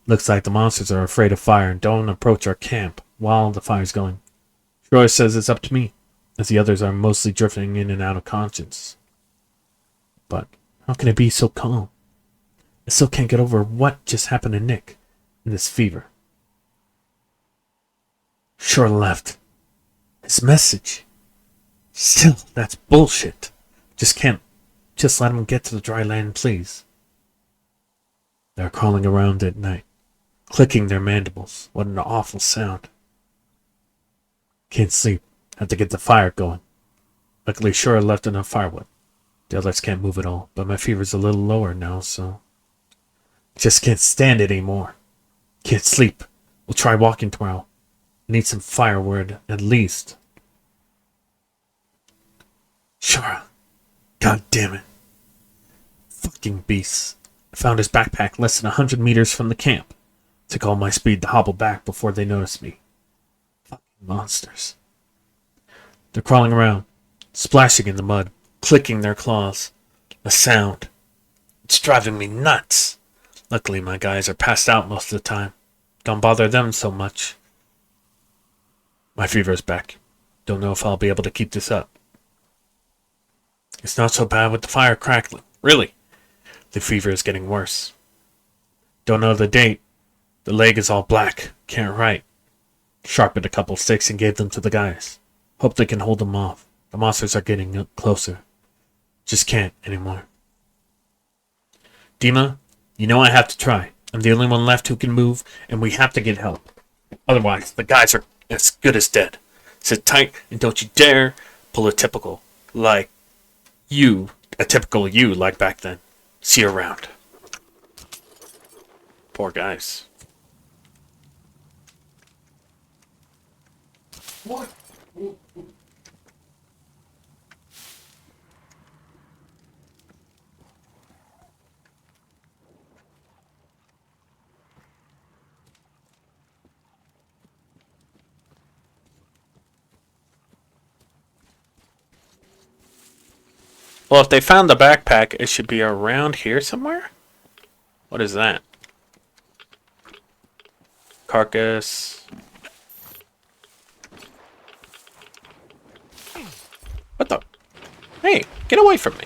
Looks like the monsters are afraid of fire and don't approach our camp while the fire's going. Troy says it's up to me, as the others are mostly drifting in and out of conscience. But how can it be so calm? I still can't get over what just happened to Nick and this fever. Sure left. His message. Still, that's bullshit. Just let him get to the dry land, please. They're crawling around at night, clicking their mandibles. What an awful sound. Can't sleep. Have to get the fire going. Luckily, Shura left enough firewood. The others can't move at all, but my fever's a little lower now, so... Just can't stand it anymore. Can't sleep. We'll try walking tomorrow. Need some firewood, at least. Shara. God damn it. Fucking beasts. I found his backpack less than 100 meters from the camp. Took all my speed to hobble back before they noticed me. Fucking monsters. They're crawling around, splashing in the mud, clicking their claws. A sound. It's driving me nuts. Luckily, my guys are passed out most of the time. Don't bother them so much. My fever's back. Don't know if I'll be able to keep this up. It's not so bad with the fire crackling. Really. The fever is getting worse. Don't know the date. The leg is all black. Can't write. Sharpened a couple sticks and gave them to the guys. Hope they can hold them off. The monsters are getting closer. Just can't anymore. Dima, you know I have to try. I'm the only one left who can move, and we have to get help. Otherwise, the guys are as good as dead. Sit tight and don't you dare pull a typical like you like back then. See you around. Poor guys. What? Well, if they found the backpack, it should be around here somewhere? What is that? Carcass. What the? Hey, get away from me.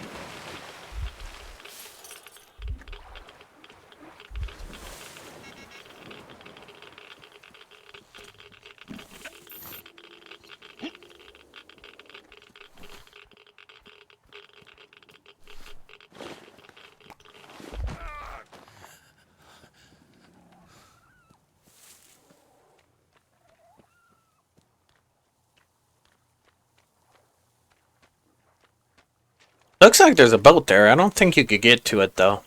Looks like there's a boat there. I don't think you could get to it, though.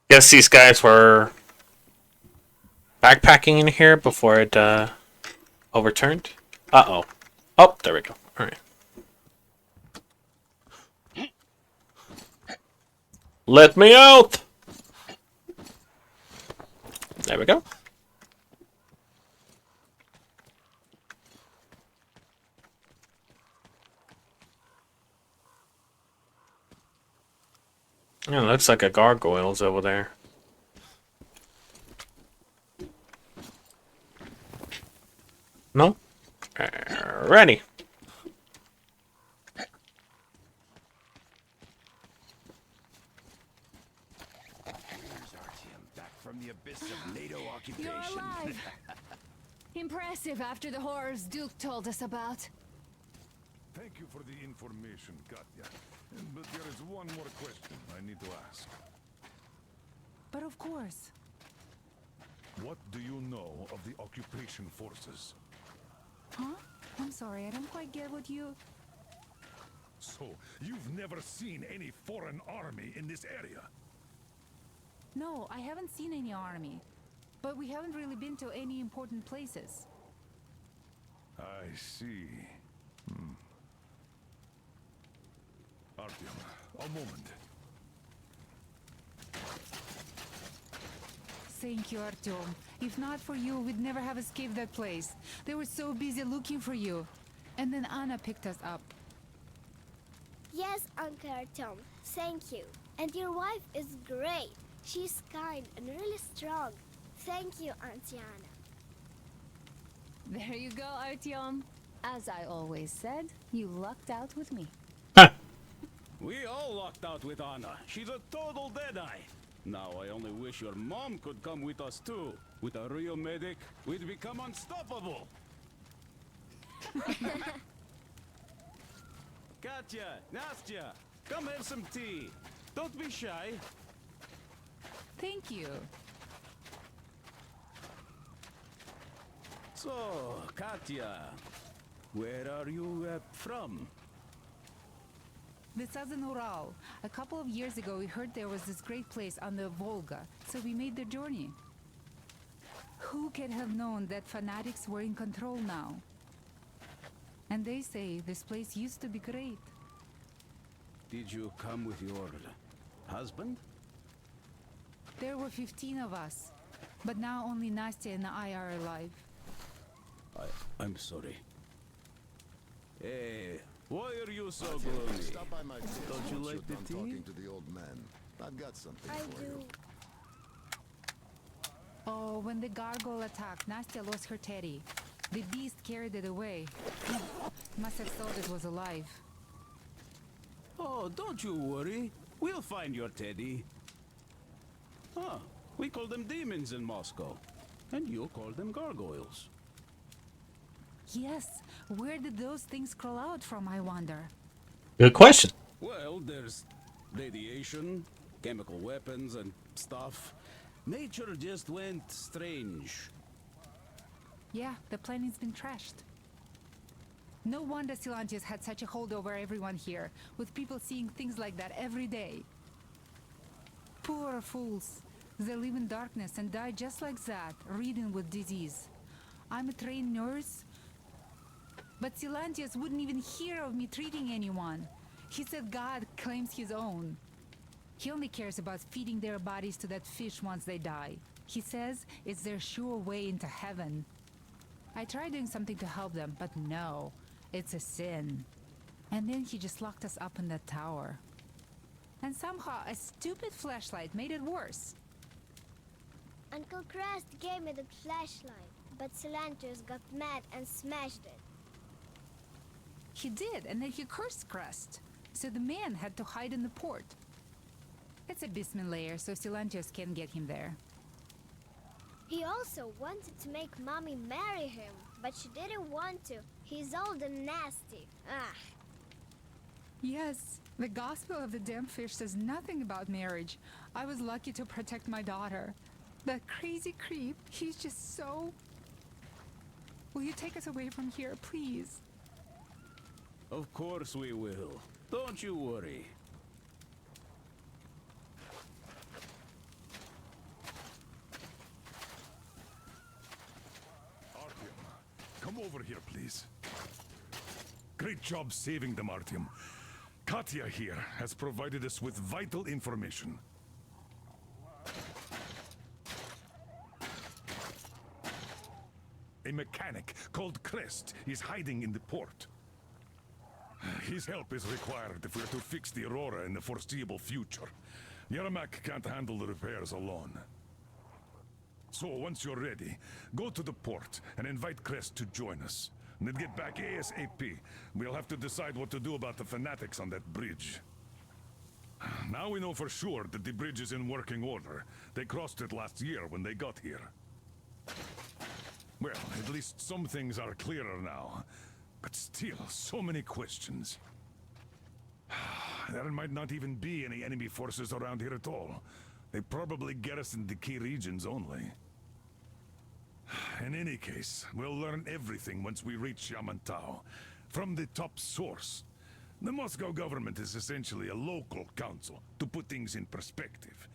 Guess these guys were backpacking in here before it overturned. Uh-oh. Oh, there we go. All right. Let me out! There we go. Yeah, looks like a gargoyle's over there. No? Ready. You're alive! Impressive after the horrors Duke told us about. Thank you for the information, Katya. But there is one more question I need to ask. But of course. What do you know of the occupation forces? Huh? I'm sorry, I don't quite get what you... So, you've never seen any foreign army in this area? No, I haven't seen any army. But we haven't really been to any important places. I see. Artyom, a moment. Thank you, Artyom. If not for you, we'd never have escaped that place. They were so busy looking for you. And then Anna picked us up. Yes, Uncle Artyom. Thank you. And your wife is great. She's kind and really strong. Thank you, Auntie Anna. There you go, Artyom. As I always said, you lucked out with me. We all lucked out with Anna. She's a total deadeye. Now I only wish your mom could come with us too. With a real medic, we'd become unstoppable. Katya, Nastya, come have some tea. Don't be shy. Thank you. So, Katya, where are you from? The southern Ural. A couple of years ago, we heard there was this great place on the Volga, so we made the journey. Who could have known that fanatics were in control now? And they say this place used to be great. Did you come with your husband? There were 15 of us, but now only Nastya and I are alive. I'm sorry. Hey, why are you so gloomy? Stop by my place Don't you once like you're the done tea? talking to the old man. I've got something for you. Oh, when the gargoyle attacked, Nastya lost her teddy. The beast carried it away. Must have thought it was alive. Oh, don't you worry. We'll find your teddy. Ah, we call them demons in Moscow. And you call them gargoyles. Yes, where did those things crawl out from, I wonder? Good question. Well, there's radiation, chemical weapons, and stuff. Nature just went strange. Yeah, the planet's been trashed. No wonder Silantius had such a hold over everyone here, with people seeing things like that every day. Poor fools. They live in darkness and die just like that, ridden with disease. I'm a trained nurse, but Silantius wouldn't even hear of me treating anyone. He said God claims his own. He only cares about feeding their bodies to that fish once they die. He says it's their sure way into heaven. I tried doing something to help them, but no, it's a sin. And then he just locked us up in that tower. And somehow a stupid flashlight made it worse. Uncle Crest gave me the flashlight, but Silantius got mad and smashed it. He did, and then he cursed Crest. So the man had to hide in the port. It's a basement layer, so Silantius can't get him there. He also wanted to make Mommy marry him, but she didn't want to. He's old and nasty. Ah. Yes, the Gospel of the Damned Fish says nothing about marriage. I was lucky to protect my daughter. That crazy creep, he's just so... Will you take us away from here, please? Of course we will. Don't you worry. Artyom, come over here, please. Great job saving them, Artyom. Katya here has provided us with vital information. A mechanic called Crest is hiding in the port. His help is required if we're to fix the Aurora in the foreseeable future. Yermak can't handle the repairs alone. So, once you're ready, go to the port and invite Crest to join us. And then get back ASAP. We'll have to decide what to do about the fanatics on that bridge. Now we know for sure that the bridge is in working order. They crossed it last year when they got here. Well, at least some things are clearer now. But still, so many questions. There might not even be any enemy forces around here at all. They probably garrison the key regions only. In any case, we'll learn everything once we reach Yamantau. From the top source. The Moscow government is essentially a local council, to put things in perspective.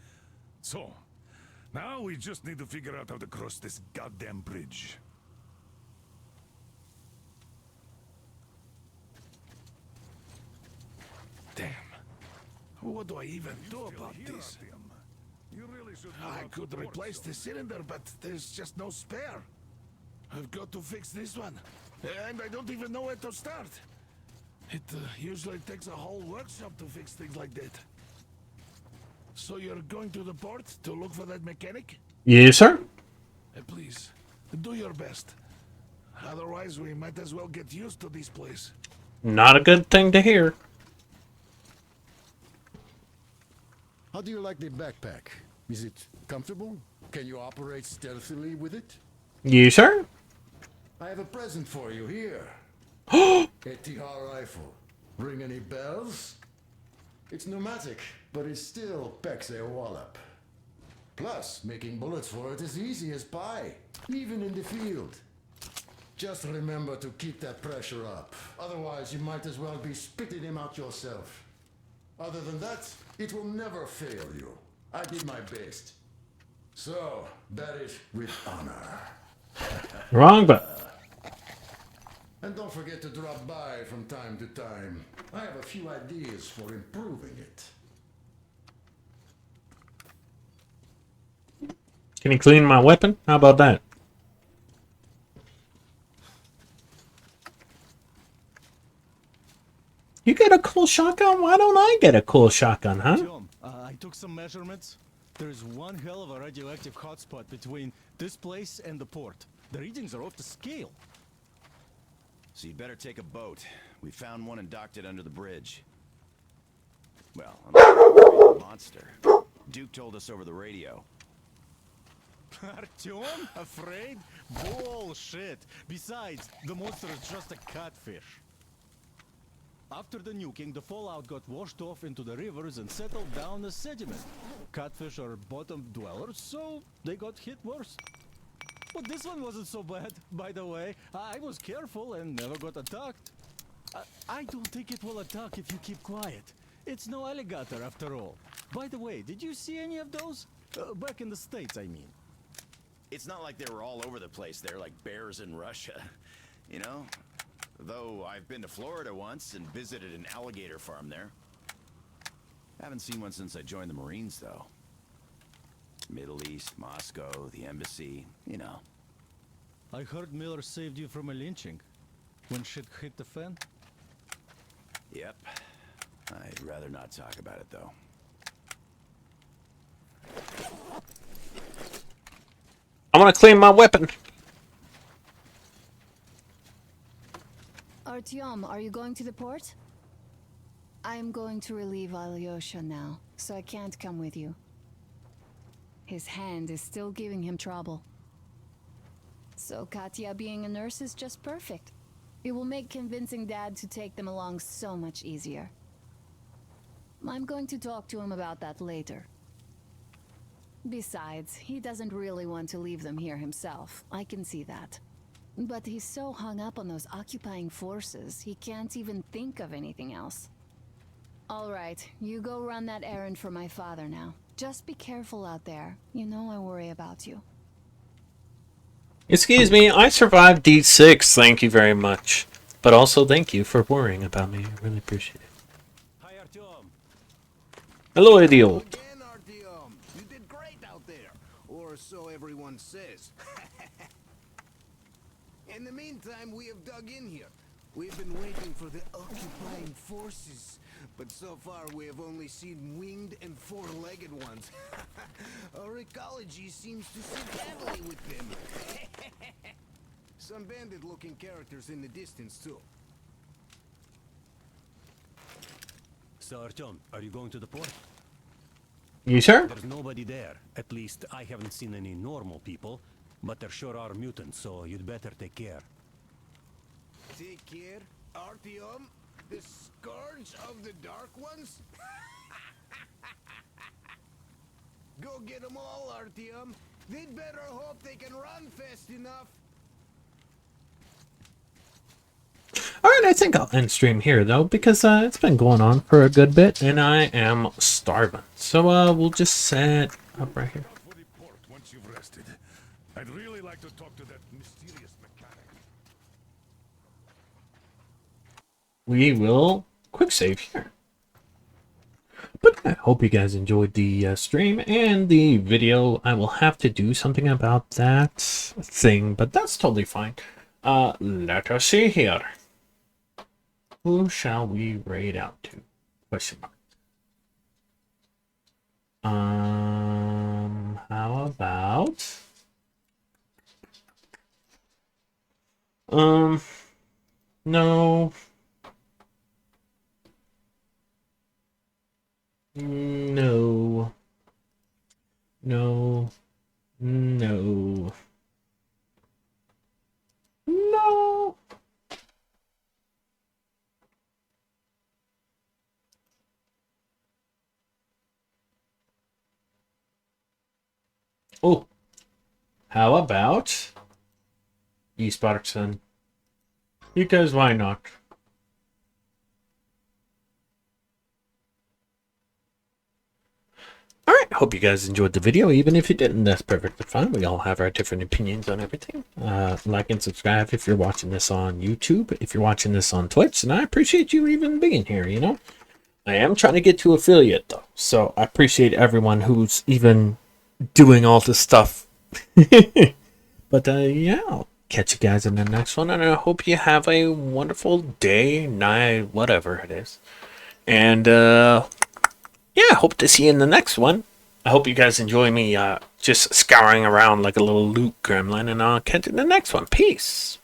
So, now we just need to figure out how to cross this goddamn bridge. Damn. What do I even do about this? I could replace the cylinder, but there's just no spare. I've got to fix this one. And I don't even know where to start. It usually takes a whole workshop to fix things like that. So you're going to the port to look for that mechanic? Yes, sir. Please, do your best. Otherwise, we might as well get used to this place. Not a good thing to hear. How do you like the backpack? Is it comfortable? Can you operate stealthily with it? Yes, sir. I have a present for you here. A TR rifle. Ring any bells? It's pneumatic, but it still packs a wallop. Plus, making bullets for it is easy as pie, even in the field. Just remember to keep that pressure up. Otherwise, you might as well be spitting him out yourself. Other than that, it will never fail you. I did my best. So, bear it with honor. Wrong, but... And don't forget to drop by from time to time. I have a few ideas for improving it. Can you clean my weapon? How about that? You get a cool shotgun? Why don't I get a cool shotgun, huh? Tom, I took some measurements. There's one hell of a radioactive hotspot between this place and the port. The readings are off the scale. So you'd better take a boat. We found one and docked it under the bridge. Well, I'm a monster. Duke told us over the radio. Artyom? Afraid? Bullshit. Besides, the monster is just a catfish. After the nuking, the fallout got washed off into the rivers and settled down as sediment. Catfish are bottom dwellers, so they got hit worse. But this one wasn't so bad, by the way. I was careful and never got attacked. I don't think it will attack if you keep quiet. It's no alligator after all. By the way, did you see any of those? Back in the States, I mean. It's not like they were all over the place there like bears in Russia. You know? Though I've been to Florida once and visited an alligator farm there. Haven't seen one since I joined the Marines, though. Middle East, Moscow, the embassy, you know. I heard Miller saved you from a lynching when shit hit the fan. Yep. I'd rather not talk about it, though. I want to clean my weapon. Artyom, are you going to the port? I am going to relieve Alyosha now, so I can't come with you. His hand is still giving him trouble. So Katya being a nurse is just perfect. It will make convincing Dad to take them along so much easier. I'm going to talk to him about that later. Besides, he doesn't really want to leave them here himself. I can see that. But he's so hung up on those occupying forces, he can't even think of anything else. All right, you go run that errand for my father now. Just be careful out there. You know I worry about you. Excuse me, I survived D6, thank you very much. But also thank you for worrying about me, I really appreciate it. Hi, Artyom. Hello, idiot. Again, Artyom. You did great out there. Or so everyone says. In the meantime, we have dug in here. We've been waiting for the occupying forces. But so far, we have only seen winged and four-legged ones. Our ecology seems to sit badly with them. Some bandit-looking characters in the distance, too. So, Artyom, are you going to the port? You sure? There's nobody there. At least, I haven't seen any normal people. But there sure are mutants, so you'd better take care. Take care, Artyom? The scourge of the Dark Ones? Go get them all, Artyom. They'd better hope they can run fast enough. Alright, I think I'll end stream here, though, because it's been going on for a good bit, and I am starving. So, we'll just set up right here. Once you've rested, I'd really like to talk to that mysterious mechanic. We will quick save here. But I hope you guys enjoyed the stream and the video. I will have to do something about that thing, but that's totally fine. Let us see here. Who shall we raid out to? Question mark. How about... No. No. No. No. No. Oh, how about E-Sparkson? Because why not? Alright, hope you guys enjoyed the video. Even if you didn't, that's perfectly fine. We all have our different opinions on everything. Like and subscribe if you're watching this on YouTube, if you're watching this on Twitch, and I appreciate you even being here, you know? I am trying to get to affiliate, though, so I appreciate everyone who's even doing all this stuff. But, yeah, I'll catch you guys in the next one, and I hope you have a wonderful day, night, whatever it is. And, yeah, hope to see you in the next one. I hope you guys enjoy me just scouring around like a little loot gremlin, and I'll catch you in the next one. Peace.